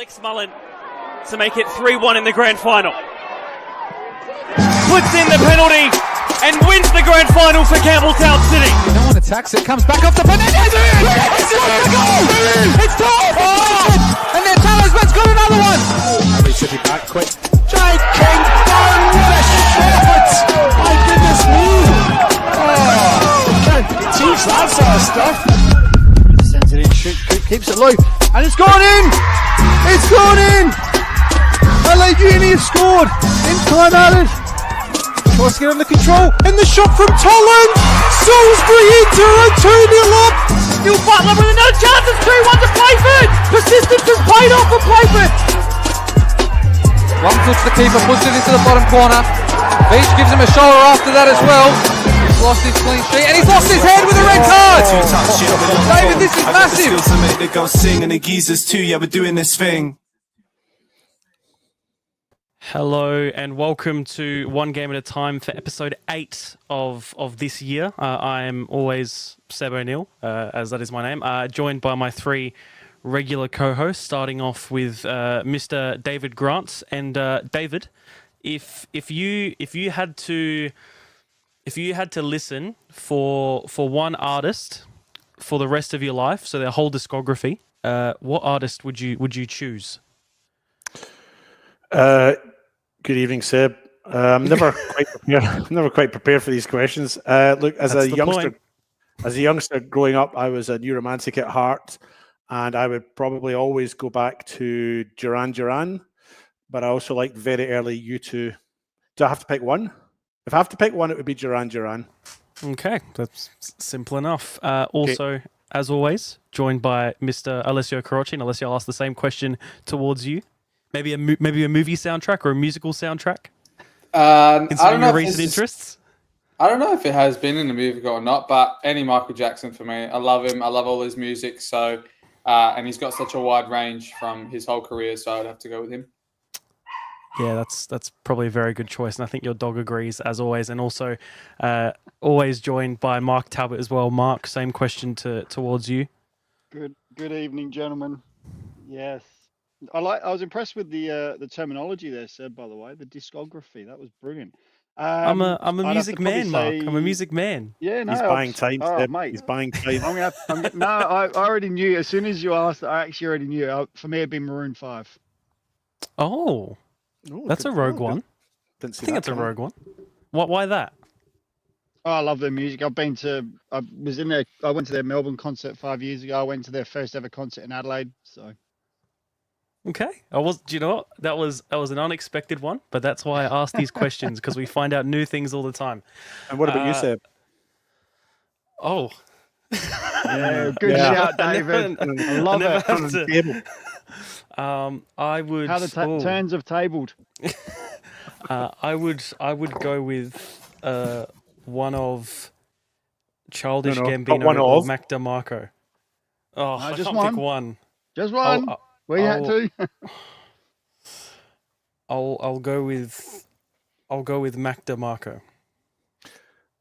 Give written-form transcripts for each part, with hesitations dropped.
Alex Mullen to make it 3-1 in the grand final. Puts in the penalty and wins the grand final for Campbelltown City. No one attacks it, comes back off the penalty. It's a goal! It's time! Oh! And their talisman's got another one! City back quick. Jake King, what a shot! My goodness me! Oh, can't teach that sort of stuff. Sends it in, keeps it low, and it's gone in! It's gone in! Allegheny have scored in time added. Tries to get under control, and the shot from Tolland! Salisbury into a 2-0 up! Still Butler with another chance, it's 2-1 to Playford! Persistence has paid off for Playford! Long touch the keeper, puts it into the bottom corner. Beach gives him a shoulder after that as well. He's lost his clean sheet, and he's lost his head with a red card! David, this is massive! Skills to make the girls sing, and the geezers too, yeah, we're doing this thing. Hello and welcome to One Game at a Time for episode 8 of this year. I am always Seb O'Neill, as that is my name, joined by my 3 regular co-hosts, starting off with Mr. David Grant. And David, if you had to listen for one artist for the rest of your life, so their whole discography, what artist would you choose? Good evening, Seb. I'm never quite prepared for these questions. Look, as a youngster growing up, I was a new romantic at heart, and I would probably always go back to Duran Duran. But I also liked very early U2. Do I have to pick one? If I have to pick one, it would be Duran Duran. Okay, that's simple enough. Also, as always, joined by Mr. Alessio Carocci. And Alessio, I'll ask the same question towards you. Maybe a movie soundtrack or a musical soundtrack? Considering your recent interests? I don't know if it has been in the movie or not, but any Michael Jackson for me. I love him. I love all his music. So, and he's got such a wide range from his whole career, so I'd have to go with him. Yeah, that's probably a very good choice, and I think your dog agrees as always. And also, always joined by Mark Talbot as well. Mark, same question towards you. Good evening, gentlemen. Yes. I was impressed with the terminology there, Seb, by the way. The discography, that was brilliant. I'm a music man, Mark. I'm a music man. Yeah, no, he's buying time, Seb. Mate. He's buying time. I already knew. As soon as you asked, I actually already knew. For me, it'd be Maroon 5. Oh, that's a rogue one. I think that's a rogue one. Why that? Oh, I love their music. I went to their Melbourne concert 5 years ago. I went to their first ever concert in Adelaide. So. Okay. Do you know what? That was an unexpected one, but that's why I asked these questions, because we find out new things all the time. And what about you, Seb? Oh. Yeah, good shout, David. I love it. I would. How the turns have tabled. I would go with one of Childish Gambino or Mac DeMarco. Oh, I can't pick one. Just one. Where you had to? I'll go with Mac DeMarco.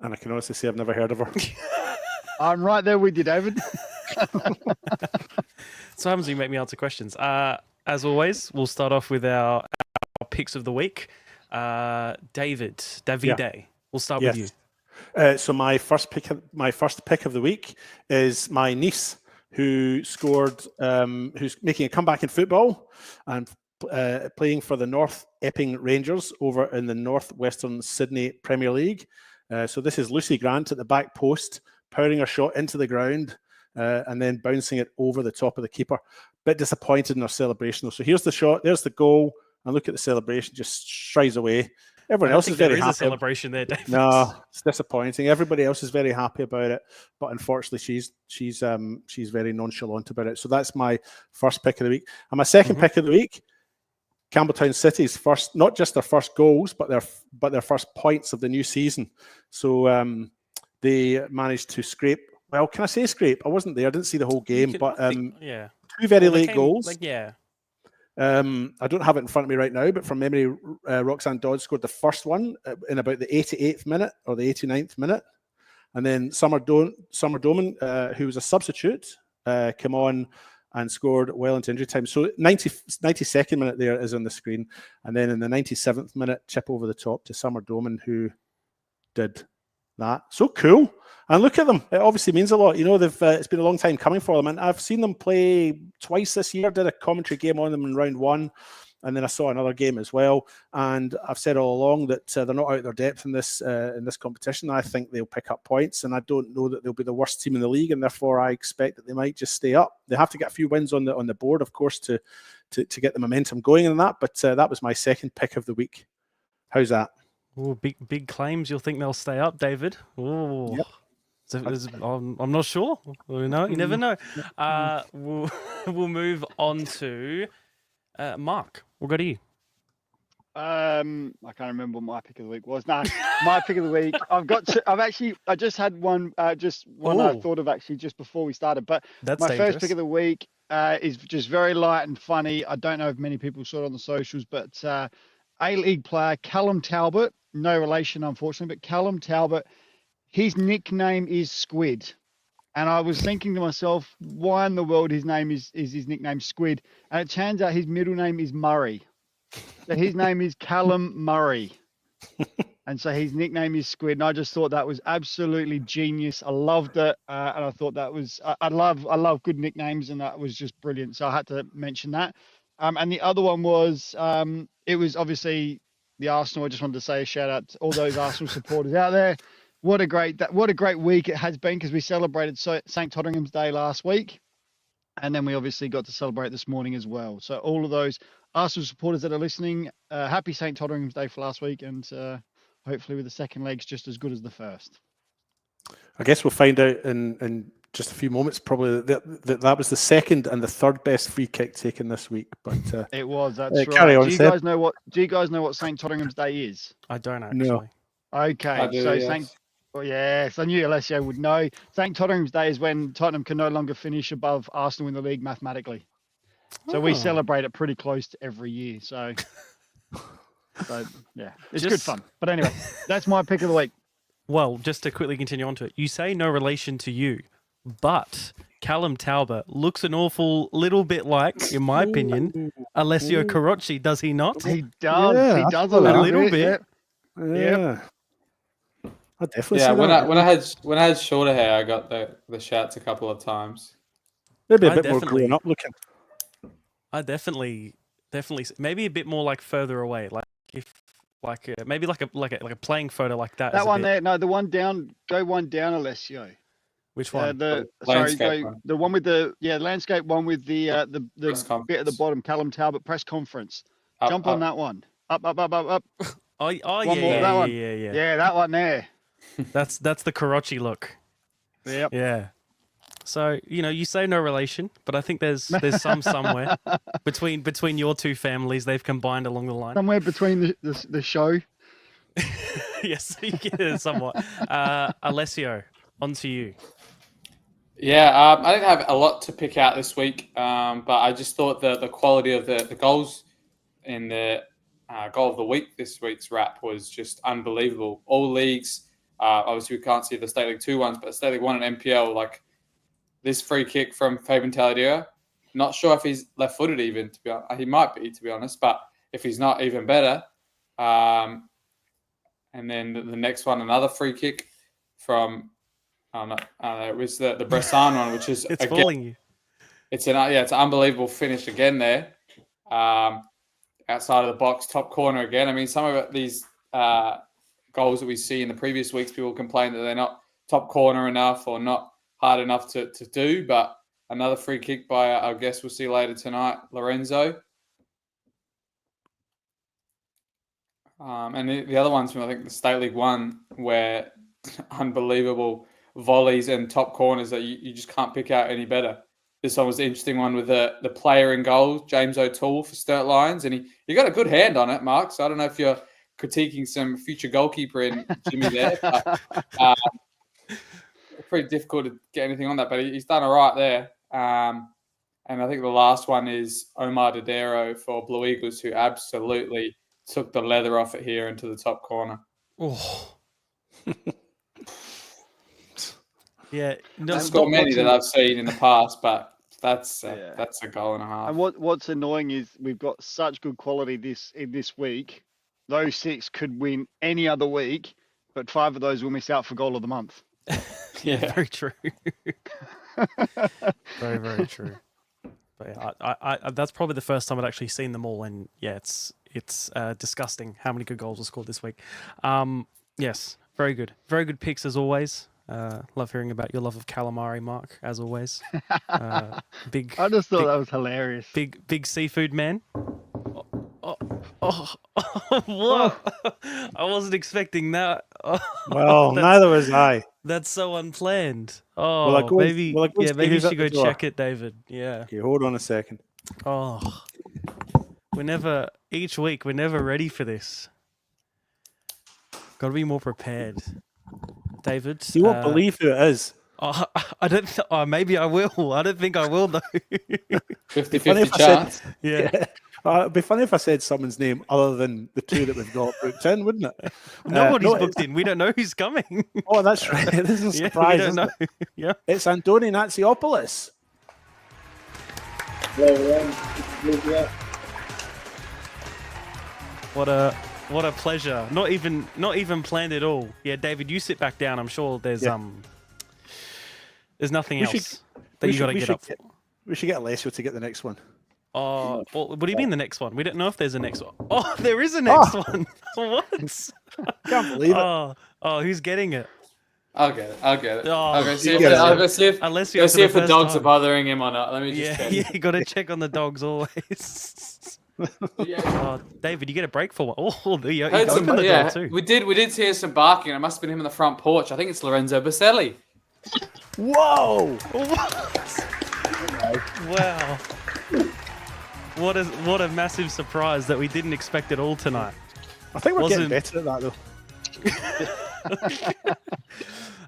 And I can honestly say I've never heard of her. I'm right there with you, David. Sometimes you make me answer questions. As always, we'll start off with our picks of the week. Davide, we'll start with you. So my first pick of the week is my niece, who scored, who's making a comeback in football and playing for the North Epping Rangers over in the Northwestern Sydney Premier League. So this is Lucy Grant at the back post, powering her shot into the ground and then bouncing it over the top of the keeper. Bit disappointed in her celebration though. So here's the shot, there's the goal, and look at the celebration, just strides away. Everyone else is very happy. There is a celebration there, David. No, it's disappointing. Everybody else is very happy about it, but unfortunately, she's very nonchalant about it. So that's my first pick of the week. And my second pick of the week, Campbelltown City's first, not just their first goals, but their first points of the new season. So they managed to scrape. Well, can I say scrape? I wasn't there. I didn't see the whole game, but 2 very late goals. I don't have it in front of me right now, but from memory, Roxanne Dodd scored the first one in about the 88th minute or the 89th minute. And then Summer Doman, who was a substitute, came on and scored well into injury time. So 92nd minute there is on the screen. And then in the 97th minute, chip over the top to Summer Doman, who did that. So cool. And look at them. It obviously means a lot. You know, they've it's been a long time coming for them. And I've seen them play twice this year. Did a commentary game on them in round 1. And then I saw another game as well. And I've said all along that they're not out of their depth in this competition. I think they'll pick up points. And I don't know that they'll be the worst team in the league. And therefore, I expect that they might just stay up. They have to get a few wins on the board, of course, to get the momentum going in that. But that was my second pick of the week. How's that? Oh, big claims. You'll think they'll stay up, David? Oh, Yep. I'm not sure. You never know. We'll move on to Mark. We'll go to you. I can't remember what my pick of the week was. No, my pick of the week. I just had one. Just one I thought of actually just before we started. But That's my dangerous. first pick of the week is just very light and funny. I don't know if many people saw it on the socials, but A-League player Callum Talbot, no relation unfortunately, but Callum Talbot, his nickname is Squid. And I was thinking to myself, why in the world his name is his nickname Squid? And it turns out his middle name is Murray. So his name is Callum Murray. And so his nickname is Squid. And I just thought that was absolutely genius. I loved it. And I thought that was, I love good nicknames, and that was just brilliant. So I had to mention that. And the other one was, it was obviously the Arsenal. I just wanted to say a shout out to all those Arsenal supporters out there. What a great week it has been, because we celebrated St. Totteringham's Day last week. And then we obviously got to celebrate this morning as well. So all of those Arsenal supporters that are listening, happy St. Totteringham's Day for last week. And hopefully with the second leg's just as good as the first. I guess we'll find out in just a few moments, probably that was the second and the third best free kick taken this week. But it was, that's right. Carry on, do you guys know what St. Totteringham's Day is? I don't actually. No. Okay, I do, so yes. Yes, I knew Alessio would know. St. Tottenham's Day is when Tottenham can no longer finish above Arsenal in the league mathematically. So we celebrate it pretty close to every year. So yeah, it's good fun. But anyway, that's my pick of the week. Well, just to quickly continue on to it, you say no relation to you, but Callum Talbot looks an awful little bit like, in my opinion, Alessio Carocci, does he not? He does. Yeah, he does a little bit. Yeah. I definitely Yeah, see when that. I had shorter hair, I got the shouts a couple of times. Maybe a I bit more definitely- grown up looking. I definitely, maybe a bit more like further away, maybe like a playing photo like that. is That a one bit- there. No, the one down. Go one down, Alessio. Which one? Landscape one. The one with the landscape one with the Press bit at the conference. bottom. Callum Talbot press conference. Up, Jump on up. that one. Up. Oh One yeah, more, yeah, that yeah, one. yeah, yeah. Yeah, that one there. That's the Carocci look. Yep. Yeah. So you say no relation, but I think there's some somewhere between your two families they've combined along the line. Somewhere between the show. Yes, yeah, somewhat. Alessio, on to you. Yeah, I didn't have a lot to pick out this week, but I just thought the quality of the goals in the goal of the week, this week's wrap, was just unbelievable. All leagues, obviously we can't see the State League 2 ones, but State League 1 and MPL, like this free kick from Fabian Taladera, not sure if he's left-footed even, to be honest. He might be, to be honest, but if he's not, even better. And then the next one, another free kick from... it was the Bressan one, which is It's again, fooling you. it's an unbelievable finish again there, outside of the box, top corner again. I mean, some of these goals that we see in the previous weeks, people complain that they're not top corner enough or not hard enough to do. But another free kick by our guest we'll see later tonight, Lorenzo. And the other ones from, I think, the State League 1, where unbelievable volleys and top corners that you just can't pick out any better. This one was the interesting one with the player in goal, James O'Toole for Sturt Lions, and he got a good hand on it, Mark. So I don't know if you're critiquing some future goalkeeper in Jimmy there, but pretty difficult to get anything on that. But he's done all right there. And I think the last one is Omar Dodero for Blue Eagles, who absolutely took the leather off it here into the top corner. Oh. Yeah, no, There's not many that I've seen in the past, but That's Yeah. that's a goal and a half. And what's annoying is we've got such good quality this week. Those 6 could win any other week, but 5 of those will miss out for goal of the month. Yeah, very true. Very, very true. But yeah, I that's probably the first time I'd actually seen them all, and yeah, it's disgusting how many good goals were scored this week. Yes, very good picks as always. Love hearing about your love of calamari, Mark, as always. Big. I just thought big, that was hilarious. big seafood man. Oh, what? I wasn't expecting that. Well, That's- neither was I. That's so unplanned. Oh, Will I go and- maybe will I go and yeah, see maybe you who's at should the go door? check it, David. Yeah. Okay, hold on a second. Oh, each week we're never ready for this. Got to be more prepared, David. You won't believe who it is. Oh, I don't. Maybe I will. I don't think I will though. 50-50 Funny if I chance. said, Yeah. It'd be funny if I said someone's name other than the 2 that we've got booked in, wouldn't it? Nobody's no, booked in. We don't know who's coming. Oh, that's right. This is a Yeah, we surprise. don't Isn't know. it? Yeah. It's Andoni Natsiopoulos. What a pleasure. Not even planned at all. Yeah, David, you sit back down. I'm sure there's there's nothing We should- else that you got to get up for. We should get Alessio to get the next one. Oh, well, what do you mean the next one? We don't know if there's a next one. Oh, there is a next one. What? Can't believe it. Oh, who's getting it? I'll get it. Oh, I'll go see you if, get it. I'll go see if, Unless go you see if the dogs are bothering him or not. Let me just Yeah, check. yeah, you got to check on the dogs always. Yeah. Oh, David, you get a break for what? Oh, you Heard opened some, the yeah, door too. we did hear some barking. It must have been him on the front porch. I think it's Lorenzo Boselli. Whoa! Wow. What a massive surprise that we didn't expect at all tonight. I think we're getting Wasn't- better at that,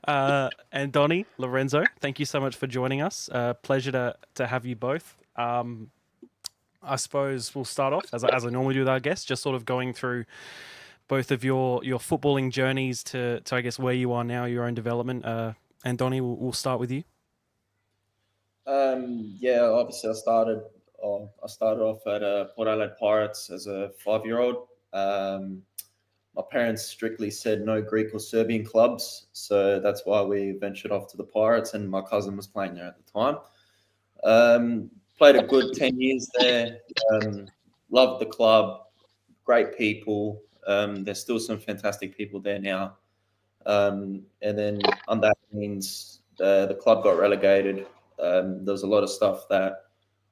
though. Andoni, Lorenzo, thank you so much for joining us. Pleasure to have you both. I suppose we'll start off as I normally do with our guests, just sort of going through both of your footballing journeys to I guess where you are now, your own development. Andoni, we'll start with you. Yeah, obviously I started off at Port Adelaide Pirates as a 5-year-old. My parents strictly said no Greek or Serbian clubs, so that's why we ventured off to the Pirates, and my cousin was playing there at the time. Played a good 10 years there. Loved the club, great people. There's still some fantastic people there now. And then on that means the club got relegated. There was a lot of stuff that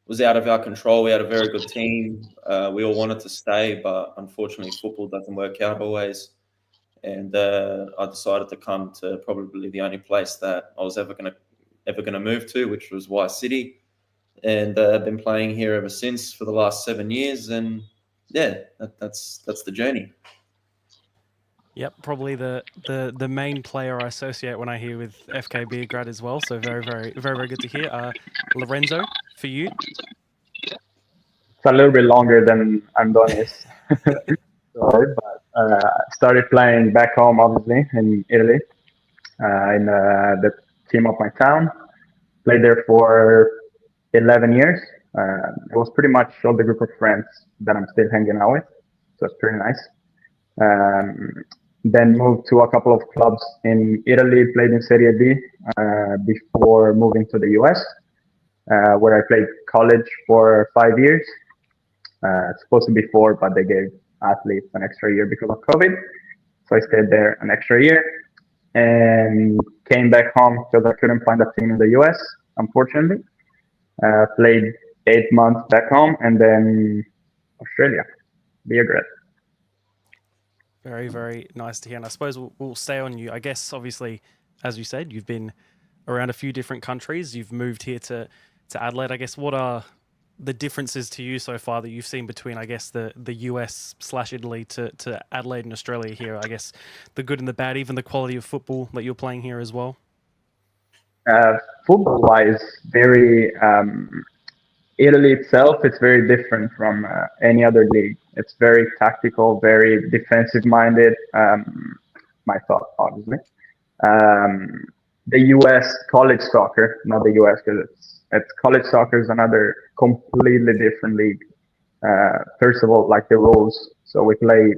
was out of our control. We had a very good team. We all wanted to stay, but unfortunately football doesn't work out always. And I decided to come to probably the only place that I was ever gonna move to, which was Y City. And I've been playing here ever since for the last 7 years. And yeah, that's the journey. Yep, probably the main player I associate when I hear with FK Beograd as well. So very good to hear. Lorenzo, for you. It's a little bit longer than Andoni's story, but started playing back home, obviously, in Italy, in the team of my town. Played there for 11 years. It was pretty much all the group of friends that I'm still hanging out with, so it's pretty nice. Then moved to a couple of clubs in Italy, played in Serie B before moving to the US, where I played college for 5 years. It's supposed to be 4, but they gave athletes an extra year because of COVID. So I stayed there an extra year and came back home because I couldn't find a team in the US, unfortunately. Played 8 months back home and then Australia, Beograd. Very nice to hear. And I suppose we'll stay on you. I guess, obviously, as you said, you've been around a few different countries. You've moved here to Adelaide. I guess, what are the differences to you so far that you've seen between, I guess, the US/Italy to Adelaide and Australia here? I guess the good and the bad, even the quality of football that you're playing here as well. Football-wise, Italy itself, it's very different from any other league. It's very tactical, very defensive-minded. My thought, obviously. The U.S. college soccer, not the U.S. because it's It's college soccer is another completely different league. First of all, like the rules. So we play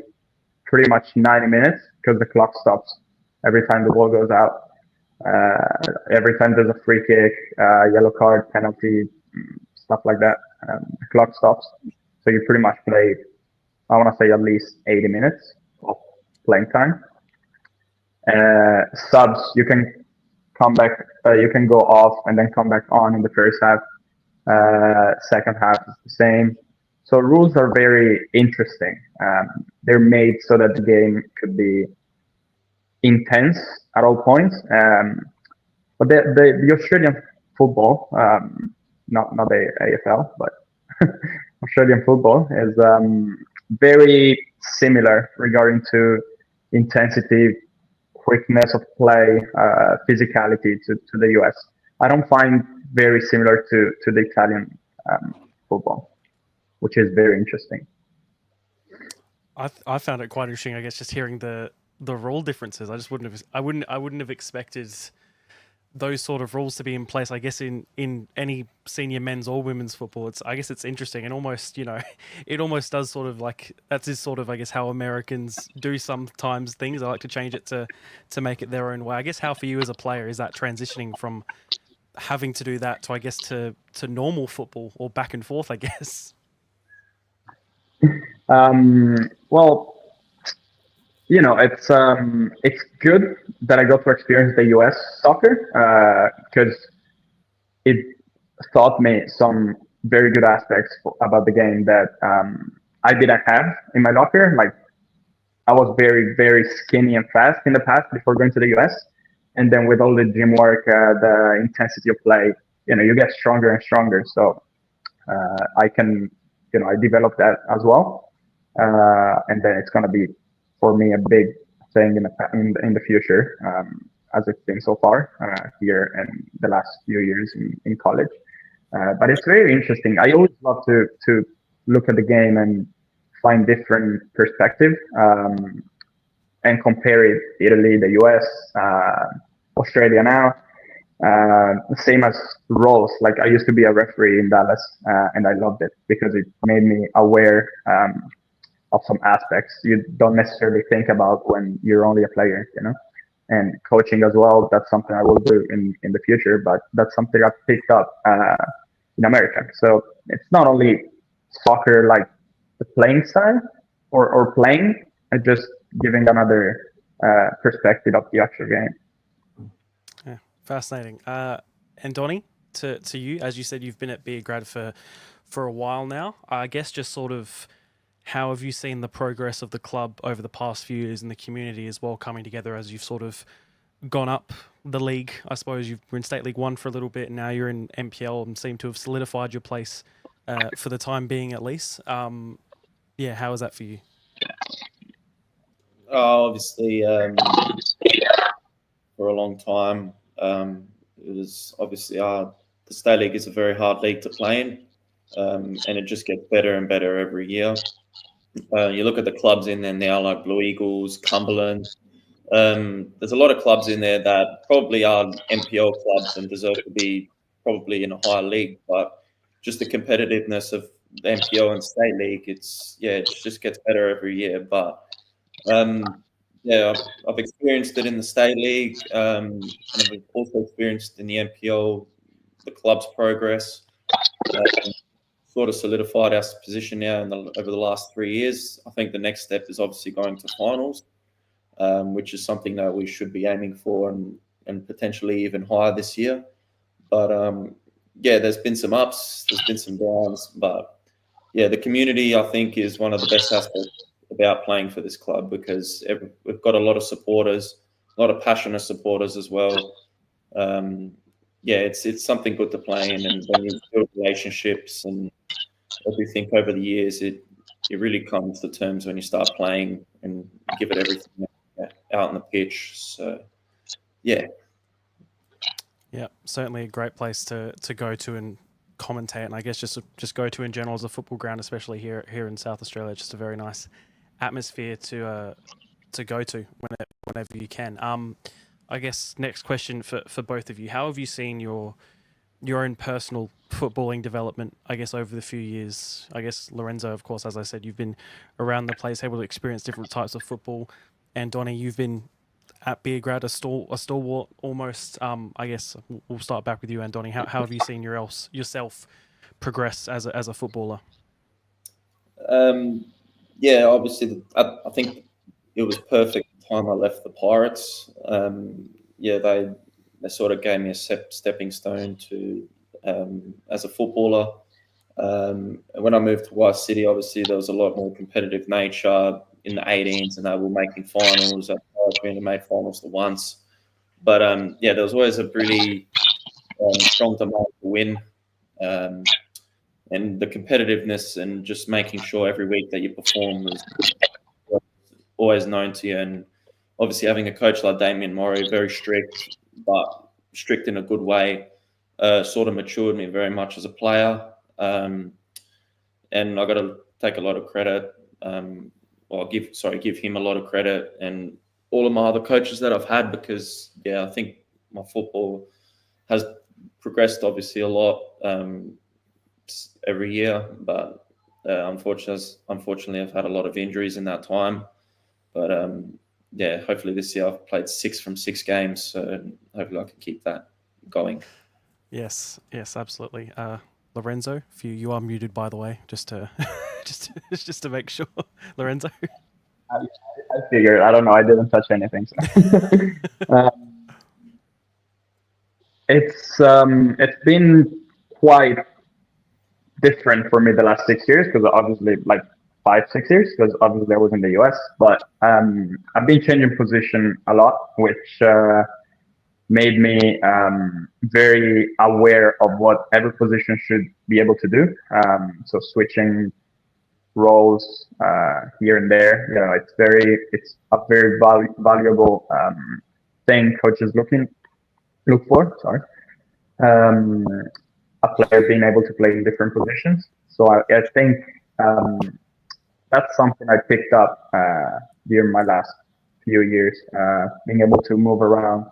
pretty much 90 minutes because the clock stops every time the ball goes out. Every time there's a free kick, yellow card, penalty, stuff like that, the clock stops. So you pretty much play, I want to say at least 80 minutes of playing time. Subs, you can come back, you can go off and then come back on in the first half. Second half is the same. So rules are very interesting. They're made so that the game could be intense at all points. But the Australian football, not the AFL, but Australian football is very similar regarding to intensity, quickness of play, physicality to the US. I don't find very similar to the Italian football, which is very interesting. I found it quite interesting. I guess just hearing the rule differences. I wouldn't have expected those sort of rules to be in place. I guess in any senior men's or women's football, I guess it's interesting and almost it almost does sort of like that's just sort of I guess how Americans do sometimes things. I like to change it to make it their own way. I guess how for you as a player is that transitioning from having to do that to I guess to normal football or back and forth, I guess. Well, it's good that I got to experience the US soccer because it taught me some very good aspects about the game that I didn't have in my locker. Like I was very, very skinny and fast in the past before going to the US. And then with all the gym work, the intensity of play, you get stronger and stronger. So I can, I developed that as well. And then it's going to be, for me, a big thing in the future, as it's been so far here in the last few years in college. But it's very interesting. I always love to look at the game and find different perspective and compare it, Italy, the US, Australia now. Same as roles. Like I used to be a referee in Dallas, and I loved it because it made me aware of some aspects you don't necessarily think about when you're only a player, And coaching as well. That's something I will do in the future, but that's something I've picked up in America. So it's not only soccer like the playing style or playing, and just giving another perspective of the actual game. Yeah, fascinating. Andoni, to you, as you said, you've been at Beograd for a while now. I guess just sort of how have you seen the progress of the club over the past few years and the community as well coming together as you've sort of gone up the league? I suppose you've been in State League 1 for a little bit and now you're in NPL and seem to have solidified your place for the time being at least. Yeah, how is that for you? Obviously, for a long time, it was obviously the State League is a very hard league to play in, and it just gets better and better every year. You look at the clubs in there now, like Blue Eagles, Cumberland. There's a lot of clubs in there that probably are NPL clubs and deserve to be probably in a higher league, but just the competitiveness of the NPL and State League, it just gets better every year. But I've experienced it in the State League, and I've also experienced in the NPL the club's progress. Sort of solidified our position now over the last 3 years. I think the next step is obviously going to finals, which is something that we should be aiming for and potentially even higher this year. But there's been some ups, there's been some downs, but the community I think is one of the best aspects about playing for this club because we've got a lot of supporters, a lot of passionate supporters as well. It's something good to play in, and when you build relationships and everything over the years, it really comes to terms when you start playing and give it everything out on the pitch. So, yeah. Yeah, certainly a great place to go to and commentate, and I guess just go to in general as a football ground, especially here in South Australia. Just a very nice atmosphere to go to whenever you can. I guess next question for both of you: how have you seen your your own personal footballing development, I guess, over the few years? I guess, Lorenzo, of course, as I said, you've been around the place, able to experience different types of football. Andoni, you've been at Beograd, a stalwart almost. I guess we'll start back with you, Andoni. How have you seen yourself progress as a footballer? Yeah, obviously, I think it was perfect the time I left the Pirates. Yeah, they sort of gave me a stepping stone to as a footballer. When I moved to White City, obviously there was a lot more competitive nature in the 18s, and they were making finals. I've only made finals for once, but yeah, there was always a really strong demand to win. And the competitiveness and just making sure every week that you perform was always known to you. And obviously having a coach like Damien Murray, very strict, but strict in a good way, sort of matured me very much as a player. And I got to take a lot of credit, or give him a lot of credit, and all of my other coaches that I've had, because I think my football has progressed obviously a lot every year, but unfortunately I've had a lot of injuries in that time. But hopefully this year I've played 6 from 6 games, so hopefully I can keep that going. Yes, absolutely. Lorenzo, you are muted, by the way, just to just to make sure. Lorenzo. I figured. I don't know. I didn't touch anything. So. It's been quite different for me the last 6 years, because obviously, like 5-6 years, because obviously I was in the US. But I've been changing position a lot, which made me very aware of what every position should be able to do. So switching roles here and there, it's a very valuable thing coaches look for. Sorry. A player being able to play in different positions. So I think that's something I picked up during my last few years, being able to move around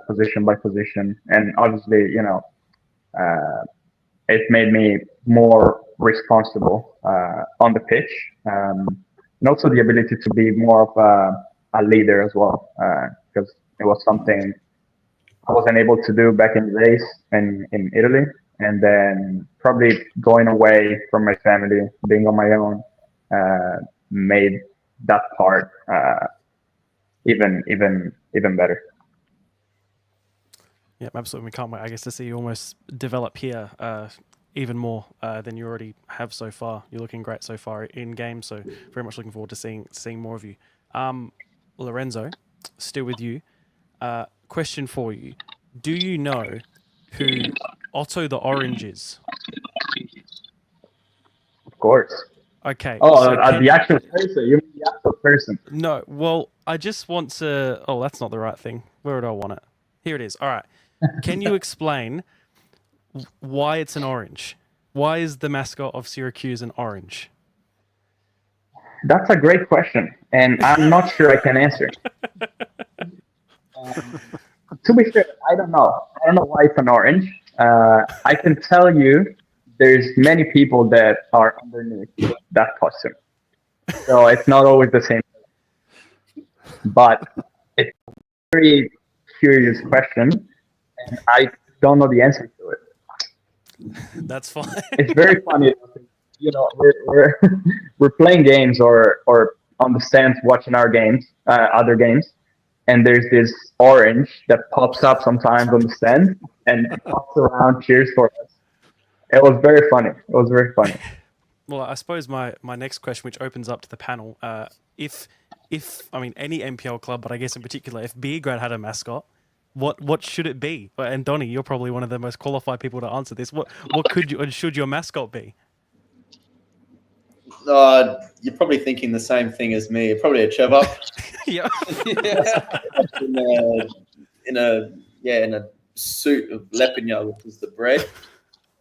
position by position. And obviously, it made me more responsible on the pitch, and also the ability to be more of a leader as well, because it was something I wasn't able to do back in the days in Italy. And then probably going away from my family, being on my own, made that part even better. Yeah, absolutely. We can't wait, I guess, to see you almost develop here even more than you already have so far. You're looking great so far in game, so very much looking forward to seeing more of you. Lorenzo, still with you. Question for you: do you know who Otto the Orange is? Of course. Okay. Oh, so the actual person. You mean the actual person? No. Well, I just want to. Oh, that's not the right thing. Where do I want it? Here it is. All right. Can you explain why it's an orange? Why is the mascot of Syracuse an orange? That's a great question, and I'm not sure I can answer. To be fair, I don't know. I don't know why it's an orange. I can tell you there's many people that are underneath that costume. So it's not always the same. But it's a very curious question, and I don't know the answer to it. That's fine. It's very funny. We're playing games or on the stands watching our games, other games, and there's this orange that pops up sometimes on the stand and pops around, cheers for us. It was very funny. Well, I suppose my next question, which opens up to the panel, if any NPL club, but I guess in particular, if Beograd had a mascot, what should it be? And Donnie, you're probably one of the most qualified people to answer this. What could you and should your mascot be? You're probably thinking the same thing as me. Probably a Chevap. Yeah. in a suit of Lepinja, which is the bread.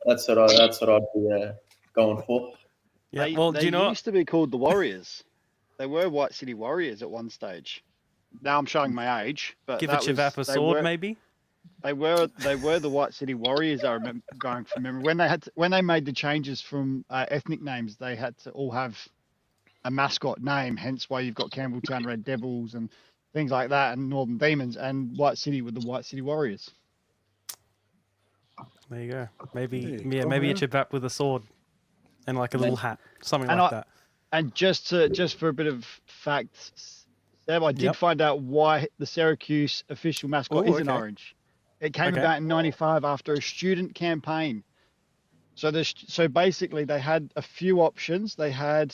That's what I'd be going for. Yeah. They used to be called the Warriors. They were White City Warriors at one stage. Now I'm showing my age, but give a Chevap a sword, maybe. They were the White City Warriors. I remember going from memory when they made the changes from ethnic names. They had to all have a mascot name. Hence why you've got Campbelltown Red Devils and things like that, and Northern Demons, and White City with the White City Warriors. There you go. Maybe There you yeah, go, maybe man. it's your bat with a sword and like a little hat, something like that. And just for a bit of facts, Seb, I did Yep. find out why the Syracuse official mascot Ooh, is an okay. orange. It came Okay. about in '95 after a student campaign. So basically, they had a few options. They had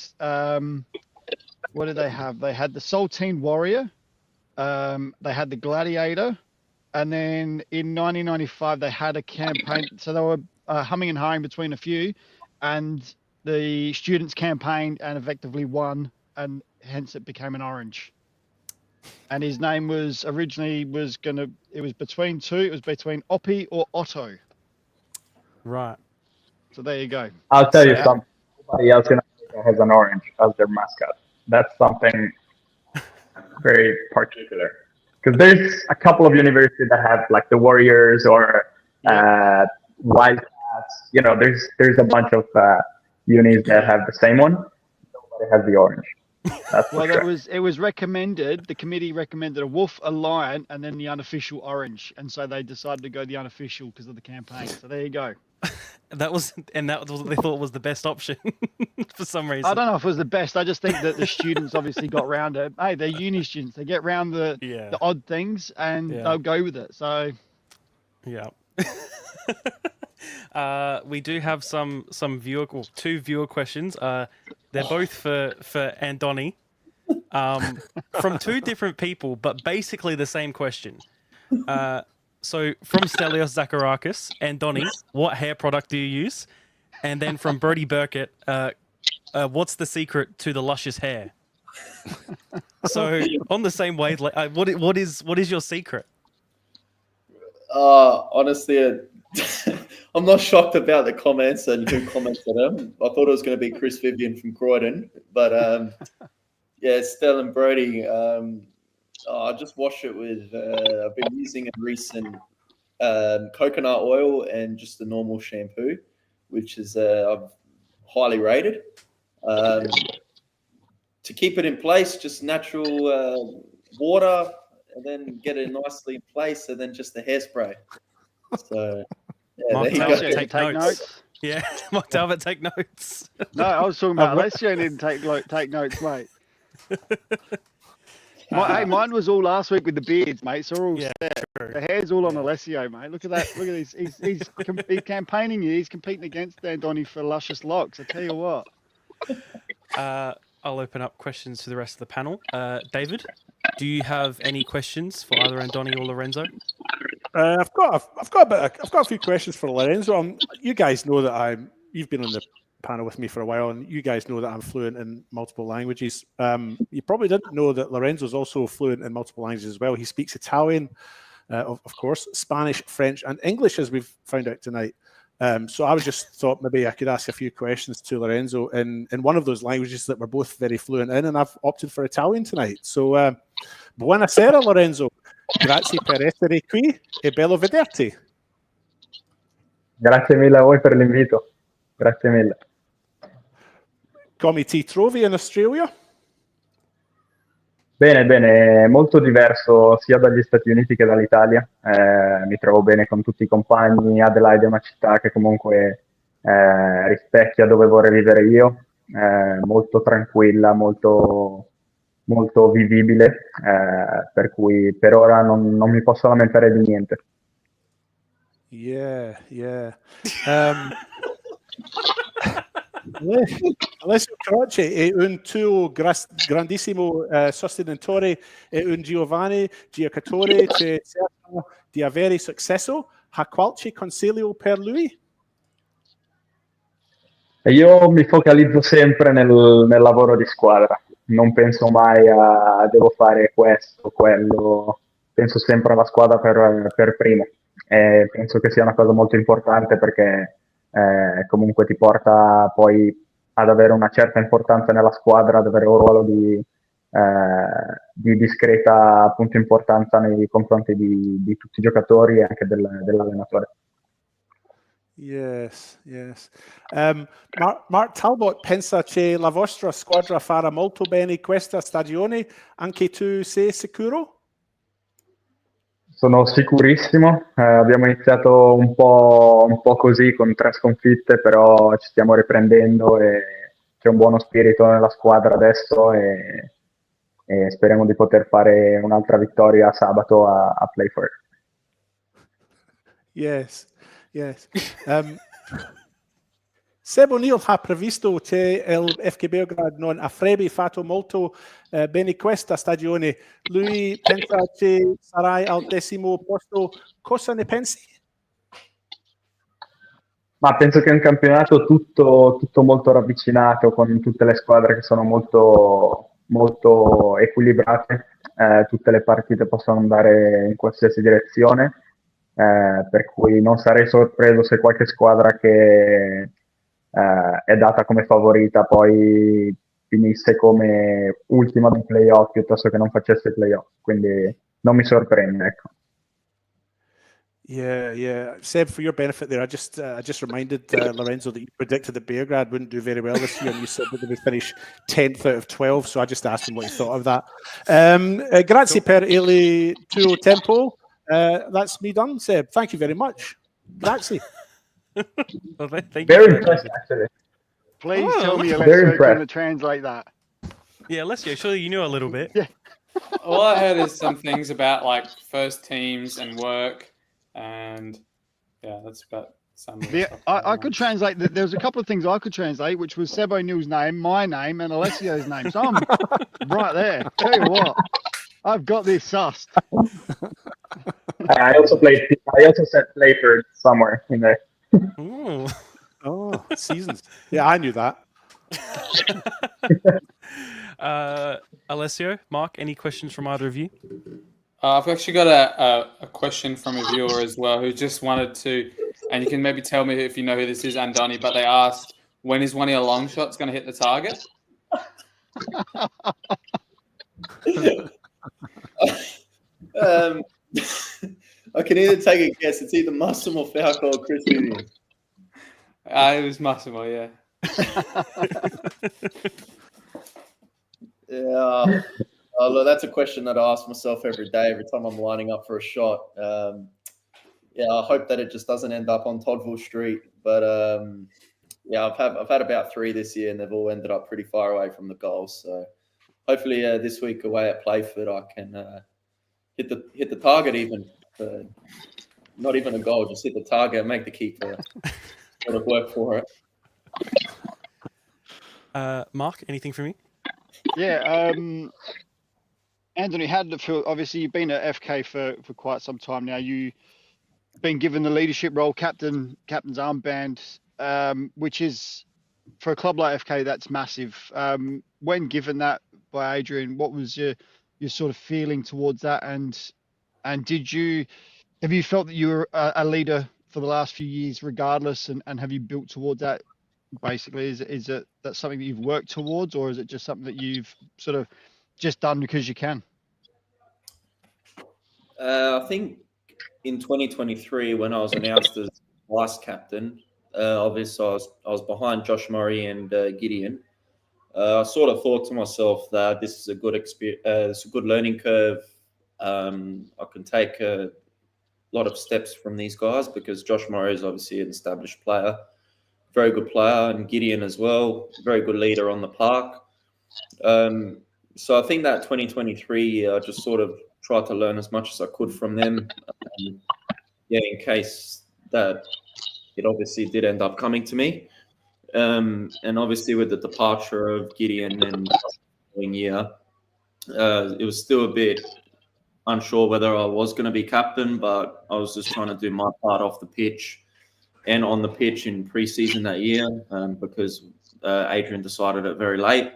what did they have? They had the Saltine Warrior, they had the Gladiator, and then in 1995 they had a campaign. So they were humming and hawing between a few, and the students campaigned and effectively won, and hence it became an orange. And his name was originally it was between two. It was between Oppie or Otto. Right. So there you go. I'll tell you So- something. Nobody else in America has an orange as their mascot. That's something very particular. Because there's a couple of universities that have like the Warriors or Wildcats. You know, there's a bunch of unis that have the same one. Nobody has the orange. That's for Well, sure. it was recommended. The committee recommended a wolf, a lion, and then the unofficial orange. And so they decided to go the unofficial because of the campaign. So there you go. That was what they thought was the best option for some reason. I don't know if it was the best. I just think that the students obviously got round it. Hey, they're uni students. They get round the odd things and they'll go with it. So yeah. We do have some two viewer questions. They're both for Andoni, from two different people, but basically the same question. So from Stelios Zacharakis, Andoni, what hair product do you use? And then from Brody Burkett, what's the secret to the luscious hair? So on the same wavelength, what is your secret? Honestly, I'm not shocked about the comments and who commented them. I thought it was going to be Chris Vivian from Croydon, but yeah, Stell and Brody. I just wash it with. I've been using a recent coconut oil and just the normal shampoo, which is I've highly rated. To keep it in place, just natural water, and then get it nicely in place, and then just the hairspray. So yeah, there you go. Take notes. Yeah, Mark Talbot, take notes. no, I was talking about Alessio didn't take notes, mate. Mine was all last week with the beards, mate. So we're all set. True. The hair's all on Alessio, mate. Look at that. Look at this. He's campaigning you. He's competing against Andoni for luscious locks. I tell you what. I'll open up questions to the rest of the panel. David, do you have any questions for either Andoni or Lorenzo? I've got a few questions for Lorenzo. You guys know that you've been on the panel with me for a while, and you guys know that I'm fluent in multiple languages. You probably didn't know that Lorenzo's also fluent in multiple languages as well. He speaks Italian, of course, Spanish, French, and English, as we've found out tonight. So I just thought maybe I could ask a few questions to Lorenzo in one of those languages that we're both very fluent in, and I've opted for Italian tonight. So, buonasera, Lorenzo. Grazie per essere qui e bello vederti. Grazie mille a voi per l'invito. Grazie mille. Come ti trovi in Australia? Bene, bene, molto diverso sia dagli Stati Uniti che dall'Italia. Mi trovo bene con tutti i compagni. Adelaide è una città che comunque rispecchia dove vorrei vivere io, molto tranquilla, molto, molto vivibile, per cui per ora non mi posso lamentare di niente. Yeah. Alessio Croce è un tuo grandissimo sostenitore e un giovane giocatore che cerca di avere successo. Ha qualche consiglio per lui? Io mi focalizzo sempre nel lavoro di squadra, non penso mai a devo fare questo o quello, penso sempre alla squadra per primo, e penso che sia una cosa molto importante perché comunque ti porta poi ad avere una certa importanza nella squadra, ad avere un ruolo di di discreta appunto importanza nei confronti di tutti i giocatori e anche dell'allenatore. Yes, yes. Mark Talbot pensa che la vostra squadra farà molto bene questa stagione, anche tu sei sicuro? Sono sicurissimo, abbiamo iniziato un po' così con 3 sconfitte, però ci stiamo riprendendo e c'è un buono spirito nella squadra adesso e speriamo di poter fare un'altra vittoria sabato a Playford. Yes, yes. Seb O'Neill ha previsto che il FK Beograd non avrebbe fatto molto bene questa stagione. Lui pensa che sarai al 10° posto. Cosa ne pensi? Ma penso che è un campionato tutto molto ravvicinato, con tutte le squadre che sono molto equilibrate, tutte le partite possono andare in qualsiasi direzione, per cui non sarei sorpreso se qualche squadra che è data come favorita poi finisse come ultima dei playoff piuttosto che non facesse playoff, quindi non mi sorprende, ecco. Yeah. Seb, for your benefit there, I just reminded Lorenzo that you predicted that Beograd wouldn't do very well this year, and you said that they would finish 10th out of 12. So I just asked him what he thought of that. Grazie per il tuo tempo. That's me done, Seb. Thank you very much. Grazie. Well, thank you. Very impressed, actually. Please Oh, tell me very Alessio can impressed. translate that. Yeah, Alessio, surely you knew a little bit. Yeah. All I heard is some things about like first teams and work, and yeah, that's about some of the Yeah, stuff I could translate. There was a couple of things I could translate, which was Seb O'Neill's name, my name, and Alessio's name. So I'm right there. Tell you what, I've got this sussed. I also said Playford somewhere in there. Ooh. Oh, seasons. Yeah, I knew that. Alessio, Mark, any questions from either of you? I've actually got a question from a viewer as well who just wanted to, and you can maybe tell me if you know who this is, Andoni, but they asked, when is one of your long shots going to hit the target? I can either take a guess. It's either Massimo Falco or Chris Vivian. It was Massimo, yeah. Yeah. Look, that's a question that I ask myself every day, every time I'm lining up for a shot. Yeah, I hope that it just doesn't end up on Toddville Street. But yeah, I've had about 3 this year, and they've all ended up pretty far away from the goals. So hopefully this week away at Playford, I can hit the target even. Not even a goal, just hit the target and make the keeper sort of work for it. Mark, anything from you? Yeah, Andoni, how did it feel? Obviously, you've been at FK for quite some time now. You've been given the leadership role, captain's armband, which is, for a club like FK, that's massive. When given that by Adrian, what was your sort of feeling towards that? And have you felt that you were a leader for the last few years regardless, and have you built towards that? Basically, is it that something that you've worked towards, or is it just something that you've sort of just done because you can? I think in 2023, when I was announced as vice captain, obviously I was behind Josh Murray and Gideon. I sort of thought to myself that this is a good experience, it's a good learning curve. I can take a lot of steps from these guys because Josh Murray is obviously an established player, very good player, and Gideon as well, very good leader on the park. So I think that 2023, I just sort of tried to learn as much as I could from them. Yeah, in case that it obviously did end up coming to me. And obviously with the departure of Gideon and the following year, it was still a bit unsure whether I was going to be captain, but I was just trying to do my part off the pitch and on the pitch in pre-season that year because Adrian decided it very late.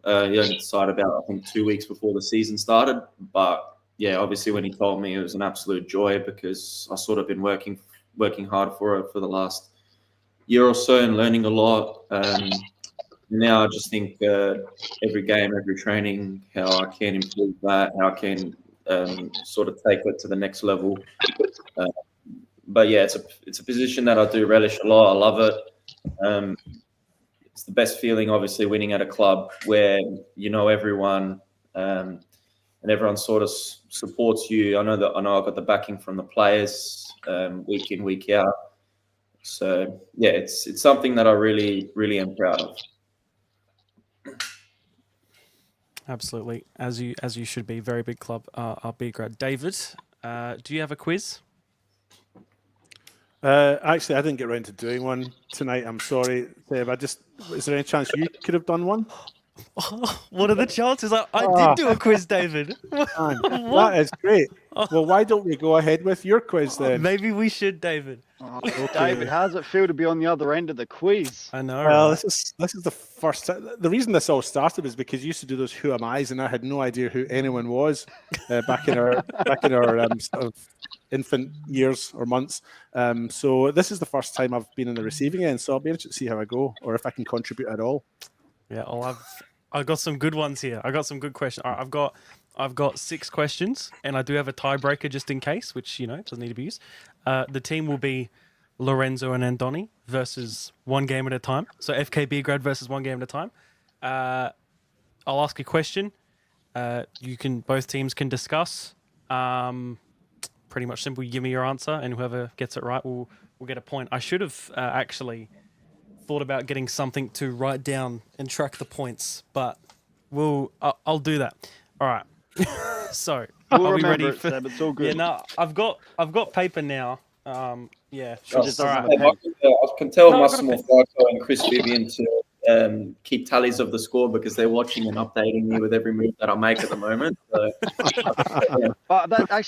He only decided about, I think, 2 weeks before the season started. But yeah, obviously when he told me, it was an absolute joy because I sort of been working hard for it for the last year or so and learning a lot. now I just think every game, every training, how I can improve that, how I can sort of take it to the next level. But yeah, it's a position that I do relish a lot. I love it. It's the best feeling, obviously, winning at a club where you know everyone and everyone sort of supports you. I know I've got the backing from the players week in, week out. So yeah, it's something that I really, really am proud of. Absolutely, as you should be. Very big club, Beograd. David, do you have a quiz? Actually, I didn't get around to doing one tonight. I'm sorry, Seb. Is there any chance you could have done one? What are the chances? I did do a quiz, David. Man, that is great. Well, why don't we go ahead with your quiz then? Maybe we should, David. Oh, David, how does it feel to be on the other end of the quiz? I know. Well, right? this is the first time. The reason this all started is because you used to do those "Who am I's" and I had no idea who anyone was back in our sort of infant years or months. So this is the first time I've been in the receiving end. So I'll be interested to see how I go or if I can contribute at all. Yeah, well, I've got some good ones here. I got some good questions. All right, I've got 6 questions, and I do have a tiebreaker just in case, which doesn't need to be used. The team will be Lorenzo and Andoni versus one game at a time. So FK Beograd versus one game at a time. I'll ask a question. Both teams can discuss. Pretty much simple. You give me your answer, and whoever gets it right will get a point. I should have actually thought about getting something to write down and track the points, but I'll do that. All right. So We'll are we remember ready it, for? Seb, it's all good. Yeah, no, I've got paper now. Yeah, Sure. Just all doesn't right. have a I can tell No, I've got a Massimo Falco and Chris Vivian to keep tallies of the score because they're watching and updating me with every move that I make at the moment. So,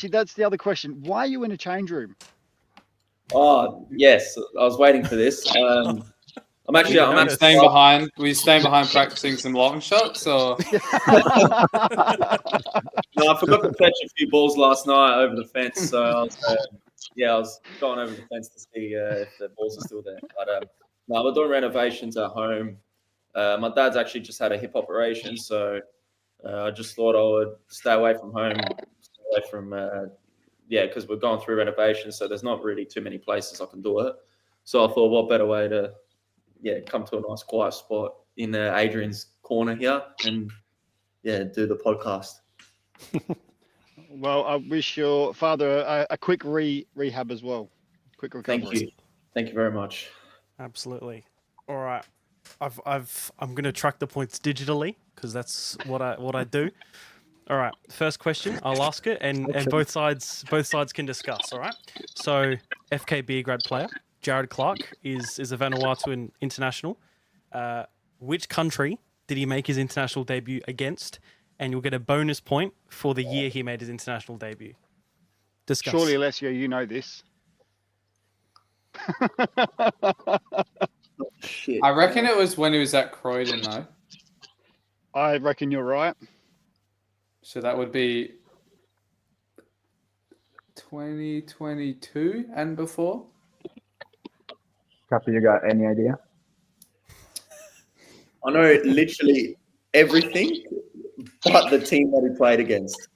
that's the other question. Why are you in a change room? oh yes, I was waiting for this. I'm actually staying behind. We're staying behind practicing some long shots. Or No, I forgot to catch a few balls last night over the fence. So I was going over the fence to see if the balls are still there. But no, we're doing renovations at home. My dad's actually just had a hip operation, so I just thought I would stay away from home, because we're going through renovations, so there's not really too many places I can do it. So I thought, what better way to come to a nice quiet spot in Adrian's corner here and do the podcast. Well, I wish your father a quick rehab as well. Quick recovery. Thank you very much. Absolutely. All right. I'm going to track the points digitally because that's what I do. All right. First question, I'll ask it, and both sides can discuss. All right. So FK Beograd player Jared Clark is a Vanuatuan international. Which country did he make his international debut against? And you'll get a bonus point for the year he made his international debut. Discuss. Surely, Alessio, you know this. Shit. I reckon it was when he was at Croydon, though. I reckon you're right. So that would be 2022 and before. Copy, you got any idea? I know literally everything but the team that he played against.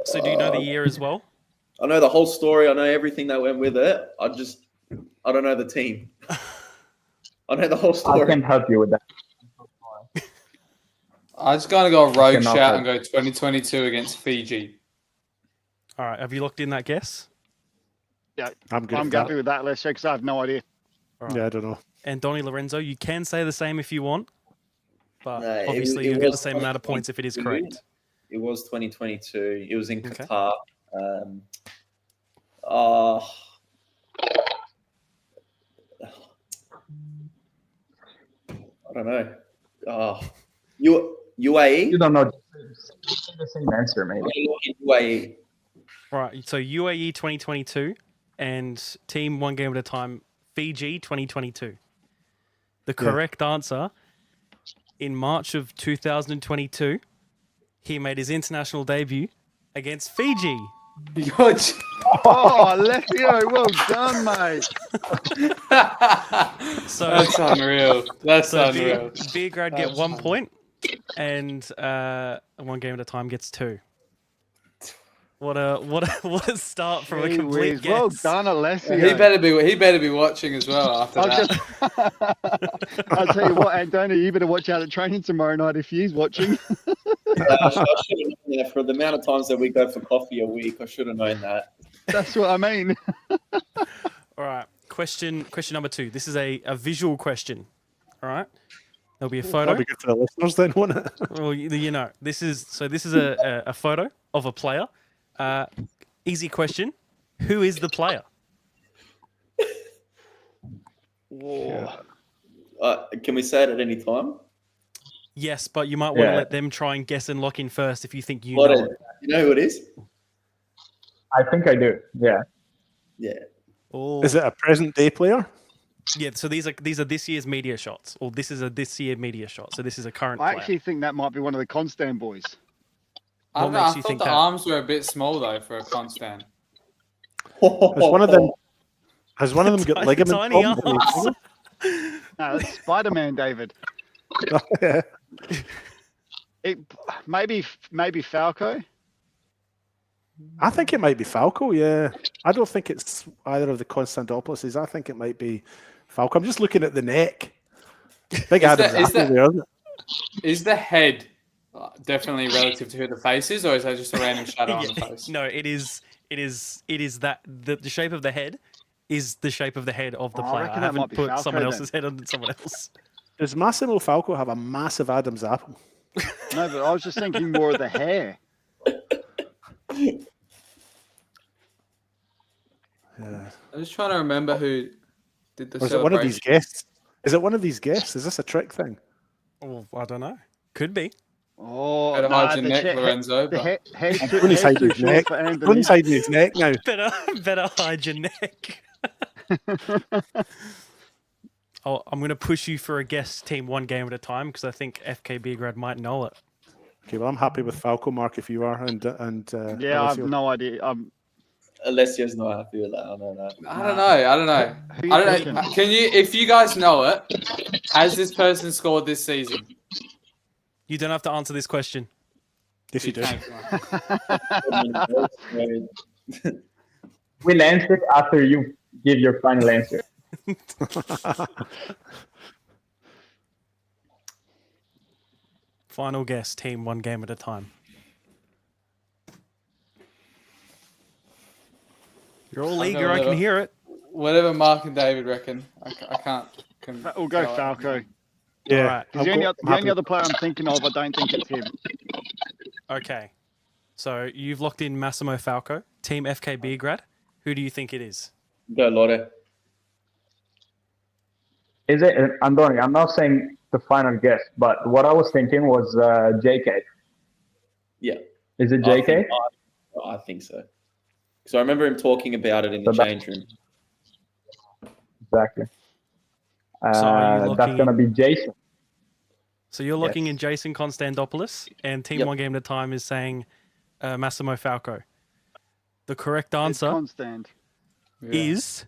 So do you know the year as well? I know the whole story. I know everything that went with it. I don't know the team. I know the whole I story. can help you with that. I'm just going to go rogue cannot shout help. and go 2022 against Fiji. All right. Have you locked in that guess? Yeah, I'm good. I'm happy with that, Alessio, because I have no idea. All right. Yeah, I don't know. And Donny Lorenzo, you can say the same if you want, but No, obviously it you'll get the was same amount of points if it is correct. It was 2022. It was in Okay. Qatar. I don't know. UAE? You don't know. Say the same answer, maybe. UAE. Right. So UAE 2022 and team one game at a time, Fiji 2022. The correct answer, in March of 2022, he made his international debut against Fiji Oh, Alessio, well done, mate. So That's unreal. That's so unreal. Beograd get 1 point, and one game at a time gets 2. What a start from a Gee complete whiz, guess. well done, Alessio. He better be watching as well after that. I'll tell you what, Andoni, you better watch out at training tomorrow night if he's watching. I should have known that for the amount of times that we go for coffee a week. I should have known that. That's what I mean. All right. Question number 2. This is a visual question. All right. There'll be a photo. That'll be good for the listeners then, won't it? Well, you know, this is a photo of a player. Easy question. Who is the player? Can we say it at any time? Yes, but you might want to let them try and guess and lock in first if you think you know it. You know who it is? I think I do. Yeah. Yeah. Oh. Is it a present day player? Yeah, so these are this year's media shots, or this is a this year media shot. So this is a current I player. actually think that might be one of the Constant boys. I don't know. makes I you thought think the that? arms were a bit small though for a constant. Has one of them got ligament Tiny problems? arms. No, that's Spider-Man, David. Yeah. Maybe Falco. I think it might be Falco, yeah. I don't think it's either of the Constantopoulos. I think it might be Falco. I'm just looking at the neck. Big Adam's apple there, isn't it? Is the head definitely relative to who the face is, or is that just a random shadow on the face? No, it is that the shape of the head is the shape of the head of the I player. reckon I that haven't might be put Falco someone then. else's head on someone else. Does Massimo Falco have a massive Adam's apple? No, but I was just thinking more of the hair. Yeah. I'm just trying to remember who did the Or is it one of these celebration. guests? Is it one of these guests? Is this a trick thing? Oh, I don't know. Could be. Oh, Better nah, hide your the neck, che- Lorenzo. The but- hair's too, Everyone's hair's hiding too his short neck. for Anthony. Everyone's hiding his neck now. Better hide your neck. Oh, I'm going to push you for a guess, team, one game at a time, because I think FK Beograd might know it. Okay, well, I'm happy with Falco, Mark, if you are. And Yeah, I have Alessio. no idea. Alessio's not happy with that. I know that. I don't know. Who you I don't thinking? know. Can you, if you guys know it, has this person scored this season? You don't have to answer this question. Yes, you do. We'll answer after you give your final answer. Final guess, team, one game at a time. You're all I'll eager, go I can whatever. hear it. Whatever Mark and David reckon. I can't. We'll go Falco. Yeah. Alright. I'll The go- only other player I'm thinking of, I don't think it's him. Okay. So you've locked in Massimo Falco, team FK Beograd. Who do you think it is? Go, Lore. Is it Andoni? I'm not saying the final guess, but what I was thinking was JK. Yeah. Is it JK? I think so. Because I remember him talking about it in the So that- change room. Exactly. are you That's locking- gonna be Jason. So you're locking Yes. in Jason Constantopoulos, and team Yep. one game at a time is saying Massimo Falco. The correct It's answer Constant. is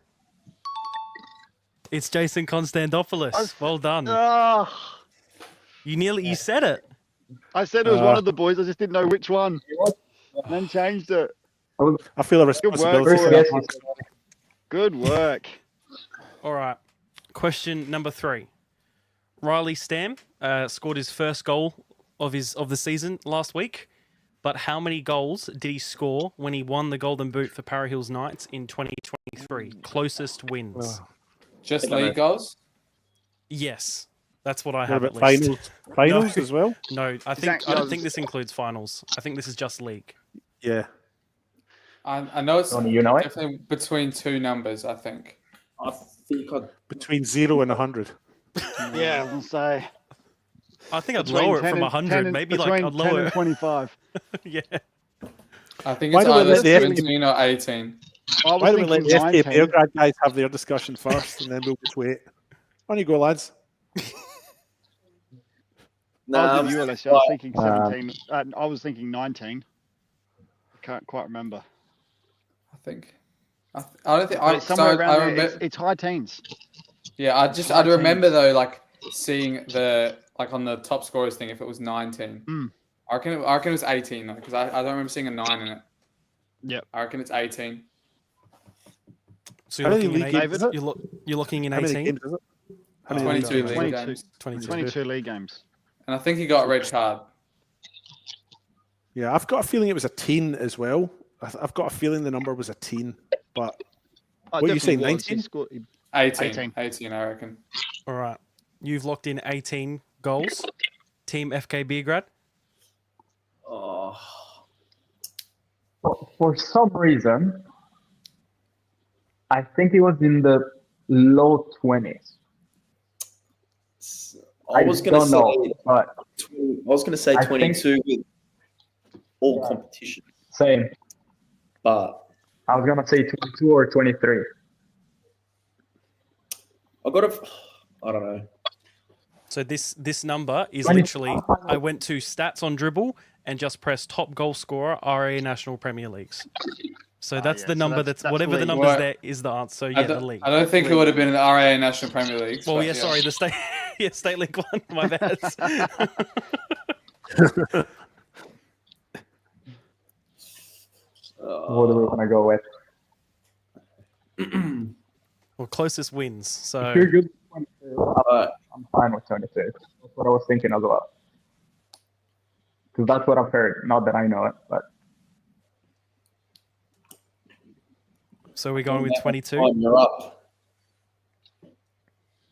it's Jason Constantopoulos. Well done. Oh, You said it. I said it was one of the boys. I just didn't know which one. And then changed it. I feel a responsibility. work, for First that. guess. Good work. All right. Question number 3. Riley Stam scored his first goal of the season last week, but how many goals did he score when he won the Golden Boot for Para Hills Knights in 2023? Closest wins. Just league goals? Yes, that's what I What have at about least. finals No. as well? No, I Exactly. don't think this includes finals. I think this is just league. Yeah. I know it's Tony, you know it? definitely between two numbers, I think. I think Between 0 and 100. Yeah, I was gonna say. I think I'd between lower it 10 from and- 100. 10 and- Maybe like between I'd 10 lower and it. 25. Yeah. I think Why it's don't we either let the 17 or 18. I was Why don't we let thinking the FK 19. Beograd guys have their discussion first, and then we'll just wait. On you go, lads. I'll give you, Alessio. I was thinking 17. I was thinking 19. I can't quite remember. I think. I don't think. But it's somewhere around I there. remember, It's high teens. yeah, I'd remember though, like seeing the like on the top scorers thing if it was 19. I reckon it was 18 though, because I don't remember seeing a 9 in it. Yep. I reckon it's 18. So How you're many looking in league games is it? you're looking in How many 18. games is it? How many 22 league league games? 22. games. 22 league games. And I think he got a red card. Yeah, I've got a feeling it was a teen as well. I've got a feeling the number was a teen. But Oh, what are you saying, definitely was. 19? He scored, 18. 18. 18, I reckon. All right. You've locked in 18 goals. Team FK Beograd. Oh, For some reason, I think it was in the low 20s. I was going to don't say, know, but I was going to say I 22 with all competition, same. but I was gonna say 22 or 23. I don't know. So this number is 20. literally, I went to stats on dribble and just pressed top goal scorer RA National Premier Leagues. So that's yeah, the so number. that's Whatever the league. number's Right. there is the answer. So yeah, the league. I don't think it would have been in the RA National Premier League. Well, yeah, sorry, the state, yeah, state league one. My bad. What do we want to go with? Well, closest wins. So If you're good with 22, I'm fine with 22. That's what I was thinking as well. Because that's what I've heard. Not that I know it, but so we're going with 22. Time, you're up.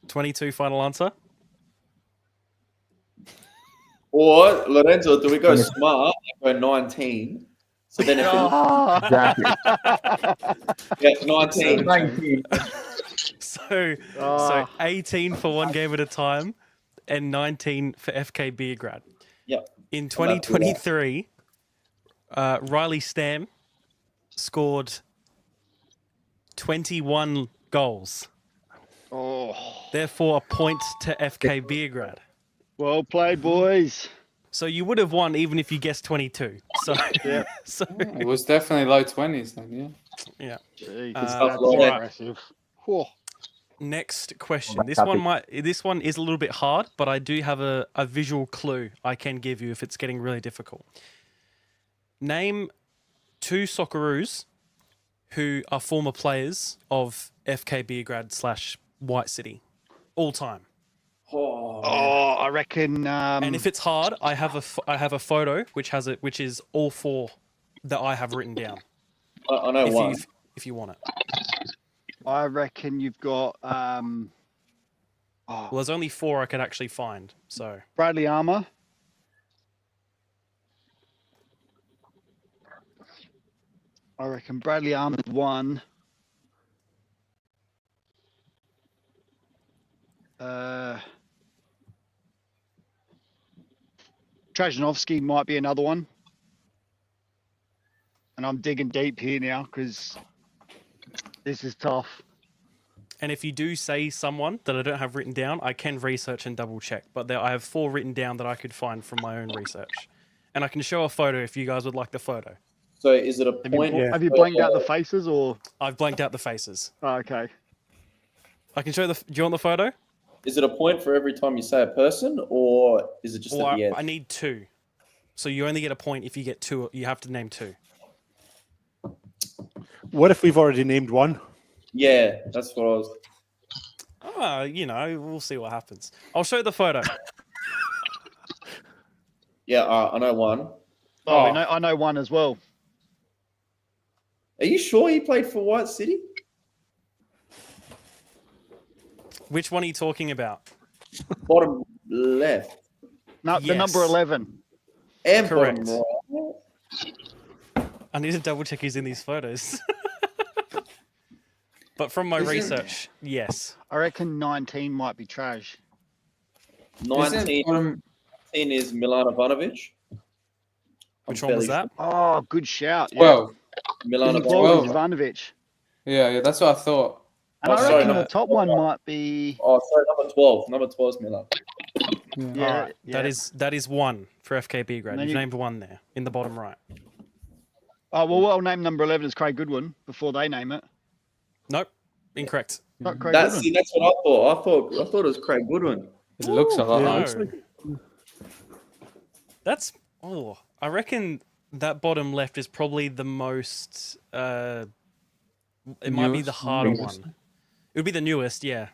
22 final answer. Or Lorenzo, do we go smart and go 19? So then if exactly. yeah, 19. 19. So 18 for one game at a time, and 19 for FK Beograd. Yep. In 2023, Riley Stam scored 21 goals. Oh, Therefore, a point to FK Beograd. well played, boys. So you would have won even if you guessed 22. So, Yeah. so It was definitely low 20s then, yeah. yeah. Jeez, Uh, that's Lauren. impressive. Whew. Next question. I'm This happy. one is a little bit hard, but I do have a visual clue I can give you if it's getting really difficult. Name 2 Socceroos who are former players of FK Beograd / White City, all time. Oh, Oh, I reckon. And if it's hard, I have a photo which is all 4 that I have written down. I know one. If you want it. I reckon you've got Well, there's only 4 I could actually find. So Bradley Armour. I reckon Bradley Armour's 1. Trajanovski might be another one. And I'm digging deep here now because this is tough. and if you do say someone that I don't have written down, I can research and double check. But I have 4 written down that I could find from my own research. And I can show a photo if you guys would like the photo. So is it a point? Have you blanked out the faces or? I've blanked out the faces. Oh, okay. I can show do you want the photo? Is it a point for every time you say a person, or is it just Or at the end? I need 2. So you only get a point if you get 2. You have to name 2. What if we've already named one? Yeah, that's what I was. We'll see what happens. I'll show the photo. Yeah, I know one. Oh, I know one as well. Are you sure he played for White City? Which one are you talking about? Bottom left. No, the Yes. number 11. And Correct. bottom right. I need to double check who's in these photos. But from my research, yes. I reckon 19 might be trash. 19 Bottom, is Milan Ivanovic. Which I'm one was fairly that? Oh, good shout. Yeah. 12. sure. Milan 12 is Ivanovic. Ivanovic. Yeah, that's what I thought. And Oh, I sorry, reckon no. the top one might be. Oh, sorry, number 12. Number 12 is Milan. Yeah, Alright, yeah. that is 1 for FK Beograd. then You've you- named 1 there in the bottom right. Oh, well, I'll name number 11 as Craig Goodwin before they name it. Nope, incorrect. Not Craig Goodwin. That's what I thought. I thought it was Craig Goodwin. It looks a lot Yeah, like. looks like That's I reckon that bottom left is probably the most. It might be the harder one. It would be the newest, yeah.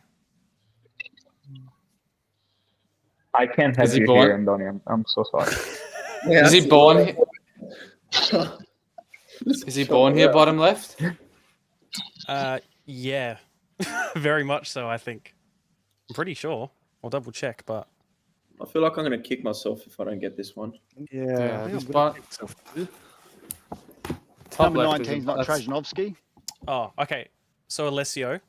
I can't have Is he you born? here, Andoni. I'm so sorry. Is he born? Is he born here, bottom left? Yeah, very much so. I think. I'm pretty sure. I'll double check, but I feel like I'm going to kick myself if I don't get this one. yeah. He's Top Number left 19 is not Trajanovski. oh, okay. So Alessio,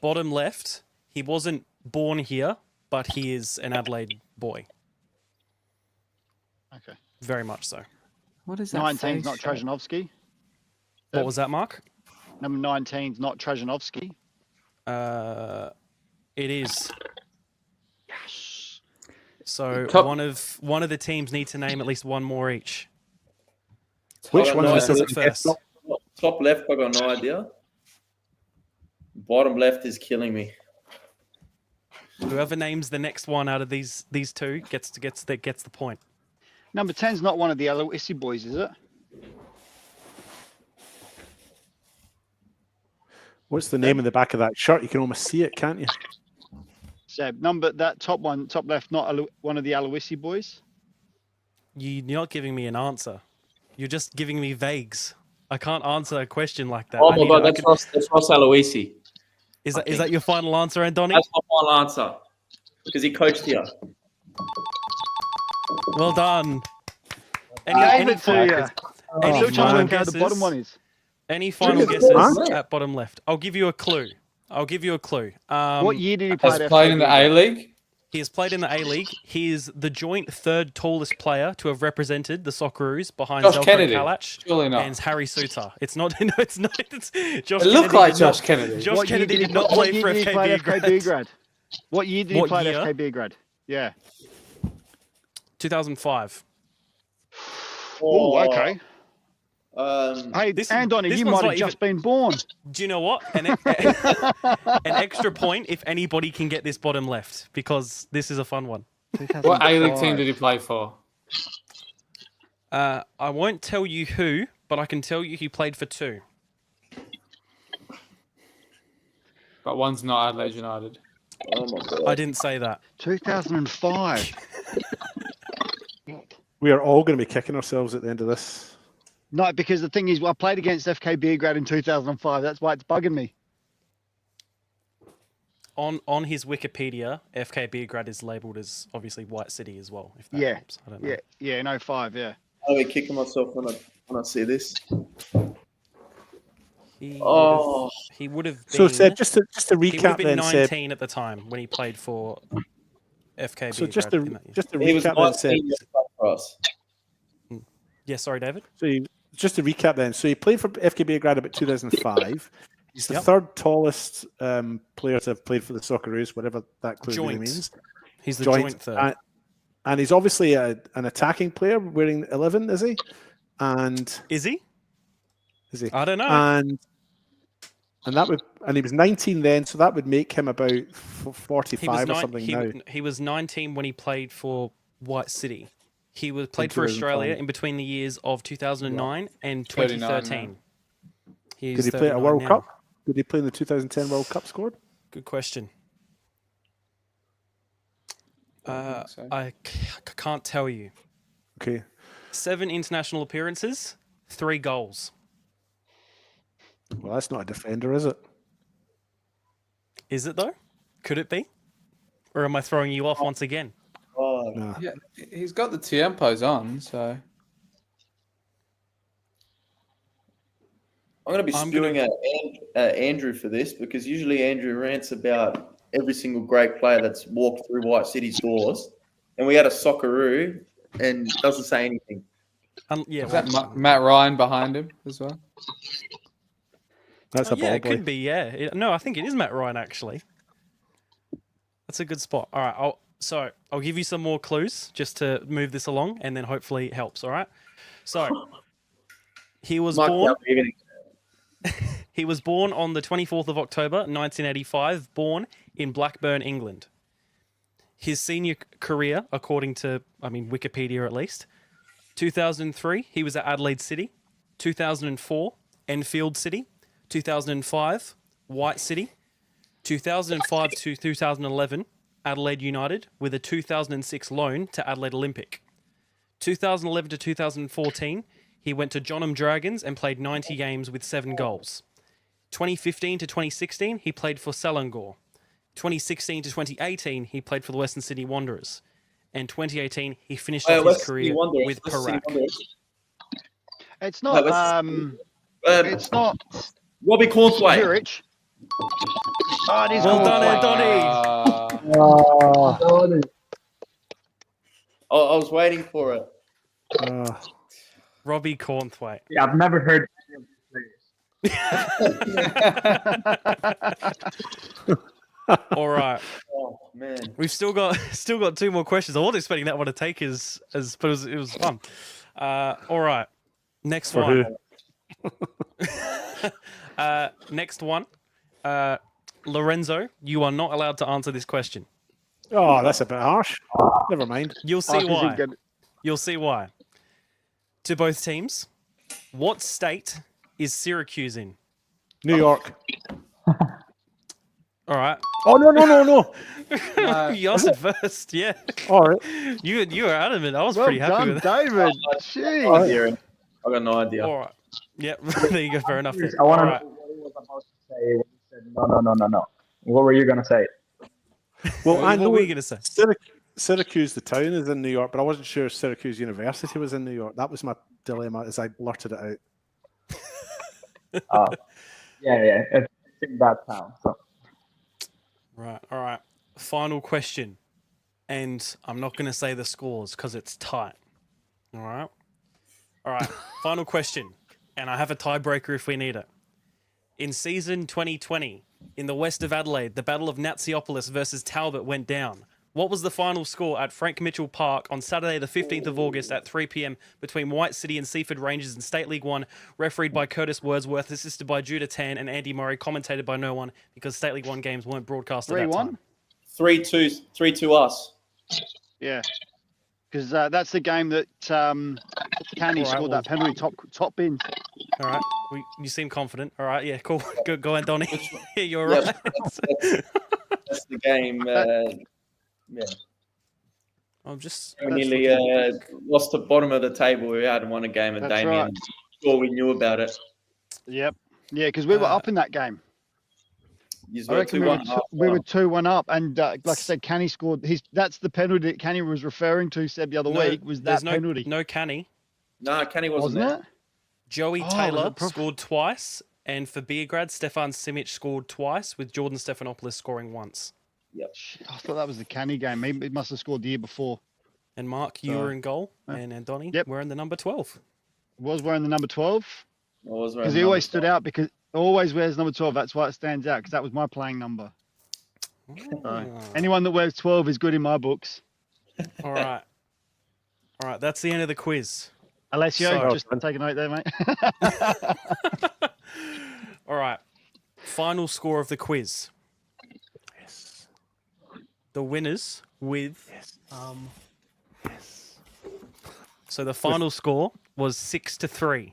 bottom left. He wasn't born here, but he is an Adelaide boy. Okay. Very much so. What is that? 19 is not face? Trajanovski. What was that, Mark? Number 19 is not Trajanovski. It is. Yes. So Top- one of the teams need to name at least one more each. Which I one got was no Who it? does it first? Top left, I got no idea. Bottom left is killing me. Whoever names the next one out of these two gets the point. Number 10 is not one of the Aloisi boys, is it? What's the name in the back of that shirt? You can almost see it, can't you? So that top left, not one of the Aloisi boys. You're not giving me an answer. You're just giving me vagues. I can't answer a question like that. Oh I my need god, to- I that's Ross Aloisi. Is that your final answer, Andoni? That's my final answer. Because he coached here. Well done. Gave Any it to you. any Still trying to final work out who the bottom one guesses? is. Any final Look at guesses that. at bottom left? I'll give you a clue. What year did he play Has at played in the A League. He has played in the A-League. He is the joint third tallest player to have represented the Socceroos behind Josh Zelko Kennedy. Kalach Surely not. and Harry Suter. It's not. No, it's not. It's Josh. It looked Kennedy like did not- Josh Kennedy. Josh What year Kennedy did did not play for he play at FK FK Beograd. Beograd? What year did he What play year? at FK Beograd? Yeah. 2005. Oh, okay. Hey, This- Andoni, this you one's might not have just been born. Do you know what? An extra point if anybody can get this bottom left, because this is a fun one. What A League team did he play for? I won't tell you who, but I can tell you he played for two. But one's not Adelaide United. Oh my god. I didn't say that. 2005. We are all going to be kicking ourselves at the end of this. No, because the thing is, I played against FK Beograd in 2005. That's why it's bugging me. On his Wikipedia, FK Beograd is labelled as obviously White City as well. If that Yeah. helps. I don't know. Yeah, in 05, yeah. I'll be kicking myself when I see this. He Oh. he would have been. So, Seb, just to he would have recap been then, 19 Seb. at the time when he played for FK Beograd. So just in that year. to He was recap then, Seb. 19 for us. Yeah, sorry, David. Just to recap then, so he played for FK Beograd about 2005. He's the Yep. third tallest player to have played for the Socceroos, whatever that clue really Joint. means. He's the joint third. And he's obviously an attacking player wearing 11, is he? And Is he? is he? I don't know. And he was 19 then, so that would make him about 45 or something now. He was 19 when he played for White City. He played for 2005. Australia in between the years of 2009 and 39 2013. He's Did he play at a 39 World now. Cup? Did he play in the 2010 World Cup squad? Good question. so. I can't tell you. Okay. 7 international appearances, 3 goals. Well, that's not a defender, is it? Is it though? Could it be? Or am I throwing you off once again? Oh, No. Yeah, he's got the Tiempos on, so I'm going to be I'm spewing at Andrew for this because usually Andrew rants about every single great player that's walked through White City's doors, and we had a Socceroo and doesn't say anything. Yeah, is that Matt Ryan behind him as well? That's a yeah, ball it boy. could be. Yeah, no, I think it is Matt Ryan actually. That's a good spot. All right, I'll give you some more clues just to move this along, and then hopefully it helps. All right. So He was Mark born. out, you're gonna- He was born on the 24th of October, 1985. Born in Blackburn, England. His senior career, according to, Wikipedia at least, 2003, he was at Adelaide City. 2004, Enfield City. 2005, White City. 2005 to 2011, Adelaide United, with a 2006 loan to Adelaide Olympic. 2011 to 2014, he went to Jonham Dragons and played 90 games with 7 goals. 2015 to 2016, he played for Selangor. 2016 to 2018, he played for the Western Sydney Wanderers. And 2018, he finished off his Western career Sydney Wanderers, with Western Sydney Perak. Wanderers. It's not. It's not Robbie Cornthwaite. Zurich. Oh, it is Well done, Cornthwaite. Andoni. I was waiting for it. Robbie Cornthwaite. Yeah, I've never heard any of these players. All right. Oh man. We've still got 2 more questions. I wasn't expecting that one to take but it was fun. All right. Next For one. who? Next one. Lorenzo, you are not allowed to answer this question. Oh, that's a bit harsh. Never mind. You'll see Oh, 'cause why. you get- You'll see why. To both teams, what state is Syracuse in? New York. All right. Oh no. You answered first. Yeah. All right. You were adamant. I was Well pretty happy done, with that. David. No Jeez. idea. I got no idea. All right. Yep. There you go. Fair enough. Then. I want All to right. know what he was about to say when he said no. What were you gonna say? Well, I What know were you going to say? Syracuse, the town, is in New York, but I wasn't sure Syracuse University was in New York. That was my dilemma as I blurted it out. Yeah, it's in that town. So. Right. All right. Final question. And I'm not going to say the scores because it's tight. All right. All right. Final question. And I have a tiebreaker if we need it. In season 2020, in the west of Adelaide, the Battle of Natsiopoulos versus Talbot went down. What was the final score at Frank Mitchell Park on Saturday, the 15th of August at 3 p.m. between White City and Seaford Rangers in State League One, refereed by Curtis Wordsworth, assisted by Judah Tan and Andy Murray, commentated by no one because State League One games weren't broadcast at that 3-1? time. 3-2 us. Yeah. Because that's the game that Canny All right, scored that penalty top bin. All right. You seem confident. All right. Yeah, cool. Go Andoni. Yeah, you're Yeah, right. That's the game. Yeah. I'm just... We nearly lost the bottom of the table. We hadn't won a game, and That's Damien, right. sure we knew about it. Yep. Yeah, because we were up in that game. Yous I were reckon 2-1. we were 2-1 up, and like I said, Canny scored. That's the penalty that Canny was referring to. Said the other week was that penalty. No Canny. No, Kenny wasn't Wasn't there. it? Joey Oh, Taylor was it prof- scored twice, and for Beograd, Stefan Simic scored twice, with Jordan Stephanopoulos scoring once. Shit, I thought that was the Canny game. Maybe it must have scored the year before. And Mark, you were in goal, and Andoni, Yep. wearing the number 12. Was wearing the number 12 I was because he always stood out because always wears number 12. That's why it stands out because that was my playing number. Ah. Anyone that wears 12 is good in my books. All right. All right, that's the end of the quiz. Alessio, So- just take a note there, mate. All right. Final score of the quiz. Yes. The winners with... So the final score was 6-3.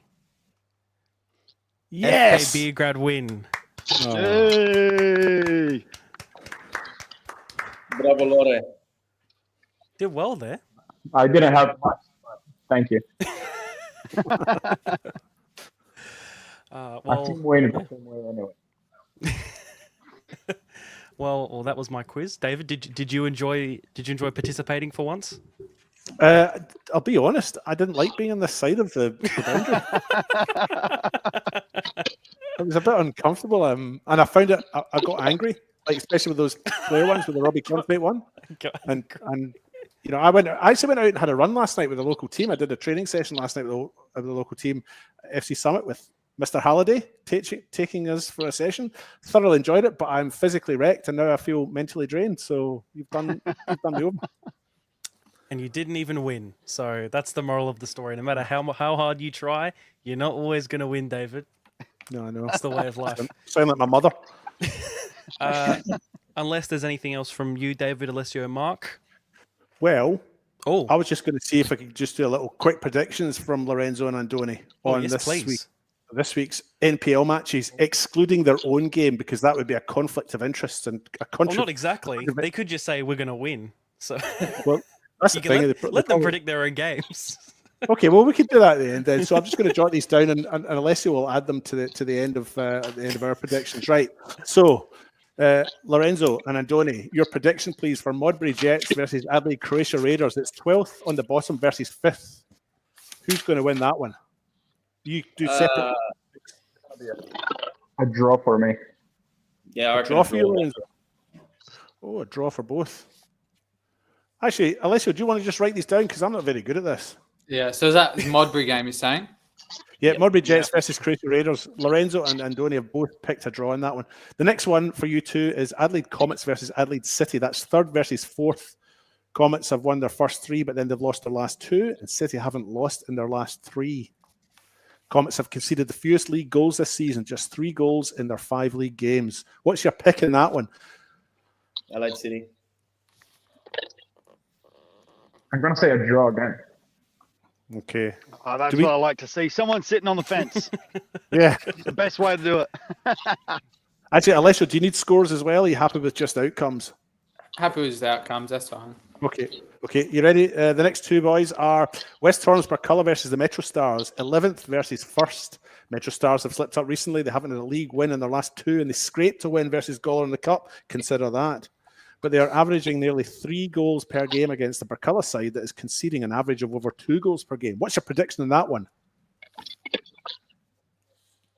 Yes. FK Beograd win. Hey! Bravo, Lore. Did well there. I didn't have much, but thank you. Well, Team win anyway. well, that was my quiz. David, did you enjoy participating for once? I'll be honest. I didn't like being on this side of the boundary. It was a bit uncomfortable, and I found it. I got angry, like especially with those player ones, with the Robbie Conway one, and you know, I actually went out and had a run last night with the local team. I did a training session last night with the local team, FC Summit, with Mr. Halliday taking us for a session. Thoroughly enjoyed it, but I'm physically wrecked, and now I feel mentally drained. So you've done me over. and you didn't even win. So that's the moral of the story. No matter how hard you try, you're not always going to win, David. No, I know. It's the way of life. Sound like my mother. Unless there's anything else from you, David, Alessio, and Mark. Well, Oh, I was just going to see if I could just do a little quick predictions from Lorenzo and Andoni on yes, please. this week's NPL matches, excluding their own game, because that would be a conflict of interest and a Well, not exactly. They could just say we're going to win. So Well, that's you the can thing. let them predict their own games. Okay, well, we could do that at the end then. So I'm just going to jot these down, and Alessio will add them to the end of our predictions. Right. So, Lorenzo and Andoni, your prediction, please, for Modbury Jets versus Adelaide Croatia Raiders. It's 12th on the bottom versus 5th. Who's going to win that one? You do separate. A draw for me. Yeah, I reckon Draw for you, draw. Lorenzo. Oh, a draw for both. Actually, Alessio, do you want to just write these down? Because I'm not very good at this. Yeah, so is that Modbury game you're saying? Yeah, Modbury Jets versus Croatia Raiders. Lorenzo and Andoni have both picked a draw in that one. The next one for you two is Adelaide Comets versus Adelaide City. That's 3rd versus 4th. Comets have won their first 3, but then they've lost their last 2, and City haven't lost in their last 3. Comets have conceded the fewest league goals this season, just 3 goals in their 5 league games. What's your pick in that one? Adelaide City. I'm going to say a draw again. Okay. Oh, that's what I like to see. Someone sitting on the fence. Yeah. The best way to do it. Actually, Alessio, do you need scores as well? Are you happy with just outcomes? Happy with the outcomes, that's fine. Okay, you ready? The next two boys are West Torrens Barculla versus the Metro Stars, 11th versus 1st. Metro Stars have slipped up recently. They haven't had a league win in their last 2, and they scraped a win versus Gawler in the Cup. Consider that. But they are averaging nearly 3 goals per game against the Barculla side that is conceding an average of over 2 goals per game. What's your prediction on that one?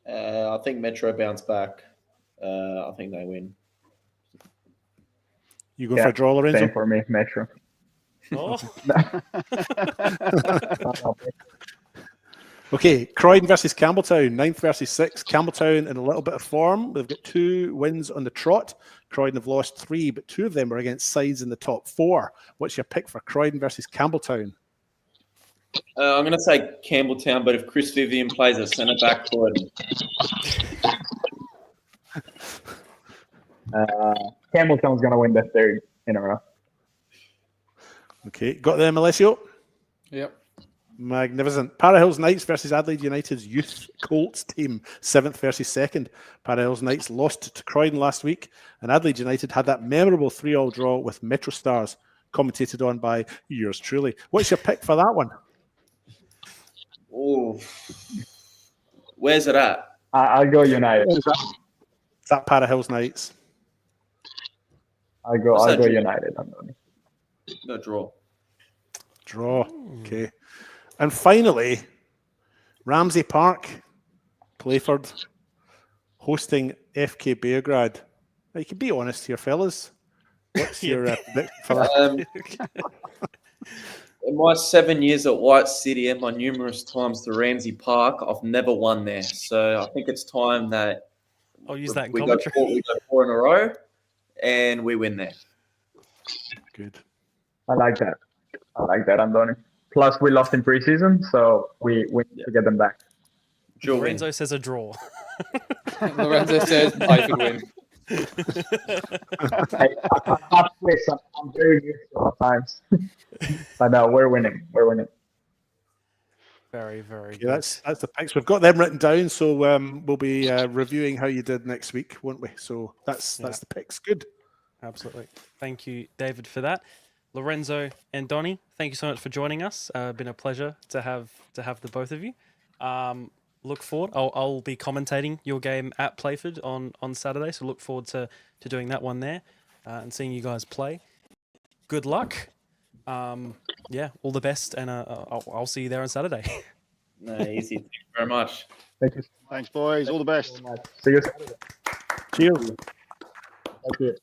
I think Metro bounce back. I think they win. You go for a draw, Lorenzo? Same for me, Metro. Oh. Okay, Croydon versus Campbelltown, 9th versus 6th. Campbelltown in a little bit of form. They've got 2 wins on the trot. Croydon have lost 3, but 2 of them are against sides in the top 4. What's your pick for Croydon versus Campbelltown? I'm going to say Campbelltown, but if Chris Vivian plays a centre back for it, Campbelltown's going to win the 3rd in a row. Okay, got them, Alessio? Yep. Magnificent. Para Hills Knights versus Adelaide United's youth Colts team, 7th versus 2nd. Para Hills Knights lost to Croydon last week, and Adelaide United had that memorable 3-3 draw with Metro Stars, commentated on by yours truly. What's your pick for that one? oh, where's it at? I'll go United. Is that Para Hills Knights? I'll go that? United. No draw. Draw. Okay. And finally, Ramsey Park, Playford, hosting FK Beograd. Now, you can be honest here, fellas. What's your prediction for that? In my 7 years at White City and my numerous times to Ramsey Park, I've never won there. So I think it's time that I'll use that in we go commentary. 4 in a row and we win there. Good. I like that, Andoni. Plus, we lost in preseason, so we need to get them back. Sure Lorenzo says a draw. Lorenzo says I could win. I'm very useful at times. But no, we're winning. Very, very Yeah, good. that's the picks. We've got them written down, so we'll be reviewing how you did next week, won't we? So that's the picks. Good. Absolutely. Thank you, David, for that. Lorenzo and Donny, thank you so much for joining us. Been a pleasure to have the both of you. Look forward. I'll be commentating your game at Playford on Saturday, so look forward to doing that one there and seeing you guys play. Good luck. Yeah, all the best, and I'll see you there on Saturday. No, easy. Thank you very much. Thank you. Thanks, boys. All the best. See you Saturday. Cheers. Thank you.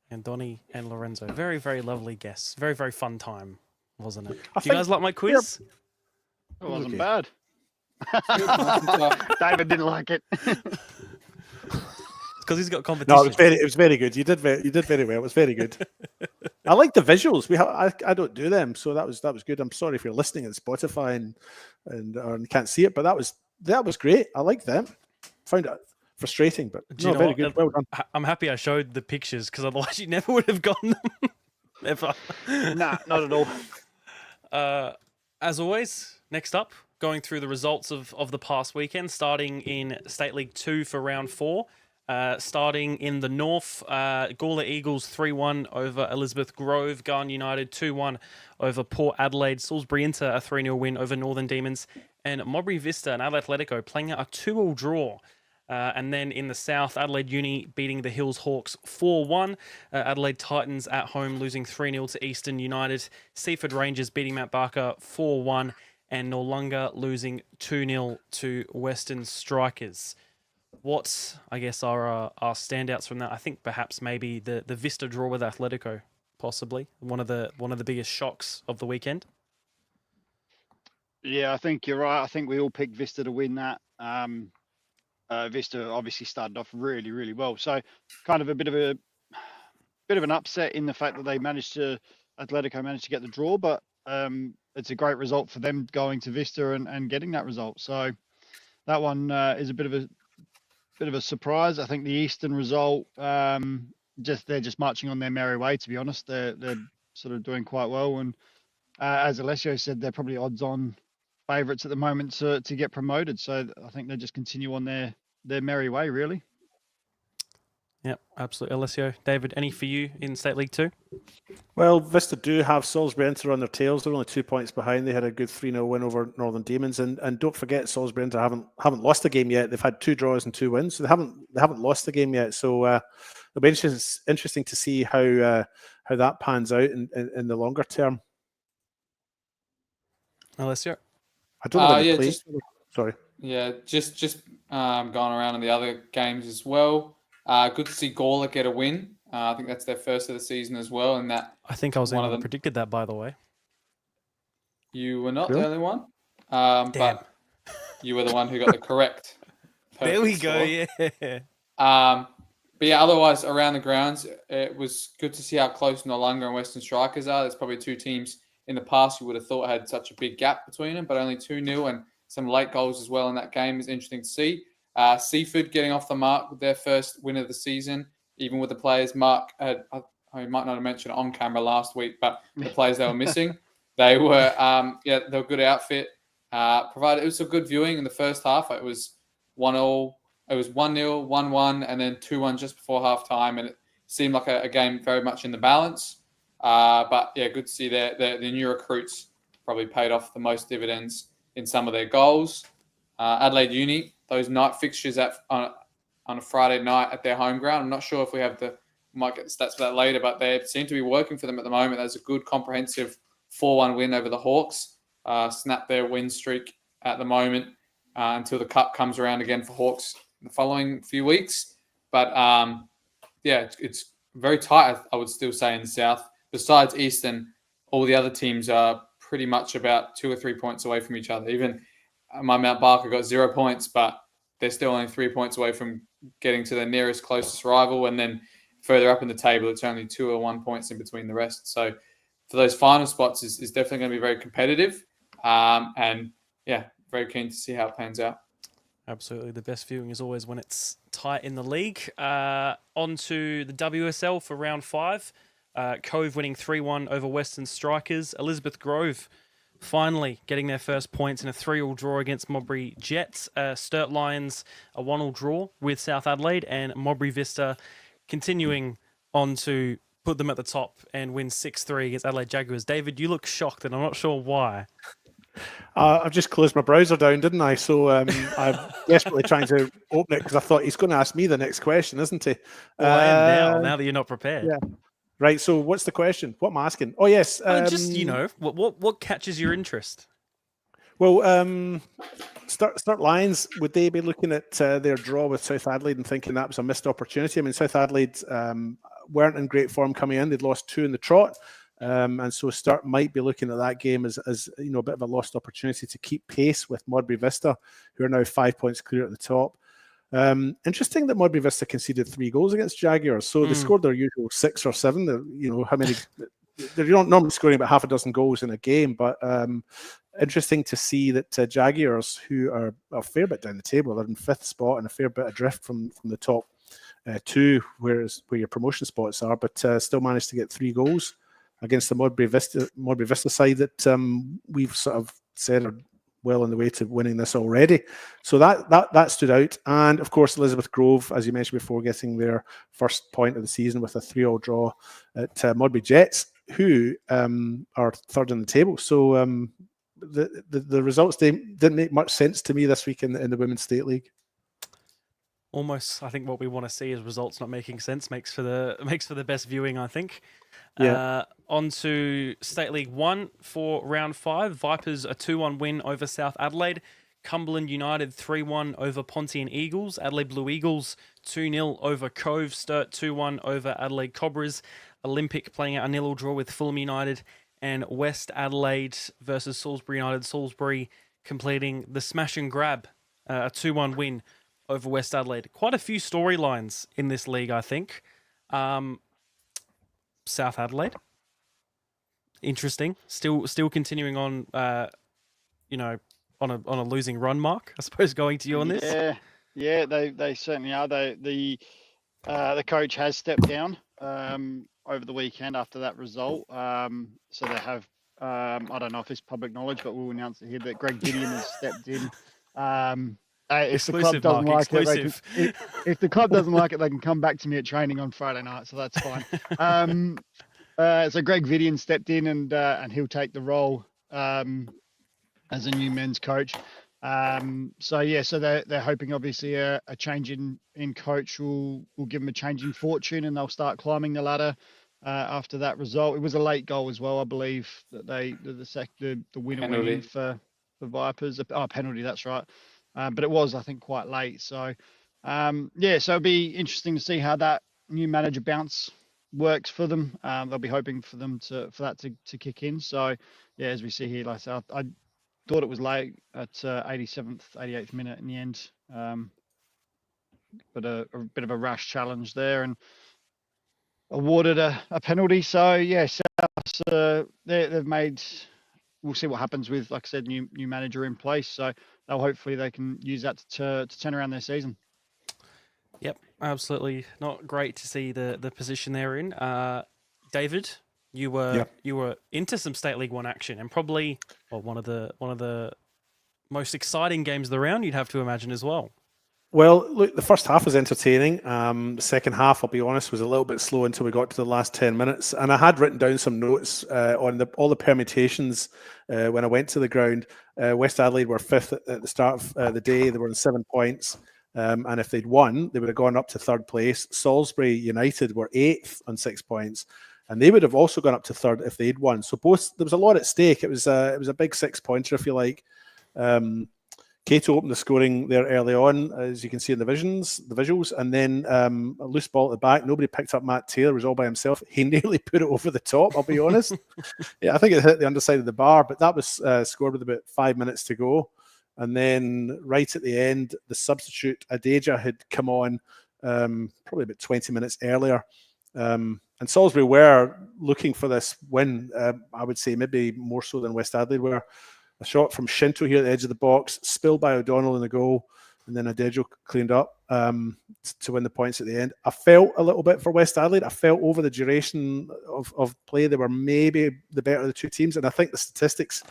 And Donny and Lorenzo, very, very lovely guests. Very, very fun time, wasn't it? I Do you guys like my quiz? It wasn't Okay. bad. David didn't like it. Because he's got competition. No, it was very good. You did very well. It was very good. I like the visuals. I don't do them, so that was good. I'm sorry if you're listening on Spotify and can't see it, but that was great. I like them. Found it frustrating, but Do you know very what? good. Well done. I'm happy I showed the pictures because otherwise you never would have gotten them. Ever. Nah, not at all. As always, next up, going through the results of the past weekend, starting in State League 2 for round 4. Starting in the north, Gawler Eagles 3-1 over Elizabeth Grove, Garn United 2-1 over Port Adelaide, Salisbury Inter a 3-0 win over Northern Demons, and Modbury Vista and Adelaide Atletico playing a 2-2 draw. And then in the south, Adelaide Uni beating the Hills Hawks 4-1. Adelaide Titans at home losing 3-0 to Eastern United. Seaford Rangers beating Mount Barker 4-1. And Noarlunga losing 2-0 to Western Strikers. What, I guess, are our standouts from that? I think perhaps maybe the Vista draw with Atletico, possibly one of the biggest shocks of the weekend. Yeah, I think you're right. I think we all picked Vista to win that. Vista obviously started off really, really well. So kind of a bit of an upset in the fact that Atletico managed to get the draw, but it's a great result for them going to Vista and getting that result. So that one is a bit of a surprise. I think the Eastern result, they're just marching on their merry way, to be honest. They're sort of doing quite well. And as Alessio said, they're probably odds-on favourites at the moment to get promoted. So I think they just continue on their merry way, really. Yep, absolutely. Alessio, David, any for you in State League 2? Well, Vista do have Salisbury Inter on their tails. They're only 2 points behind. They had a good 3-0 win over Northern Demons, and don't forget Salisbury Inter haven't lost a game yet. They've had 2 draws and 2 wins, so they haven't lost the game yet. So it'll be interesting to see how that pans out in the longer term. Alessio, I don't know. Sorry. Yeah, just going around in the other games as well. Good to see Gawler get a win. I think that's their first of the season as well. And that I think I was the one that predicted that, by the way. You were not Really? the only one, but you were the one who got the correct. There we go. score. Yeah. But yeah, otherwise around the grounds, it was good to see how close Noarlunga and Western Strikers are. There's probably 2 teams in the past you would have thought had such a big gap between them, but only 2-0 and some late goals as well in that game is interesting to see. Seaford getting off the mark with their first win of the season, even with the players Mark had, I might not have mentioned it on camera last week, but the players they were missing, they were they were a good outfit. Provided it was a good viewing in the first half. It was 1-0, it was 1-0, 1-1, and then 2-1 just before half time, and it seemed like a game very much in the balance. But yeah, good to see the new recruits probably paid off the most dividends in some of their goals. Adelaide Uni, those night fixtures on a Friday night at their home ground. I'm not sure if we might get the stats for that later, but they seem to be working for them at the moment. There's a good comprehensive 4-1 win over the Hawks. Snap their win streak at the moment until the cup comes around again for Hawks in the following few weeks. But yeah, it's very tight, I would still say, in the south. Besides Eastern, all the other teams are pretty much about 2 or 3 points away from each other. Even my Mount Barker got 0 points, but they're still only 3 points away from getting to their nearest closest rival. And then further up in the table, it's only 2 or 1 points in between the rest. So for those final spots is definitely going to be very competitive. And yeah, very keen to see how it pans out. Absolutely. The best viewing is always when it's tight in the league. On to the WSL for round 5. Cove winning 3-1 over Western Strikers. Elizabeth Grove finally getting their first points in a 3-3 draw against Modbury Jets. Sturt Lions a 1-1 draw with South Adelaide, and Modbury Vista continuing on to put them at the top and win 6-3 against Adelaide Jaguars. David, you look shocked, and I'm not sure why. I've just closed my browser down, didn't I? So I'm desperately trying to open it because I thought he's going to ask me the next question, isn't he? Well, I am now that you're not prepared. Yeah. Right. So what's the question? What am I asking? Oh, yes. Just, what catches your interest? Well, Sturt Lions, would they be looking at their draw with South Adelaide and thinking that was a missed opportunity? I mean, South Adelaide weren't in great form coming in. They'd lost 2 in the trot. And so Sturt might be looking at that game as a bit of a lost opportunity to keep pace with Modbury Vista, who are now 5 points clear at the top. Interesting that Modbury Vista conceded 3 goals against Jaguars. So they scored their usual 6 or 7. How many they're not normally scoring about half a dozen goals in a game, but interesting to see that Jaguars, who are a fair bit down the table, they're in 5th spot and a fair bit adrift from the top 2, where your promotion spots are, but still managed to get 3 goals against the Modbury Vista side that we've sort of said are well on the way to winning this already. So that stood out. And of course, Elizabeth Grove, as you mentioned before, getting their first point of the season with a 3-3 draw at Modbury Jets, who are 3rd on the table. So the results didn't make much sense to me this week in the Women's State League. Almost, I think what we want to see is results not making sense makes for the best viewing, I think. Yeah. On to State League 1 for round 5. Vipers a 2-1 win over South Adelaide. Cumberland United 3-1 over Pontian Eagles. Adelaide Blue Eagles 2-0 over Cove. Sturt 2-1 over Adelaide Cobras. Olympic playing out a 0-0 draw with Fulham United. And West Adelaide versus Salisbury United. Salisbury completing the smash and grab, a 2-1 win over West Adelaide. Quite a few storylines in this league, I think. South Adelaide, interesting. Still continuing on, on a losing run, Mark. I suppose going to you on this. Yeah, they certainly are. The coach has stepped down over the weekend after that result. So they have. I don't know if it's public knowledge, but we'll announce it here that Greg Gideon has stepped in. If the club doesn't like it, if the club doesn't like it, they can come back to me at training on Friday night, so that's fine. So Greg Vidian stepped in and he'll take the role as a new men's coach. So they're hoping obviously a change in coach will give them a change in fortune and they'll start climbing the ladder after that result. It was a late goal as well, I believe, that the winner Penalty. went in for Vipers. Oh, penalty, that's right. But it was, I think, quite late. So, so it'll be interesting to see how that new manager bounce works for them. They'll be hoping for that to kick in. So, yeah, as we see here, like I said, I thought it was late at 87th, 88th minute in the end. But a bit of a rash challenge there and awarded a penalty. So, yeah, South, they've made... We'll see what happens with, like I said, new manager in place. So hopefully they can use that to turn around their season. Yep, absolutely. Not great to see the position they're in. David, you were into some State League 1 action and probably one of the most exciting games of the round, you'd have to imagine as well. Well, look, the first half was entertaining. The second half, I'll be honest, was a little bit slow until we got to the last 10 minutes. And I had written down some notes on all the permutations when I went to the ground. West Adelaide were 5th at the start of the day. They were on 7 points. And if they'd won, they would have gone up to 3rd place. Salisbury United were 8th on 6 points. And they would have also gone up to 3rd if they'd won. So there was a lot at stake. It was a big 6-pointer, if you like. Cato opened the scoring there early on, as you can see in the visuals, and then a loose ball at the back. Nobody picked up Matt Taylor. It was all by himself. He nearly put it over the top, I'll be honest. Yeah, I think it hit the underside of the bar, but that was scored with about 5 minutes to go. And then right at the end, the substitute, Adeja, had come on probably about 20 minutes earlier. And Salisbury were looking for this win, I would say maybe more so than West Adelaide were. A shot from Shinto here at the edge of the box, spilled by O'Donnell in the goal, and then Adejo cleaned up to win the points at the end. I felt a little bit for West Adelaide. I felt over the duration of play, they were maybe the better of the two teams, and I think the statistics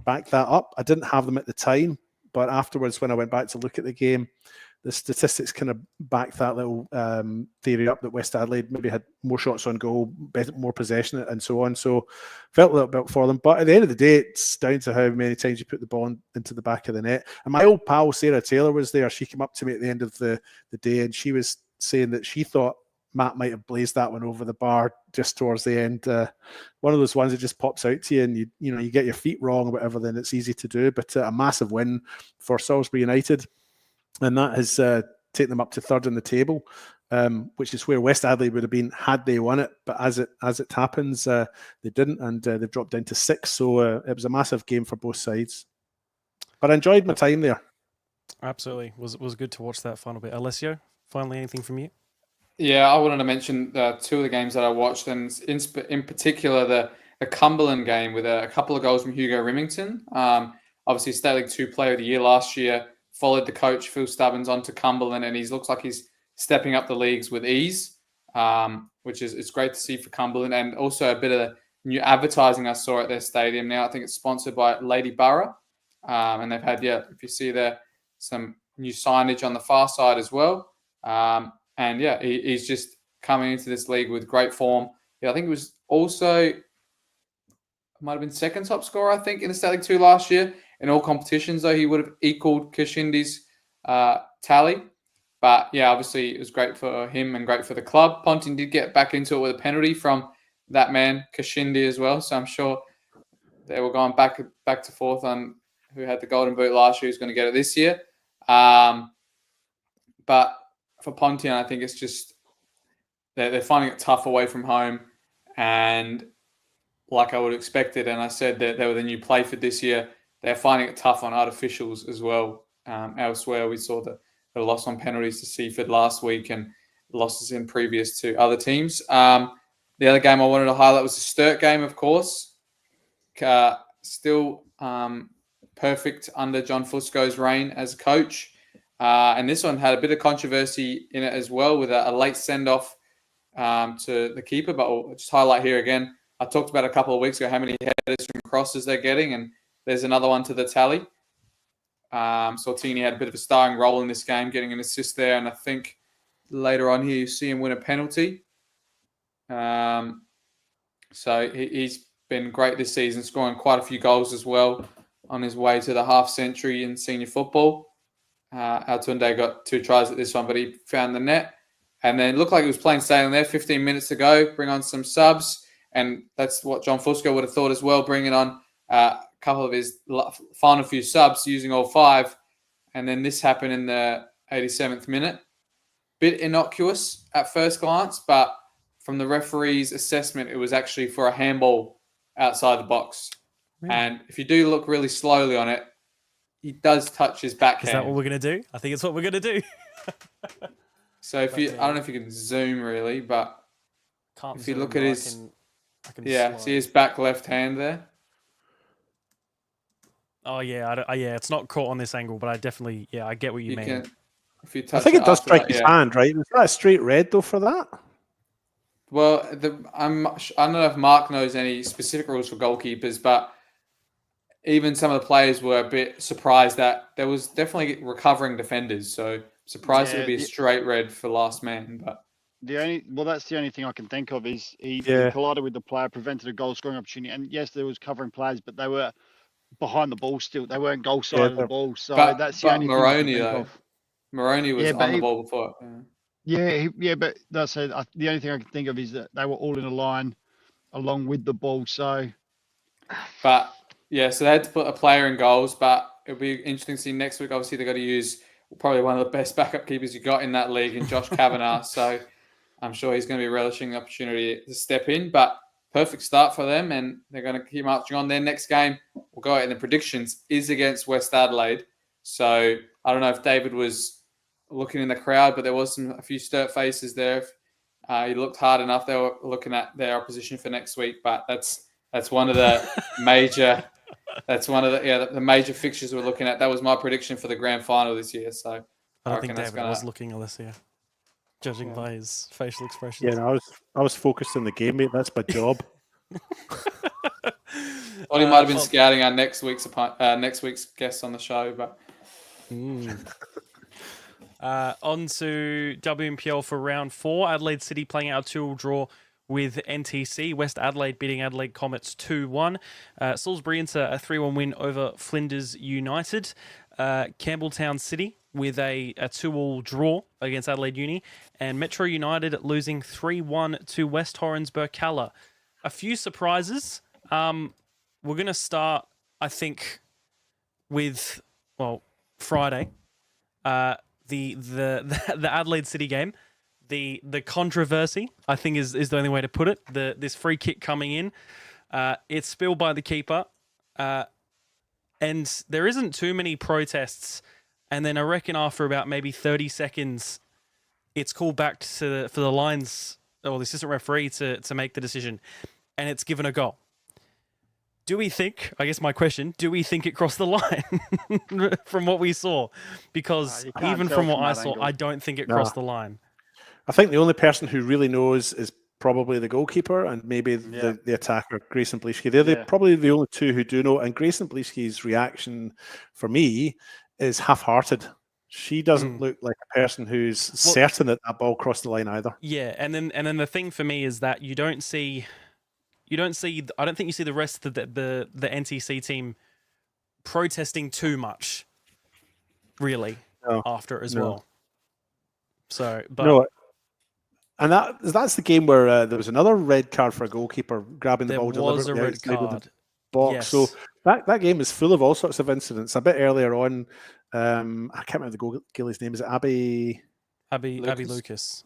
back that up. I didn't have them at the time, but afterwards when I went back to look at the game, the statistics kind of backed that little theory up that West Adelaide maybe had more shots on goal, more possession and so on. So felt a little bit for them. But at the end of the day, it's down to how many times you put the ball into the back of the net. And my old pal, Sarah Taylor, was there. She came up to me at the end of the day and she was saying that she thought Matt might have blazed that one over the bar just towards the end. One of those ones that just pops out to you and you get your feet wrong or whatever, then it's easy to do. But a massive win for Salisbury United. And that has taken them up to 3rd on the table, which is where West Adelaide would have been had they won it. But as it happens, they didn't, and they've dropped down to 6th. So it was a massive game for both sides. But I enjoyed my time there. Absolutely, was good to watch that final bit. Alessio, finally, anything from you? Yeah, I wanted to mention two of the games that I watched, and in particular the Cumberland game with a couple of goals from Hugo Remington. Obviously, State League 2 Player of the Year last year, followed the coach Phil Stubbins onto Cumberland, and he looks like he's stepping up the leagues with ease, which is it's great to see for Cumberland, and also a bit of new advertising I saw at their stadium. Now I think it's sponsored by Lady Borough, and they've had if you see there some new signage on the far side as well. And yeah, he's just coming into this league with great form. Yeah, I think it was also might have been second top scorer, I think, in the State League 2 last year in all competitions. Though he would have equaled Kashindi's tally. But yeah, obviously it was great for him and great for the club. Ponting did get back into it with a penalty from that man Kashindi as well. So I'm sure they were going back to forth on who had the golden boot last year, who's going to get it this year. But for Pontian, I think it's just they're finding it tough away from home, and like I would have expected, and I said that they were the new Playford this year, they're finding it tough on artificials as well. Elsewhere, we saw the loss on penalties to Seaford last week and losses in previous to other teams. The other game I wanted to highlight was the Sturt game, of course. Still perfect under John Fusco's reign as coach. And this one had a bit of controversy in it as well with a late send-off to the keeper. But I'll just highlight here again. I talked about a couple of weeks ago how many headers from crosses they're getting, and there's another one to the tally. Sortini had a bit of a starring role in this game, getting an assist there, and I think later on here you see him win a penalty. So he's been great this season, scoring quite a few goals as well on his way to the half century in senior football. Altunde got 2 tries at this one, but he found the net. And then it looked like he was plain sailing there, 15 minutes to go, bring on some subs. And that's what John Fusco would have thought as well, bringing on a couple of his final few subs, using all 5. And then this happened in the 87th minute. Bit innocuous at first glance, but from the referee's assessment, it was actually for a handball outside the box. Really? And if you do look really slowly on it, he does touch his backhand. Is that what we're going to do? I think it's what we're going to do. So if I don't know if you can zoom really, but if you look at his, see his back left hand there. Oh yeah, it's not caught on this angle, but I definitely, I get what you mean. If you touch I think it does strike his hand, right? Was that a straight red though for that? Well, I don't know if Mark knows any specific rules for goalkeepers, but even some of the players were a bit surprised that there was definitely recovering defenders. So surprised it would be a straight red for last man. But that's the only thing I can think of is he collided with the player, prevented a goal scoring opportunity. And yes, there was covering players, but they were behind the ball still. They weren't goal side of the ball. So that's the only Maroney, thing I can think of. Maroney was on the ball before. But that's the only thing I can think of is that they were all in a line along with the ball. So, but yeah, so they had to put a player in goals, but it'll be interesting to see next week. Obviously, they've got to use probably one of the best backup keepers you got in that league in Josh Kavanagh. So I'm sure he's going to be relishing the opportunity to step in. But perfect start for them, and they're going to keep marching on. Their next game, we'll go out in the predictions, is against West Adelaide. So I don't know if David was looking in the crowd, but there was a few Sturt faces there. He looked hard enough. They were looking at their opposition for next week, but that's one of the major. That's one of the major fixtures we're looking at. That was my prediction for the grand final this year. So I don't think David was looking, Alessia, judging by his facial expressions. Yeah, no, I was focused on the game, mate. That's my job. Well, he might have been scouting our next week's guests on the show, but. On to WMPL for round 4. Adelaide City playing out a 2-2 draw with NTC. West Adelaide beating Adelaide Comets 2-1. Salisbury Inter a 3-1 win over Flinders United. Campbelltown City with a 2-2 draw against Adelaide Uni. And Metro United losing 3-1 to West Torrens Burkalla. A few surprises. We're going to start, I think, with, Friday. The Adelaide City game. The controversy, I think, is the only way to put it. This free kick coming in, it's spilled by the keeper, and there isn't too many protests. And then I reckon after about maybe 30 seconds, it's called back for the lines or the assistant referee to make the decision, and it's given a goal. Do we think, I guess my question, do we think it crossed the line from what we saw? Because You can't even tell from what from I that saw, angle. I don't think it crossed the line. I think the only person who really knows is probably the goalkeeper and maybe the attacker, Grayson Bleeschke. They're probably the only two who do know. And Grayson Bleeschke's reaction for me is half-hearted. She doesn't look like a person who's certain that ball crossed the line either. Yeah, and then the thing for me is that I don't think you see the rest of the NTC team protesting too much, really, after it as well. So, but no, and that's the game where there was another red card for a goalkeeper grabbing the ball deliberately a red outside of card. the box. Yes. So that game is full of all sorts of incidents. A bit earlier on, I can't remember the goalie's name. Is it Abby Lucas?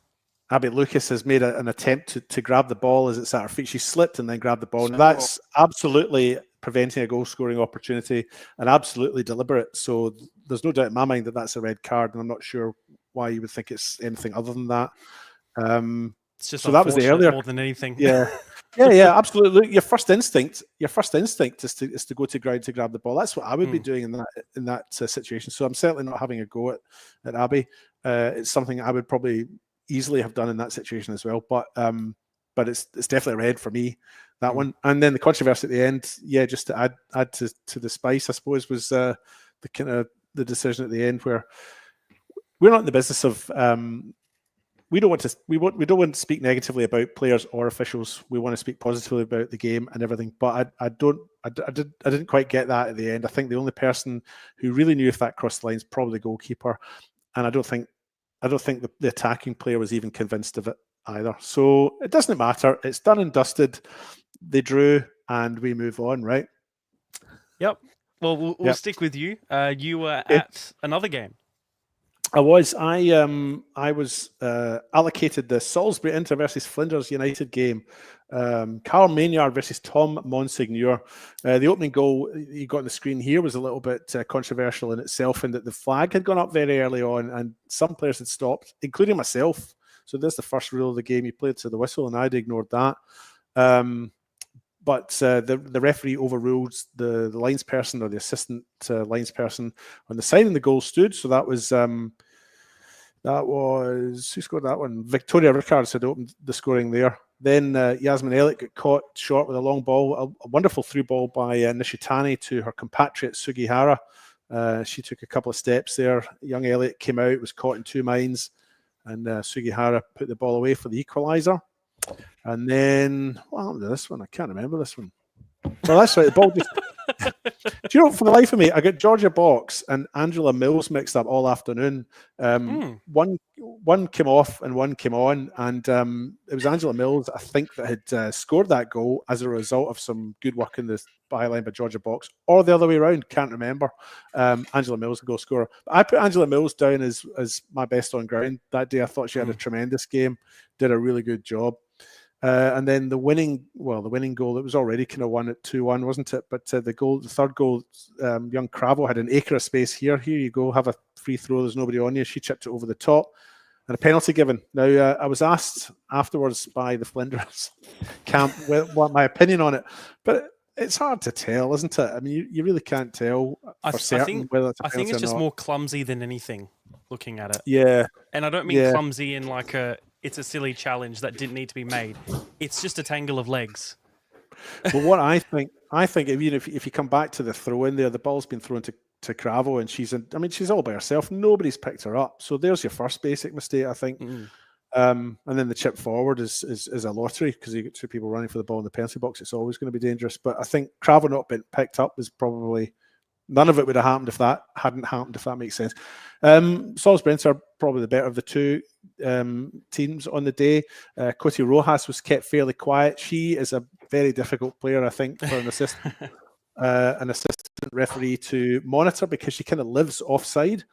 Abby Lucas has made an attempt to grab the ball as it's at her feet. She slipped and then grabbed the ball. And that's absolutely preventing a goal-scoring opportunity and absolutely deliberate. So there's no doubt in my mind that that's a red card, and I'm not sure why you would think it's anything other than that. It's just so that was the earlier more than anything. Yeah, absolutely. Your first instinct is to go to ground to grab the ball. That's what I would be doing in that situation. So I'm certainly not having a go at Abby. It's something I would probably easily have done in that situation as well. But it's definitely red for me, that one. And then the controversy at the end, just to add to the spice, I suppose, was the kind of the decision at the end where we're not in the business of we don't want to speak negatively about players or officials. We want to speak positively about the game and everything. But I didn't quite get that at the end. I think the only person who really knew if that crossed the line is probably the goalkeeper, and I don't think the attacking player was even convinced of it either. So it doesn't matter. It's done and dusted. They drew, and we move on, right? Yep. Well, we'll stick with you. You were at another game. I was allocated the Salisbury Inter versus Flinders United game. Carl Maynard versus Tom Monsignor. The opening goal you got on the screen here was a little bit controversial in itself, in that the flag had gone up very early on and some players had stopped, including myself. So this is the first rule of the game. You played to the whistle and I'd ignored that. But the referee overruled the linesperson or the assistant linesperson on the side, and the goal stood. So that was who scored that one? Victoria Rickards had opened the scoring there. Then Yasmin Elliott got caught short with a long ball, a wonderful through ball by Nishitani to her compatriot Sugihara. She took a couple of steps there. Young Elliott came out, was caught in two minds, and Sugihara put the ball away for the equaliser. And then, what happened to this one? I can't remember this one. Well, that's right. The ball just. Do you know, for the life of me, I got Georgia Box and Angela Mills mixed up all afternoon. One came off and one came on, and it was Angela Mills, I think, that had scored that goal as a result of some good work in the byline by Georgia Box, or the other way around. Can't remember. Angela Mills, the goal scorer. But I put Angela Mills down as my best on ground that day. I thought she had a tremendous game, did a really good job. And then the winning goal, it was already kind of won at 2-1, wasn't it? But the third goal, young Cravo had an acre of space here. Here you go, have a free throw. There's nobody on you. She chipped it over the top, and a penalty given. Now I was asked afterwards by the Flinders camp what my opinion on it, but it's hard to tell, isn't it? I mean, you really can't tell for certain whether it's a penalty. I think it's or just not. More clumsy than anything. Looking at it, yeah, and I don't mean clumsy in like it's a silly challenge that didn't need to be made. It's just a tangle of legs. Well, what I think if you come back to the throw in there, the ball's been thrown to Cravo, and she's all by herself. Nobody's picked her up. So there's your first basic mistake, I think. And then the chip forward is a lottery, because you get two people running for the ball in the penalty box. It's always going to be dangerous. But I think Cravo not being picked up is probably. None of it would have happened if that hadn't happened, if that makes sense. Salisbury are probably the better of the two teams on the day. Coti Rojas was kept fairly quiet. She is a very difficult player, I think, for an assistant referee to monitor, because she kind of lives offside.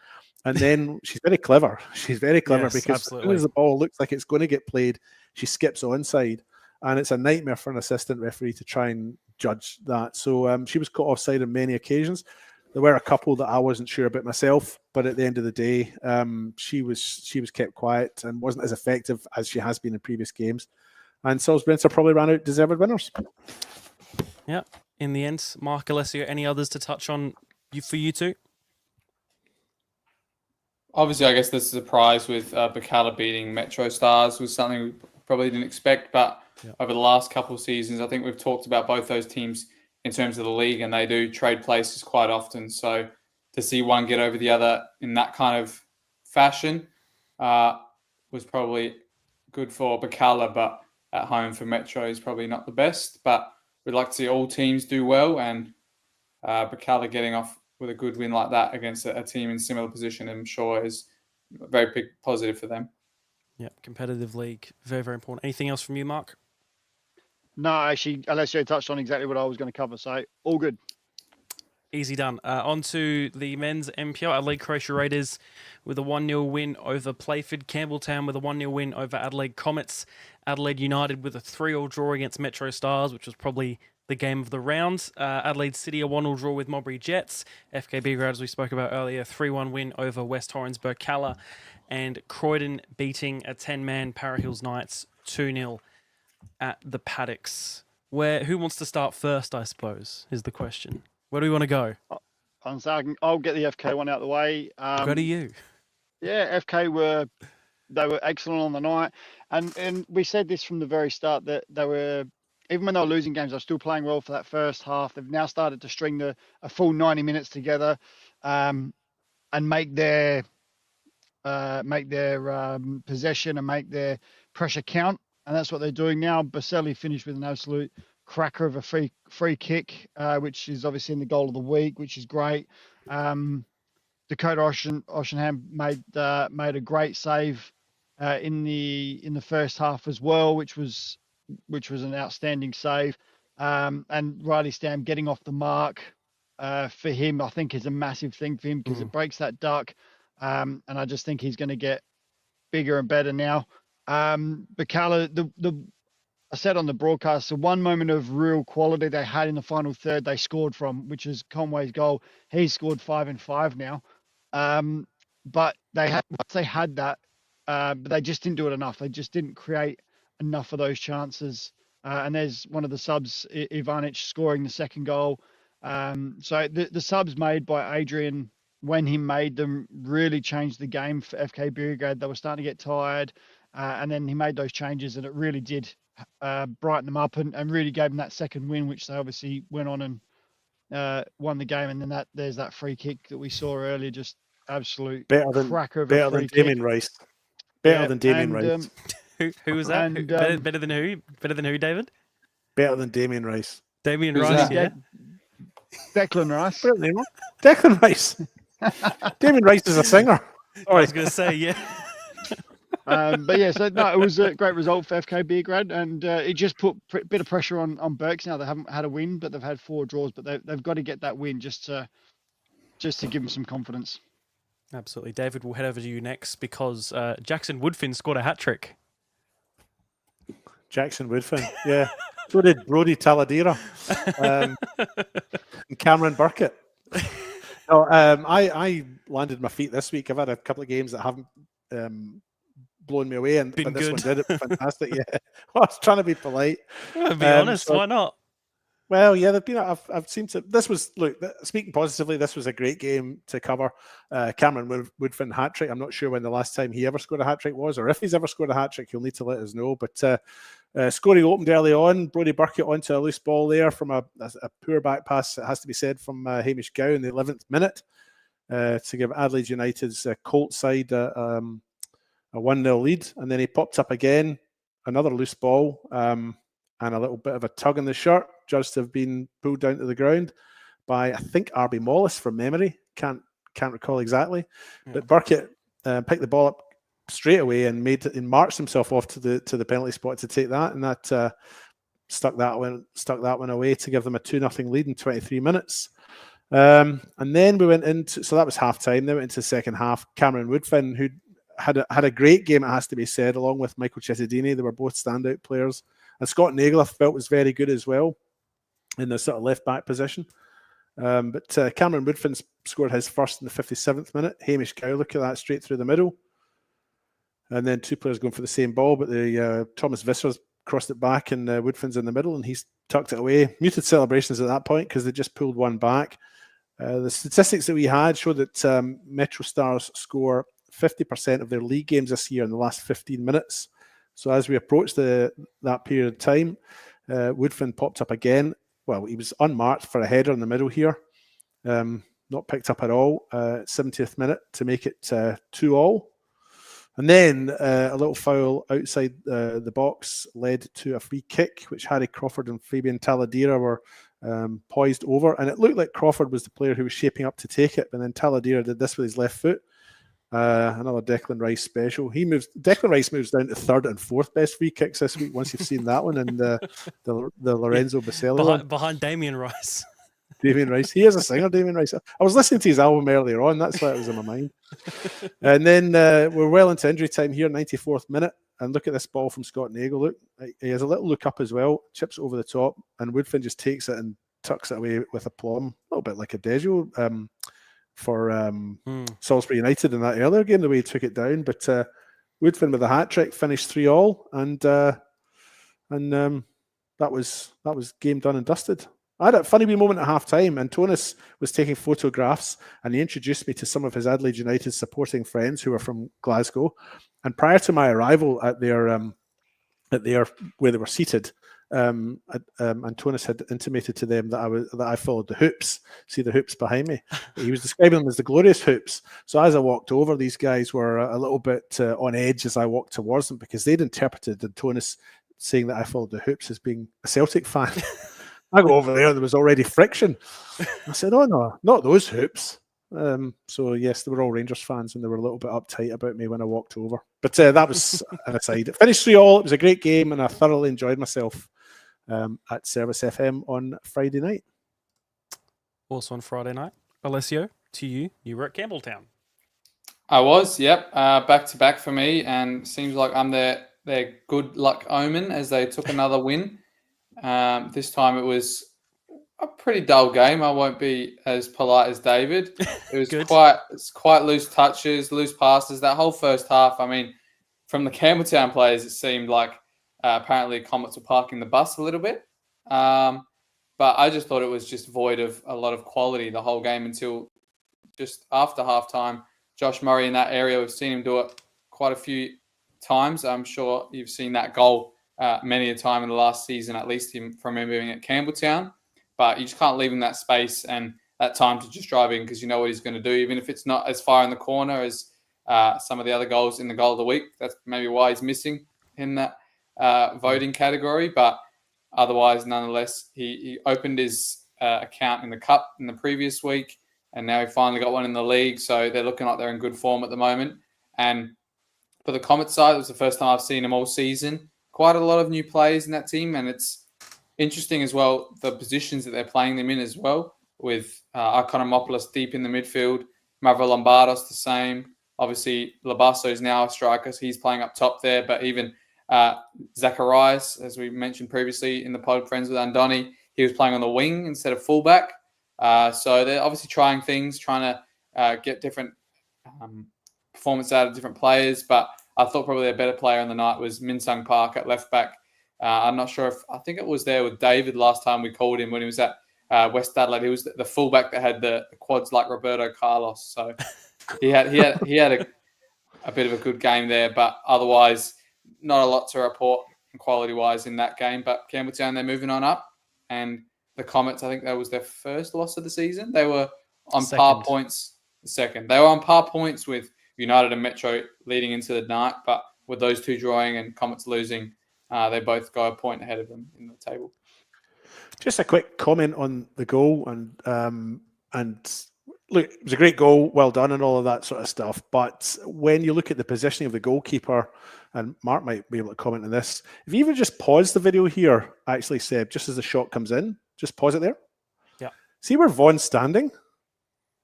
And then she's very clever. She's very clever, yes, because absolutely. As soon as the ball looks like it's going to get played, she skips onside. And it's a nightmare for an assistant referee to try and judge that. So she was caught offside on many occasions. there were a couple that I wasn't sure about myself, but at the end of the day, she was kept quiet and wasn't as effective as she has been in previous games. And Salisbury Inter probably ran out deserved winners. Yeah. In the end, Mark, Alessio, any others to touch on for you two? Obviously, I guess the surprise with Bacala beating Metro Stars was something we probably didn't expect. But over the last couple of seasons, I think we've talked about both those teams in terms of the league, and they do trade places quite often. So to see one get over the other in that kind of fashion was probably good for Bacala, but at home for Metro is probably not the best. But we'd like to see all teams do well, and Bacala getting off with a good win like that against a team in similar position, I'm sure is a very big positive for them. Yeah, competitive league, very, very important. Anything else from you, Mark? No, actually, Alessio touched on exactly what I was going to cover, so all good. Easy done. On to the men's MPL. Adelaide Croatia Raiders with a 1-0 win over Playford. Campbelltown with a 1-0 win over Adelaide Comets. Adelaide United with a 3-3 draw against Metro Stars, which was probably the game of the round. Adelaide City, a 1-1 draw with Modbury Jets. FK Beograd, as we spoke about earlier, 3-1 win over West Torrens Berkala. And Croydon beating a 10-man Para Hills Knights 2-0 at the Paddocks. Who wants to start first, I suppose, is the question. Where do we want to go? I'll get the FK one out of the way. Go to you. Yeah, FK were excellent on the night. And we said this from the very start that they were, even when they were losing games, they were still playing well for that first half. They've now started to string a full 90 minutes together and make their possession and make their pressure count. And that's what they're doing now. Boselli finished with an absolute cracker of a free kick, which is obviously in the goal of the week, which is great. Dakota Oshenham made a great save in the first half as well, which was an outstanding save. And Riley Stam getting off the mark for him, I think, is a massive thing for him because it breaks that duck. And I just think he's going to get bigger and better now. Bacala, I said on the broadcast, the one moment of real quality they had in the final third, they scored from, which is Conway's goal. He's scored 5 and 5 now. But once they had that, but they just didn't do it enough. They just didn't create enough of those chances. And there's one of the subs, Ivanic, scoring the second goal. So the subs made by Adrian, when he made them, really changed the game for FK Beograd. They were starting to get tired. And then he made those changes, and it really did brighten them up and really gave them that second win, which they obviously went on and won the game. And then there's that free kick that we saw earlier, just absolute cracker of a free kick. Damien Rice. Better than Damien Rice. Who was that? Better than who? Better than who, David? Better than Damien Rice. Damien Rice, yeah. Declan Rice. Declan Rice. Damien Rice is a singer. I was going to say, yeah. But yeah, so no, it was a great result for FK Beograd, and it just put a bit of pressure on Berks. Now they haven't had a win, but they've had 4 draws. But they've got to get that win just to give them some confidence. Absolutely, David. We'll head over to you next because Jackson Woodfin scored a hat trick. Jackson Woodfin, yeah. So did Brodie Taladera and Cameron Burkett. No, I landed my feet this week. I've had a couple of games that haven't blown me away, but this one did. It was fantastic. Yeah, well, I was trying to be polite. Be honest, why not? Well, yeah, they've been. I've seemed to. This was speaking positively. This was a great game to cover. Cameron Woodfin hat trick. I'm not sure when the last time he ever scored a hat trick was, or if he's ever scored a hat trick. He'll need to let us know. But scoring opened early on. Brodie Burkett onto a loose ball there from a poor back pass. It has to be said from Hamish Gow in the 11th minute to give Adelaide United's Colt side a 1-0 lead, and then he popped up again, another loose ball, and a little bit of a tug in the shirt, just to have been pulled down to the ground by, I think, RB Mollis from memory. Can't recall exactly, but Burkett picked the ball up straight away and marched himself off to the penalty spot to take that, and that stuck that one away to give them a 2-0 lead in 23 minutes. And then we went into, so that was half time. Then we went into the second half. Cameron Woodfin, who had a great game, it has to be said, along with Michael Cittadini. They were both standout players. And Scott Nagle, I felt, was very good as well in the sort of left-back position. But Cameron Woodfin scored his first in the 57th minute. Hamish Gow, look at that, straight through the middle. And then two players going for the same ball, but Thomas Visser's crossed it back, and Woodfin's in the middle, and he's tucked it away. Muted celebrations at that point because they just pulled one back. The statistics that we had showed that Metro Stars score 50% of their league games this year in the last 15 minutes. So as we approached that period of time, Woodfin popped up again. Well, he was unmarked for a header in the middle here. Not picked up at all. 70th minute to make it 2-2. And then a little foul outside the box led to a free kick, which Harry Crawford and Fabian Taladera were poised over. And it looked like Crawford was the player who was shaping up to take it, but then Taladera did this with his left foot. Another Declan Rice special. Declan Rice moves down to third and fourth best free kicks this week. Once you've seen that one, and the Lorenzo Boselli behind Damien Rice. Damien Rice. He is a singer, Damien Rice. I was listening to his album earlier on. That's why it was in my mind. And then we're well into injury time here, 94th minute. And look at this ball from Scott Nagle. Look, he has a little look up as well. Chips over the top, and Woodfin just takes it and tucks it away with aplomb. A little bit like a Dejo for Salisbury United in that earlier game, the way he took it down. But Woodfin with a hat trick finished 3-3, and that was game done and dusted. I had a funny wee moment at half time. Antonis was taking photographs, and he introduced me to some of his Adelaide United supporting friends who were from Glasgow. And prior to my arrival at their where they were seated, Antonis had intimated to them that I followed the hoops. See the hoops behind me? He was describing them as the glorious hoops. So as I walked over, these guys were a little bit on edge as I walked towards them, because they'd interpreted Antonis saying that I followed the hoops as being a Celtic fan. I go over there, there was already friction. I said, oh no, not those hoops. So yes, they were all Rangers fans, and they were a little bit uptight about me when I walked over. But that was an aside. It finished 3-3. It was a great game, and I thoroughly enjoyed myself at Service FM on Friday night. Also on Friday night, Alessio, to you were at Campbelltown. I was, yep, back to back for me, and seems like I'm their good luck omen as they took another win. This time it was a pretty dull game. I won't be as polite as David. It was quite loose touches, loose passes. That whole first half, I mean, from the Campbelltown players, it seemed like apparently Comets were parking the bus a little bit. But I just thought it was just void of a lot of quality the whole game until just after halftime. Josh Murray in that area, we've seen him do it quite a few times. I'm sure you've seen that goal many a time in the last season, at least from him being at Campbelltown. But you just can't leave him that space and that time to just drive in, because you know what he's going to do, even if it's not as far in the corner as some of the other goals in the goal of the week. That's maybe why he's missing in that voting category. But otherwise, nonetheless, he opened his account in the Cup in the previous week, and now he finally got one in the league. So they're looking like they're in good form at the moment. And for the Comets side, it was the first time I've seen them all season. Quite a lot of new players in that team, and it's interesting as well, the positions that they're playing them in as well, with Ikonomopoulos deep in the midfield, Mavro-Lombardos the same. Obviously, Labasso is now a striker, so he's playing up top there, but even Zacharias, as we mentioned previously in the pod Friends with Andoni, he was playing on the wing instead of fullback. So they're obviously trying things, trying to get different performance out of different players, but I thought probably a better player on the night was Min Sung Park at left back. I'm not sure I think it was there with David last time we called him when he was at West Adelaide. He was the fullback that had the quads like Roberto Carlos. So he had a bit of a good game there, but otherwise not a lot to report quality-wise in that game. But Campbelltown, they're moving on up, and the Comets, I think that was their first loss of the season. They were on par points. Second, they were on par points with United and Metro leading into the night, but with those two drawing and Comets losing, they both go a point ahead of them in the table. Just a quick comment on the goal, and look, it was a great goal, well done, and all of that sort of stuff. But when you look at the positioning of the goalkeeper, and Mark might be able to comment on this, if you even just pause the video here, actually, Seb, just as the shot comes in, just pause it there. Yeah. See where Vaughan's standing?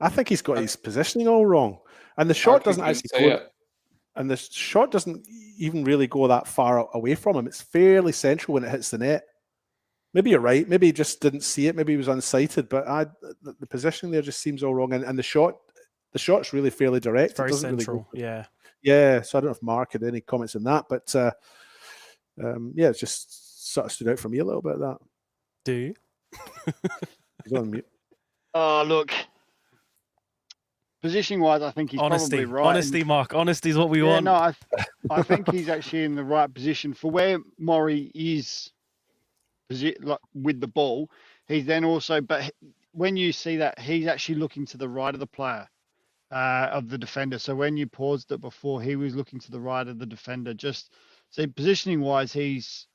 I think he's got his positioning all wrong, and the shot doesn't actually go. And the shot doesn't even really go that far away from him. It's fairly central when it hits the net. maybe you're right. Maybe he just didn't see it. Maybe he was unsighted. But the positioning there just seems all wrong. And the shot's really fairly direct. It's very it doesn't central. really go. Yeah. Yeah. So I don't know if Mark had any comments on that, but yeah, it's just sort of stood out for me a little bit. That. Do you? He's on mute. Oh, look. Positioning wise, I think he's probably right. Honesty, Mark. Honesty is what we want. No, I think he's actually in the right position for where Maury is with the ball. He's then also, but when you see that, he's actually looking to the right of the player, of the defender. So when you paused it before, he was looking to the right of the defender. Just see, positioning wise,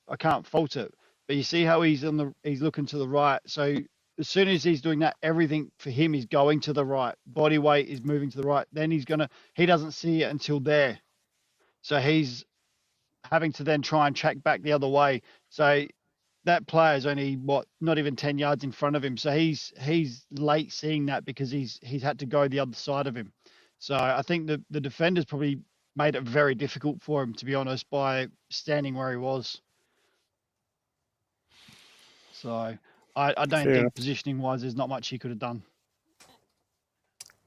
I can't fault it. But you see how he's looking to the right. So as soon as he's doing that, everything for him is going to the right. Body weight is moving to the right. Then he doesn't see it until there. So he's having to then try and track back the other way. So that player is only not even 10 yards in front of him. So he's late seeing that because he's had to go the other side of him. So I think the defenders probably made it very difficult for him, to be honest, by standing where he was. So I don't think positioning-wise, there's not much he could have done.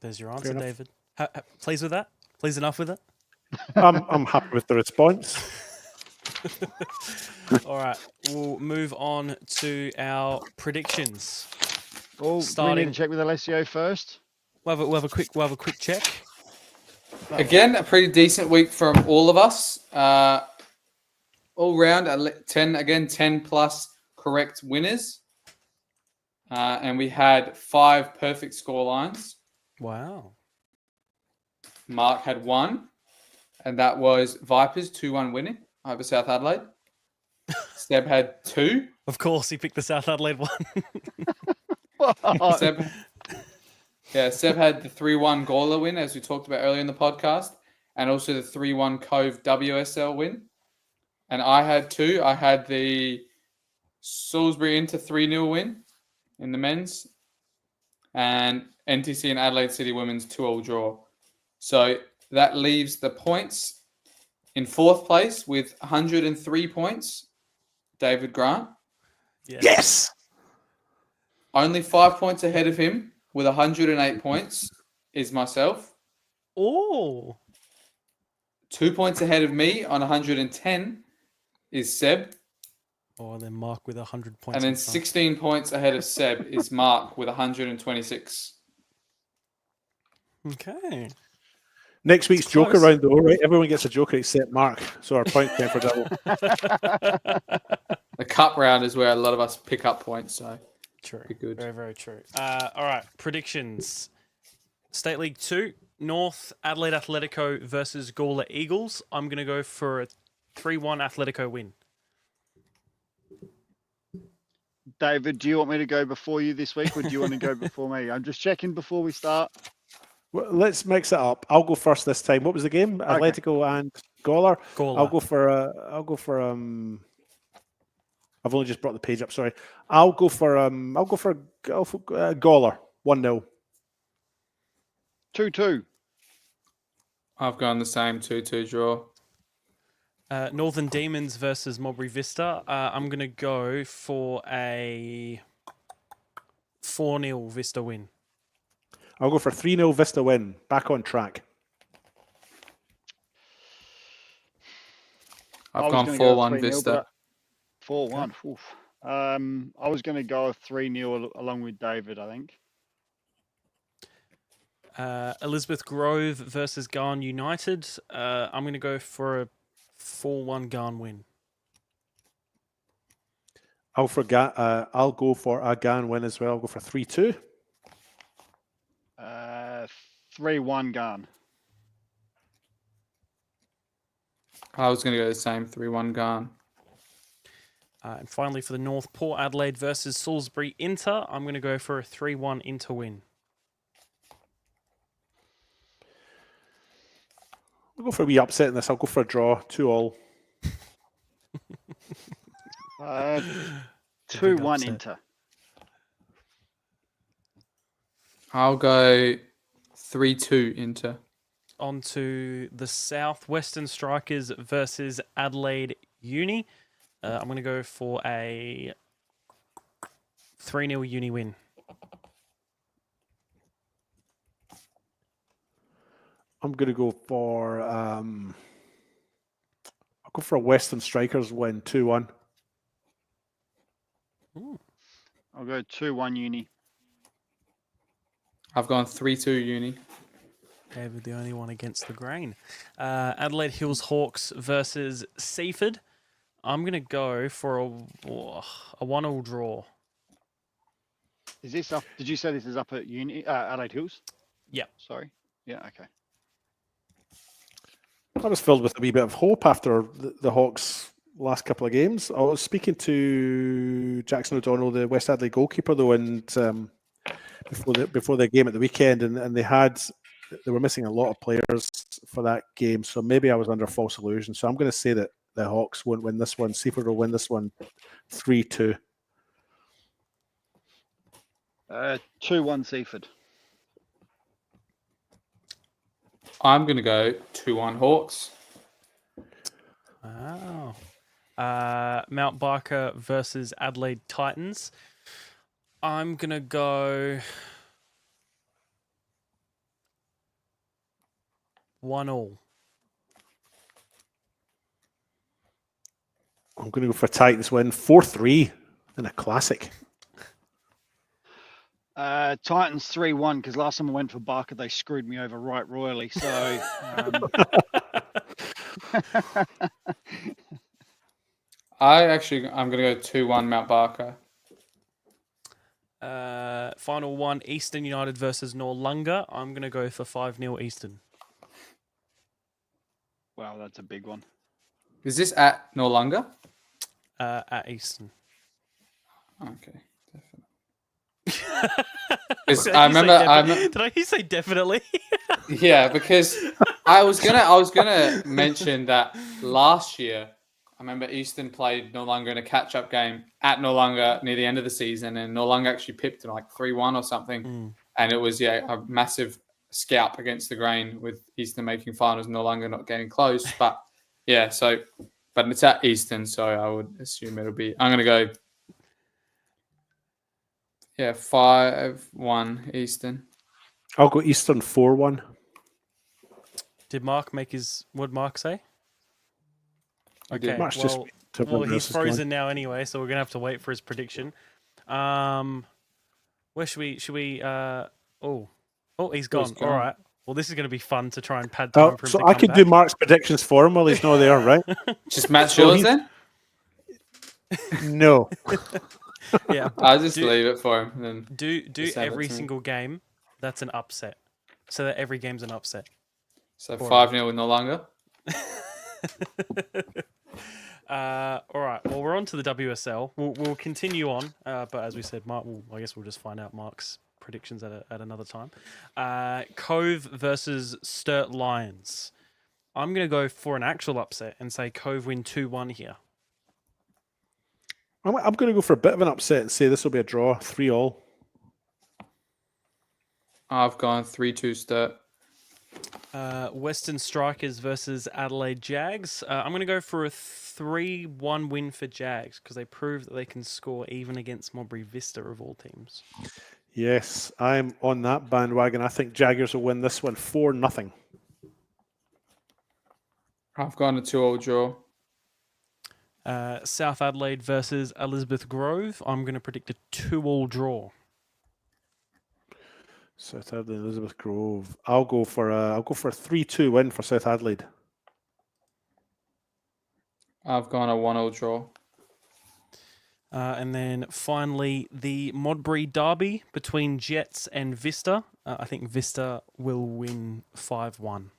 There's your answer, David. Pleased with that? Pleased enough with it? I'm happy with the response. All right, we'll move on to our predictions. We need to check with Alessio first. We'll have a quick check. Again, a pretty decent week from all of us. All round, 10 plus correct winners. And we had 5 perfect score lines. Wow. Mark had 1, and that was Vipers 2-1 winning over South Adelaide. Seb had 2. Of course, he picked the South Adelaide one. Seb had the 3-1 Gawler win, as we talked about earlier in the podcast, and also the 3-1 Cove WSL win. And I had 2. I had the Salisbury Inter 3-0 win in the men's, and NTC and Adelaide City women's 2-2 draw. So that leaves the points in 4th place with 103 points, David Grant. Yes! Only 5 points ahead of him with 108 points is myself. Oh. 2 points ahead of me on 110 is Seb. Oh, and then Mark with 100 points. And then 16 points ahead of Seb is Mark with 126. Okay. Next week's joker round, though, right? Everyone gets a joker except Mark, so our point count for double. The cup round is where a lot of us pick up points, so true. Be good. Very, very true. All right, predictions. State League 2, North Adelaide Atletico versus Gawler Eagles. I'm going to go for a 3-1 Atletico win. David, do you want me to go before you this week, or do you want to go before me? I'm just checking before we start. Well, let's mix it up. I'll go first this time. What was the game? Okay. Atletico and Gawler. Gawler. I'll go for. I've only just brought the page up. Sorry. I'll go for Gawler 1-0. 2-2. I've gone the same 2-2 draw. Northern Demons versus Mulberry Vista. I'm going to go for a 4-0 Vista win. I'll go for 3-0 Vista win. Back on track. I've gone 4-1 Vista. 4-1. Oof. I was going to go 3-0 along with David, I think. Elizabeth Grove versus Garn United. I'm going to go for a 4-1 Garn win. I'll go for a Garn win as well. I'll go for 3-2. 3-1 Garn. I was going to go the same 3-1 Garn. And finally, for the North, Port Adelaide versus Salisbury Inter. I'm going to go for a 3-1 Inter win. I'll go for a wee upset in this. I'll go for a draw. 2-2. 2-1 Inter. I'll go 3-2 Inter. On to the South, Western Strikers versus Adelaide Uni. I'm going to go for a 3-0 Uni win. I'm going to go for I'll go for a Western Strikers win 2-1. I'll go 2-1 Uni. I've gone 3-2 Uni. David, the only one against the grain. Adelaide Hills Hawks versus Seaford. I'm going to go for a 1-1 draw. Is this up? Did you say this is up at Uni Adelaide Hills? Yep. Sorry. Yeah. Okay. I was filled with a wee bit of hope after the Hawks' last couple of games. I was speaking to Jackson O'Donnell, the West Adelaide goalkeeper, though, and before the game at the weekend, and they were missing a lot of players for that game. So maybe I was under false illusion. So I'm going to say that the Hawks won't win this one. Seaford will win this one 3-2. 2-1 Seaford. I'm going to go 2-1 Hawks. Wow. Mount Barker versus Adelaide Titans. I'm going to go 1-1. I'm going to go for Titans win 4-3 in a classic. Titans 3-1 because last time I went for Barker, they screwed me over right royally. So I'm going to go 2-1 Mount Barker. Final one, Eastern United versus Noarlunga. I'm going to go for 5-0 Eastern. wow, that's a big one. Is this at Noarlunga? At Eastern. Okay, definitely. Did I say definitely? Yeah, because I was gonna mention that last year. I remember Eastern played Noarlunga in a catch-up game at Noarlunga near the end of the season, and Noarlunga actually pipped them like 3-1 or something. And it was a massive scalp against the grain with Eastern making finals, Noarlunga not getting close. But yeah, but it's at Eastern, so I would assume it'll be. I'm gonna go. Yeah, 5-1 Eastern. I'll go Eastern 4-1. Did Mark make his? What did Mark say? Okay, Mark's just he's frozen now anyway, so we're gonna have to wait for his prediction. Where should we? He's gone. All right. Well, this is going to be fun to try and pad time for him. So I could do Mark's predictions for him while he's not there, right? Just match yours then? No. Yeah. I'll just leave it for him. Then do every single game that's an upset. So that every game's an upset. So 5-0 with Noarlunga. All right. Well, we're on to the WSL. We'll continue on, but as we said, Mark. I guess we'll just find out Mark's predictions at another time. Cove versus Sturt Lions. I'm going to go for an actual upset and say Cove win 2-1 here. I'm going to go for a bit of an upset and say this will be a draw, 3-3. I've gone 3-2 Sturt. Western Strikers versus Adelaide Jags. I'm going to go for a 3-1 win for Jags because they proved that they can score even against Modbury Vista of all teams. Yes, I'm on that bandwagon. I think Jaggers will win this one 4-0. I've gone a 2-2 draw. South Adelaide versus Elizabeth Grove. I'm going to predict a 2-2 draw. South Adelaide, Elizabeth Grove. I'll go for a 3-2 win for South Adelaide. I've gone a 1-0 draw. And then finally, the Modbury Derby between Jets and Vista. I think Vista will win 5-1.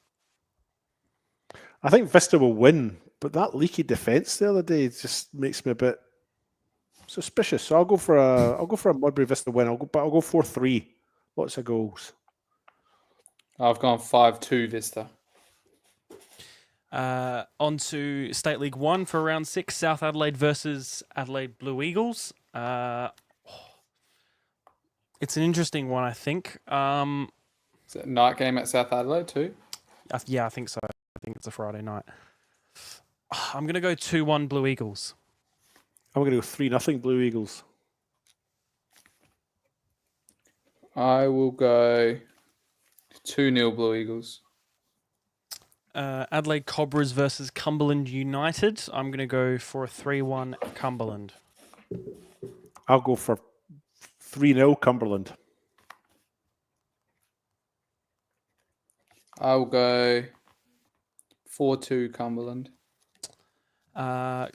I think Vista will win, but that leaky defence the other day just makes me a bit suspicious. So I'll go for a Modbury Vista win. I'll go 4-3. Lots of goals. I've gone 5-2 Vista. On to State League 1 for round 6. South Adelaide versus Adelaide Blue Eagles. It's an interesting one, I think. Is it a night game at South Adelaide too? Yeah, I think so. I think it's a Friday night. I'm going to go 2-1 Blue Eagles. I'm going to go 3-0 Blue Eagles. I will go 2-0 Blue Eagles. Adelaide Cobras versus Cumberland United. I'm going to go for a 3-1 Cumberland. I'll go for 3-0 Cumberland. I'll go 4-2 Cumberland.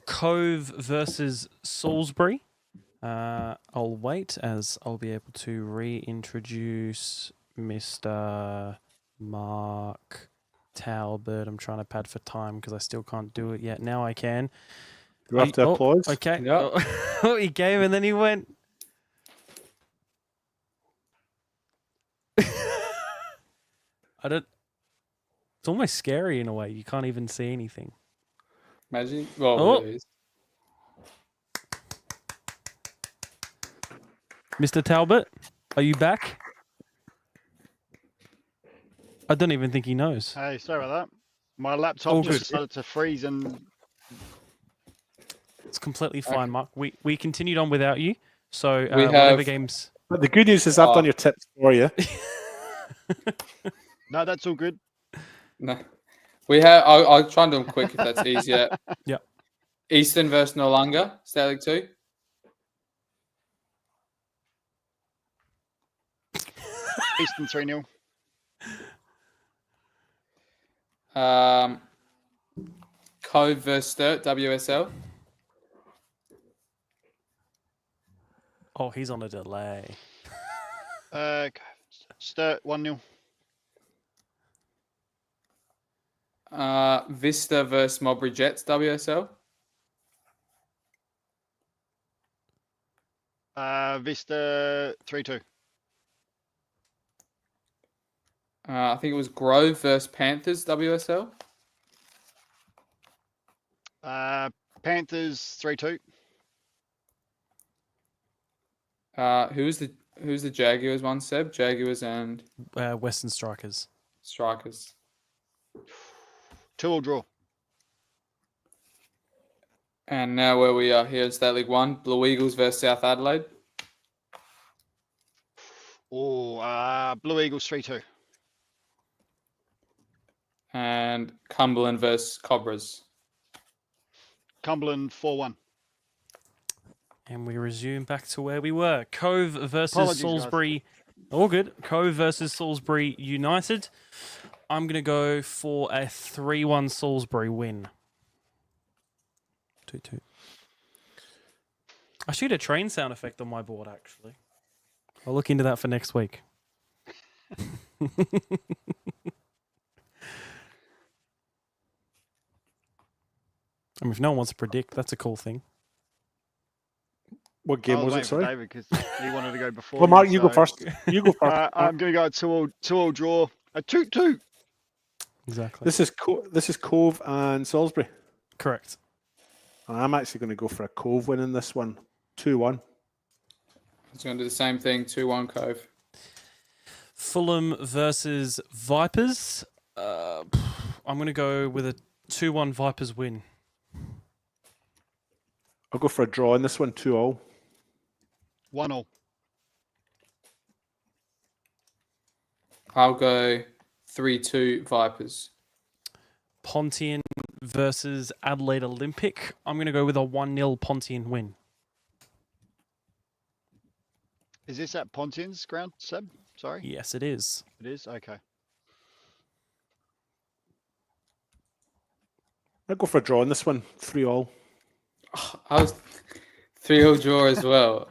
Cove versus Salisbury. I'll wait as I'll be able to reintroduce Mr. Mark Talbot. I'm trying to pad for time because I still can't do it yet. Now I can. You have to applause. Okay. Yep. Oh, he came and then he went. I don't. It's almost scary in a way. You can't even see anything. Imagine. Well, Oh. it is. Mr. Talbot, are you back? I don't even think he knows. Hey, sorry about that. My laptop All just good. started to freeze and It's completely fine, Mark. We continued on without you. So We whatever have- games. But the good news is I've done your tips for you. no, that's all good. No. We have. I'll try and do them quick if that's easier. Yeah. Eastern versus Noarlunga, State League 2. Eastern 3-0. Cove versus Sturt, WSL. Oh, he's on a delay. Sturt 1-0. Vista versus Mowbray Jets, WSL. Vista 3-2. I think it was Grove versus Panthers, WSL. Panthers 3-2. Who's the Jaguars one, Seb? Jaguars and Western Strikers. Strikers. 2-2 draw. And now where we are here in State League 1, Blue Eagles versus South Adelaide. Blue Eagles 3-2. And Cumberland versus Cobras. Cumberland 4-1. And we resume back to where we were. Cove versus Apologies, Salisbury. All good. Cove versus Salisbury United. I'm going to go for a 3-1 Salisbury win. 2-2. I shoot a train sound effect on my board, actually. I'll look into that for next week. I mean, if no one wants to predict, that's a cool thing. What game was it? Sorry. David, because he wanted to go before. Well, Mark, you go first. You go first. I'm going to go 2-2 draw. A 2-2. Exactly. This is Cove and Salisbury. Correct. And I'm actually going to go for a Cove win in this one. 2-1. I was going to do the same thing, 2-1 Cove. Fulham versus Vipers. I'm going to go with a 2-1 Vipers win. I'll go for a draw in this one, 2-0. 1-0. I'll go 3-2 Vipers. Pontian versus Adelaide Olympic. I'm going to go with a 1-0 Pontian win. Is this at Pontian's ground, Seb? Sorry. Yes, it is. It is? Okay. I'll go for a draw in this one, 3-3. I was 3-0 draw as well.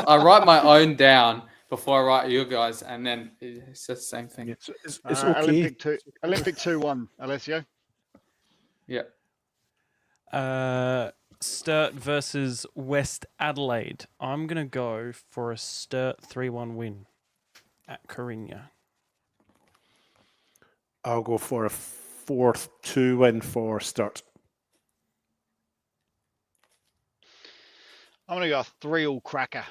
I write my own down before I write you guys, and then it's just the same thing. It's okay. Olympic 2-1, Alessio. Yeah. Sturt versus West Adelaide. I'm going to go for a Sturt 3-1 win at Corinna. I'll go for a 4-2 win for Sturt. I'm going to go 3-3 cracker.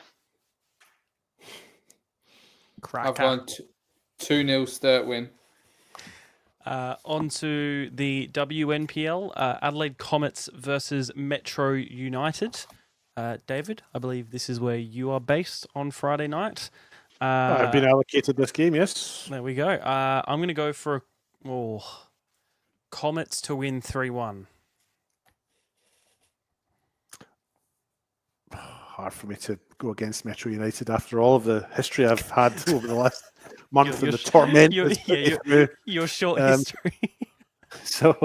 I've gone 2-0 Sturt win. On to the WNPL, Adelaide Comets versus Metro United. David, I believe this is where you are based on Friday night. I've been allocated this game, yes. There we go. I'm going to go for Comets to win 3-1. Hard for me to go against Metro United after all of the history I've had over the last month and the torment. Your short history. So,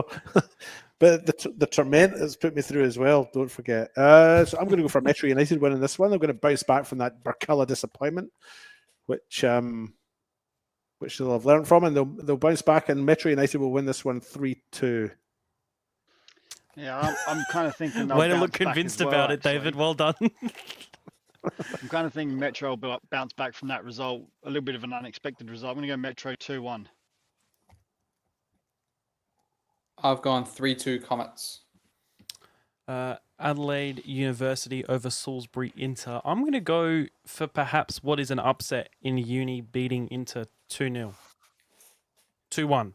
but the torment has put me through as well. Don't forget. So I'm going to go for Metro United winning this one. I'm going to bounce back from that Barcala disappointment, which they'll have learned from, and they'll bounce back, and Metro United will win this one 3-2. Yeah, I'm kind of thinking. Way to look convinced about it, David. Well done. I'm kind of thinking Metro will bounce back from that result. A little bit of an unexpected result. I'm going to go Metro 2-1. I've gone 3-2 Comets. Adelaide University over Salisbury Inter. I'm going to go for perhaps what is an upset in Uni beating Inter 2-0. 2-1.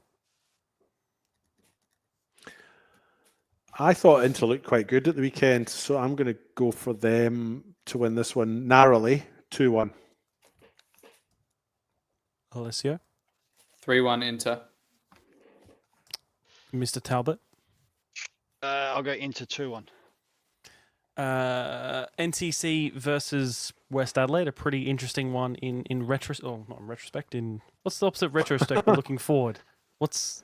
I thought Inter looked quite good at the weekend, so I'm going to go for them to win this one narrowly, 2-1. Alessio? 3-1 Inter. Mr. Talbot? I'll go Inter 2-1. NTC versus West Adelaide, a pretty interesting one in not in retrospect, in what's the opposite of retrospect, but looking forward? What's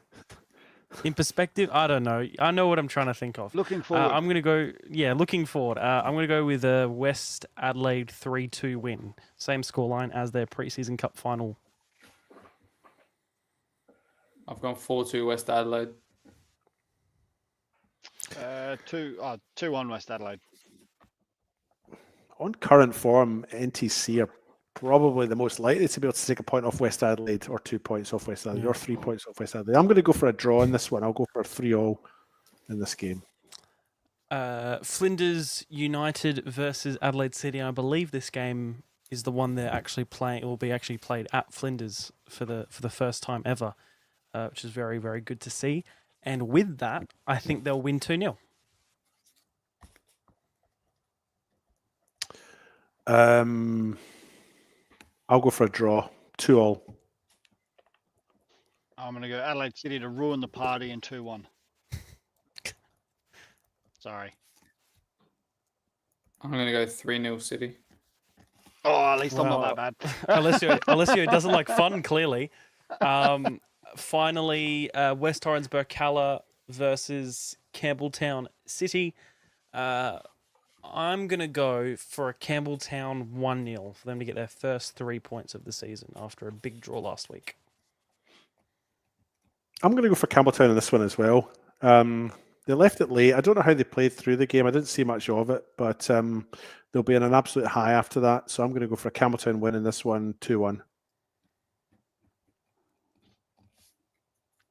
in perspective? I don't know. I know what I'm trying to think of. Looking forward. I'm going to go, looking forward. I'm going to go with a West Adelaide 3-2 win. Same scoreline as their preseason cup final. I've gone 4-2 West Adelaide. 2-1 West Adelaide. On current form, NTC are probably the most likely to be able to take a point off West Adelaide, or 2 points off West Adelaide, or 3 points off West Adelaide. I'm going to go for a draw in this one. I'll go for a 3-0 in this game. Flinders United versus Adelaide City. I believe this game is the one they're actually playing. It will be actually played at Flinders for the first time ever, which is very, very good to see. And with that, I think they'll win 2-0. I'll go for a draw, 2-2. I'm going to go Adelaide City to ruin the party in 2-1. Sorry. I'm going to go 3-0 City. Oh, at least I'm not that bad. Alessio doesn't like fun, clearly. Finally, West Torrens Barcala versus Campbelltown City. I'm going to go for a Campbelltown 1-0 for them to get their first 3 points of the season after a big draw last week. I'm going to go for Campbelltown in this one as well. They left it late. I don't know how they played through the game. I didn't see much of it, but they'll be in an absolute high after that. So I'm going to go for a Campbelltown win in this one, 2-1.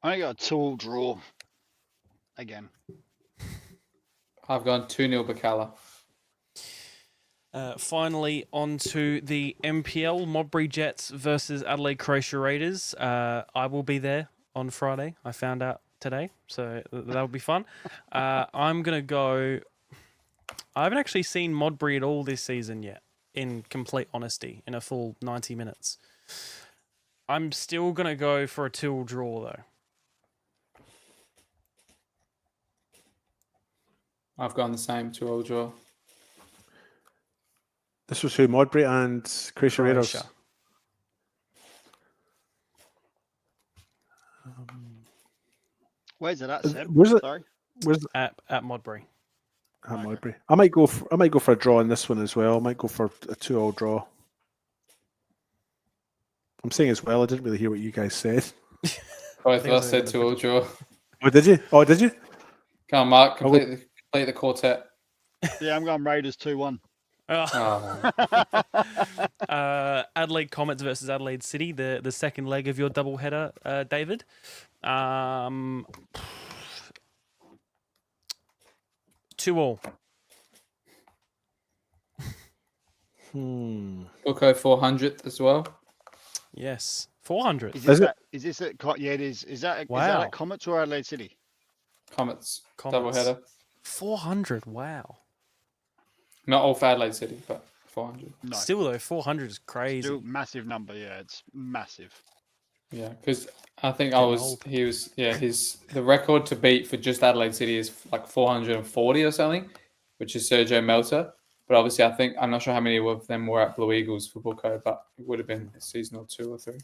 I got a 2-2 draw again. I've gone 2-0 Barcala. Finally, on to the MPL, Modbury Jets versus Adelaide Croatia Raiders. I will be there on Friday. I found out today, so that'll be fun. I'm going to go... I haven't actually seen Modbury at all this season yet, in complete honesty, in a full 90 minutes. I'm still going to go for a 2-2 draw, though. I've gone the same, 2-2 draw. This was who? Modbury and Croatia Raiders. Where's it at, Seb? Where's it? Sorry. Where's At Modbury. At Modbury. I might go for a draw in this one as well. I might go for a 2-2 draw. I'm saying as well. I didn't really hear what you guys said. Both of us said 2-2 draw. Oh, did you? Oh, did you? Come on, Mark. Complete the quartet. Yeah, I'm going Raiders 2-1. Adelaide Comets versus Adelaide City, the second leg of your doubleheader, David. 2-2. Buko 400th as well. Yes, 400. Is this at? Yeah, it is. Is that at Comets or Adelaide City? Comets. Doubleheader. 400. Wow. Not all for Adelaide City, but 400. No, Still though, 400 is crazy. still massive number. Yeah, it's massive. Yeah, because I think Getting the record to beat for just Adelaide City is like 440 or something, which is Sergio Melter. But obviously, I'm not sure how many of them were at Blue Eagles Football Co, but it would have been a season or 2 or 3.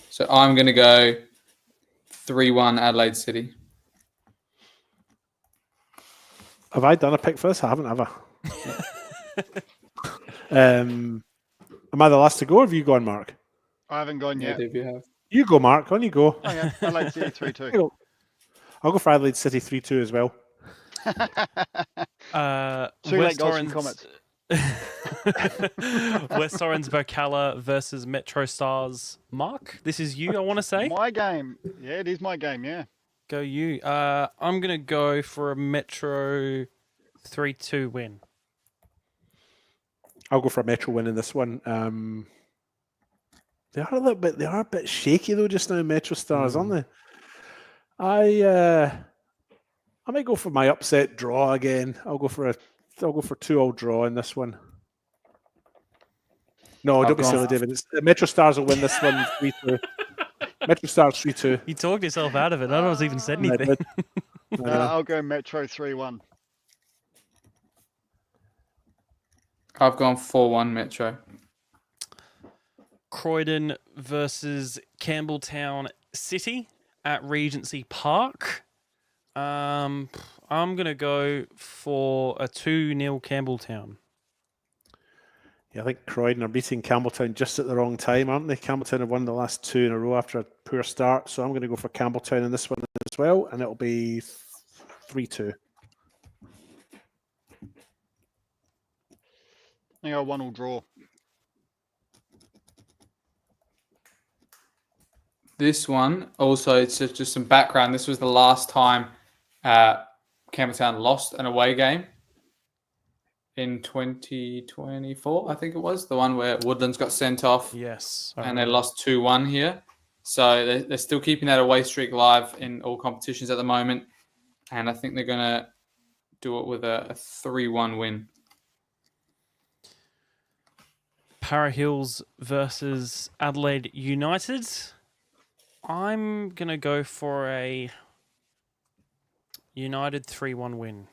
So I'm going to go 3-1 Adelaide City. Have I done a pick for this? I haven't ever. Am I the last to go, or have you gone, Mark? I haven't gone Yeah, yet. Dave, you have. You go, Mark. On you go. Oh, yeah. Adelaide City 3-2. I'll go for Adelaide City 3-2 as well. Two late goals from Comets. West Orange Bocala versus Metro Stars. Mark, this is you, I want to say. My game. Yeah, it is my game. Yeah. Go you. I'm going to go for a Metro 3-2 win. I'll go for a Metro win in this one. They are a bit shaky though just now, Metro Stars, aren't they? I might go for my upset draw again. I'll go for 2-2 draw in this one. No, don't be silly, David. Metro Stars will win this one 3-2. Metro Stars 3-2. You talked yourself out of it. I don't even said anything. I'll go Metro 3-1. I've gone 4-1 Metro. Croydon versus Campbelltown City at Regency Park. I'm going to go for a 2-0 Campbelltown. Yeah, I think Croydon are beating Campbelltown just at the wrong time, aren't they? Campbelltown have won the last 2 in a row after a poor start, so I'm going to go for Campbelltown in this one as well, and it'll be 3-2. I think I'll 1-1 draw. This one, also, it's just some background. This was the last time Campbelltown lost an away game in 2024, I think it was. The one where Woodlands got sent off. Yes. And they lost 2-1 here. So they're still keeping that away streak live in all competitions at the moment. And I think they're going to do it with a 3-1 win. Para Hills versus Adelaide United. I'm going to go for a United 3-1 win.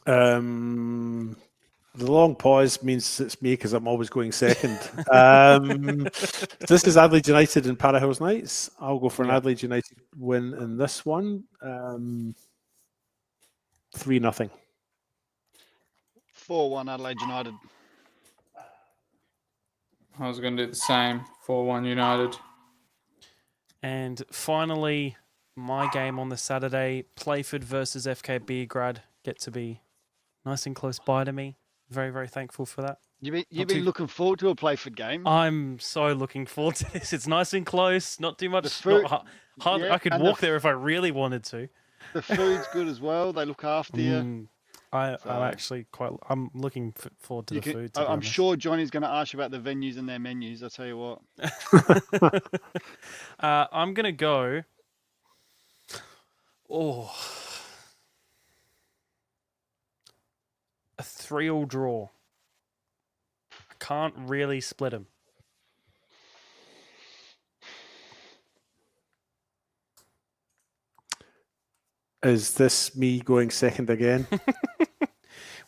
The long pause means it's me because I'm always going second. This is Adelaide United and Para Hills Knights. I'll go for an Adelaide United win in this one. 3-0. 4-1 Adelaide United. I was going to do the same. 4-1 United. And finally, my game on the Saturday, Playford versus FK Beograd. Get to be nice and close by to me. Very, very thankful for that. You've been looking forward to a Playford game. I'm so looking forward to this. It's nice and close. Not too much. The food, hard. yeah, I could walk there if I really wanted to. The food's good as well. They look after you. I'm looking forward to the food. I'm sure Johnny's going to ask you about the venues and their menus. I'll tell you what. I'm going to go. A 3-3 draw. I can't really split them. Is this me going second again?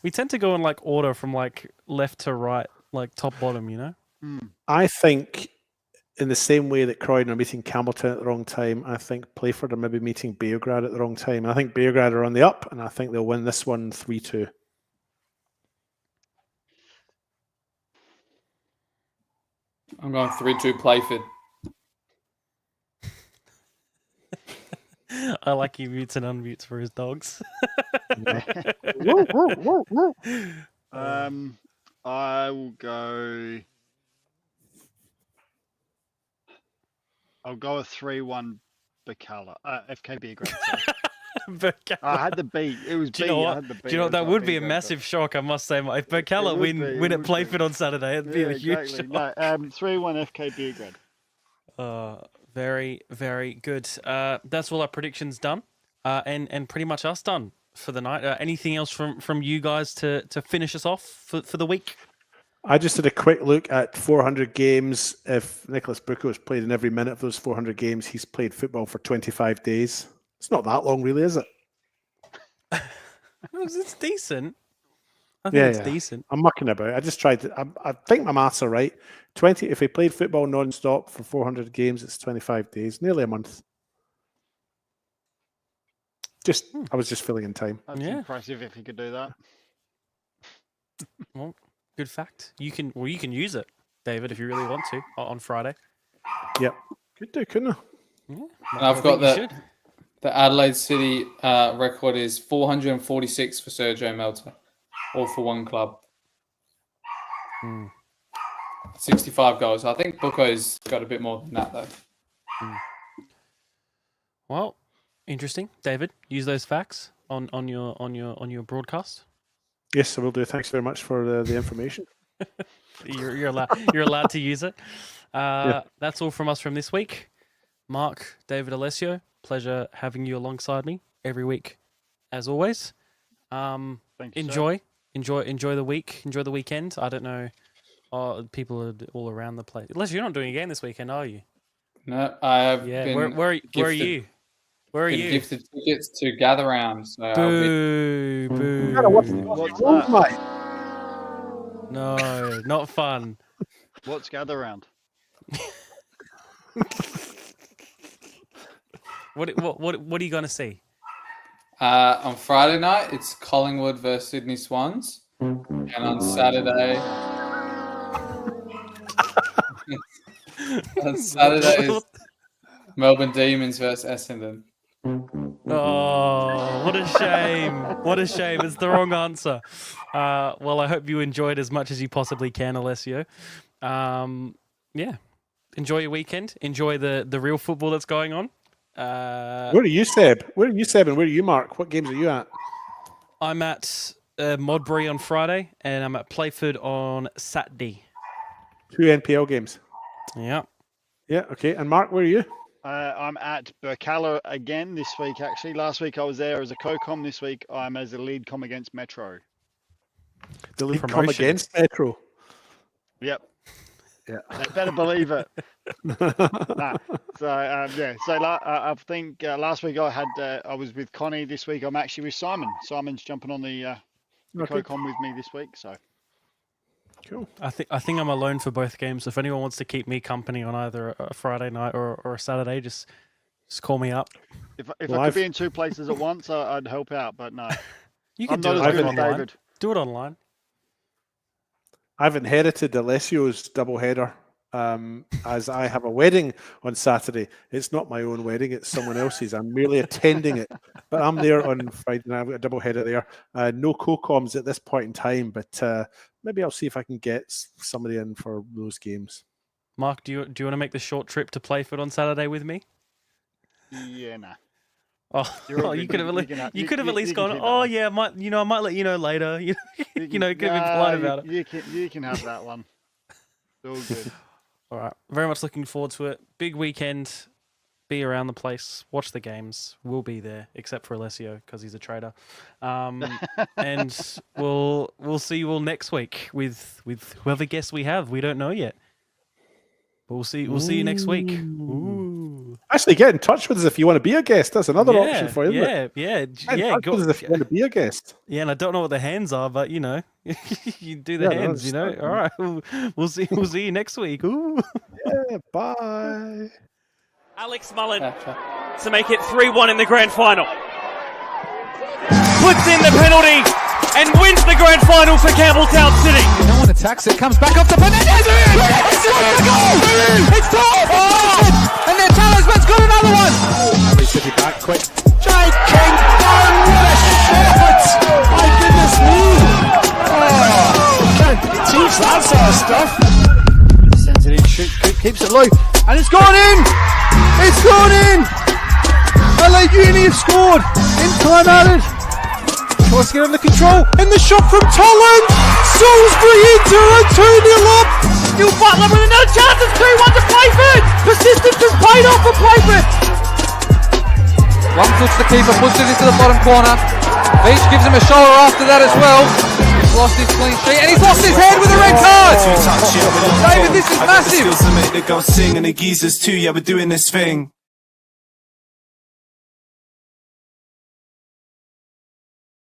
We tend to go in like order from like left to right, like top bottom, you know? I think in the same way that Croydon are meeting Campbelltown at the wrong time, I think Playford are maybe meeting Beograd at the wrong time. I think Beograd are on the up, and I think they'll win this one 3-2. I'm going 3-2 Playford. I like he mutes and unmutes for his dogs. I will go. I'll go a 3-1 Bacala. FK Beograd. I had the B. It was Do B. you know I what? had the B. Do you know what? That would be a Beograd, massive shock, I must say. If Bacala win would at be. Playford on Saturday, it'd be a huge exactly. shock. No, 3-1 FK Beograd. Very, very good. That's all our predictions done, and pretty much us done for the night. Anything else from you guys to finish us off for the week? I just did a quick look at 400 games. If Nicholas Bucco has played in every minute of those 400 games, he's played football for 25 days. It's not that long, really, is it? It's decent. I think it's decent. I'm mucking about. I just tried to. I think my maths are right. 20. If he played football non-stop for 400 games, it's 25 days, nearly a month. I was just filling in time. That's impressive if he could do that. Well, good fact. You can use it, David, if you really want to on Friday. Yep. Could do, couldn't I? Yeah. And I've got the Adelaide City record is 446 for Sergio Melter, all for one club. 65 goals. I think Bucco's got a bit more than that, though. Well, interesting. David, use those facts on your broadcast. Yes, I will do. Thanks very much for the information. You're allowed to use it. That's all from us from this week. Mark, David, Alessio, pleasure having you alongside me every week, as always. Thank you, enjoy the week. Enjoy the weekend. I don't know. People are all around the place. Alessio, you're not doing a game this weekend, are you? No, I have. Yeah. Been Where are you? Where are been you? gifted tickets to Gather Round. So Boo! What's that? No, not fun. What's Gather Round? What are you going to see? On Friday night, it's Collingwood versus Sydney Swans, and on Saturday, is Melbourne Demons versus Essendon. Oh, what a shame! What a shame! It's the wrong answer. Well, I hope you enjoyed as much as you possibly can, Alessio. Yeah, enjoy your weekend. Enjoy the real football that's going on. Where are you, Seb? And where are you, Mark? What games are you at? I'm at Modbury on Friday, and I'm at Playford on Saturday. 2 NPL games. Yeah. Yeah, okay. And Mark, where are you? I'm at Burkalla again this week, actually. Last week I was there as a co-com. This week I'm as a lead com against Metro. The lead com against Metro? Yep. Yeah. Better believe it. So I think last week I was with Connie. This week I'm actually with Simon. Simon's jumping on the co-com with me this week. So cool. I think I'm alone for both games. If anyone wants to keep me company on either a Friday night or a Saturday, just call me up. If I could be in 2 places at once, I'd help out. But no, you can I'm do not it as good as online. David. Do it online. I've inherited Alessio's doubleheader as I have a wedding on Saturday. It's not my own wedding, it's someone else's. I'm merely attending it. But I'm there on Friday and I've got a doubleheader there. No co-coms at this point in time, but maybe I'll see if I can get somebody in for those games. Mark, do you want to make the short trip to Playford on Saturday with me? Yeah, nah. Oh, you could have at least gone. Oh yeah, I might let you know later. You could have been polite about it. You can have that one. It's all good. All right, very much looking forward to it. Big weekend. Be around the place. Watch the games. We'll be there, except for Alessio because he's a traitor. And we'll see you all next week with whoever guests we have. We don't know yet. But we'll see you next week. Ooh. Actually, get in touch with us if you want to be a guest. That's another option for you. Yeah. Go with us if you want to be a guest. Yeah, and I don't know what the hands are, but you do the hands. All right, we'll see you next week. Ooh. Yeah, bye. Alex Mullen to make it 3-1 in the grand final. Puts in the penalty and wins the grand final for Campbelltown City. No one attacks it, comes back up to Fernandez. It's the goal! It's top! And their talisman's got another one. City back quick. Jake King down, what a shot! My goodness me! Can't teach that sort of stuff. Sends it in, keeps it low, and it's gone in! It's gone in! LA Uni have scored in time added. Tries to get under control, and the shot from Tolland! Salisbury into it, 2-0 up! Still Butler with another chance. It's 2-1 to play for it. Persistence has paid off for play for it. One touch the keeper, pushes it into the bottom corner. Beach gives him a shoulder after that as well. He's lost his clean sheet and he's lost his head with a red card. David, this is massive. Skills to make the girls sing and the geezers too. Yeah, we're doing this thing.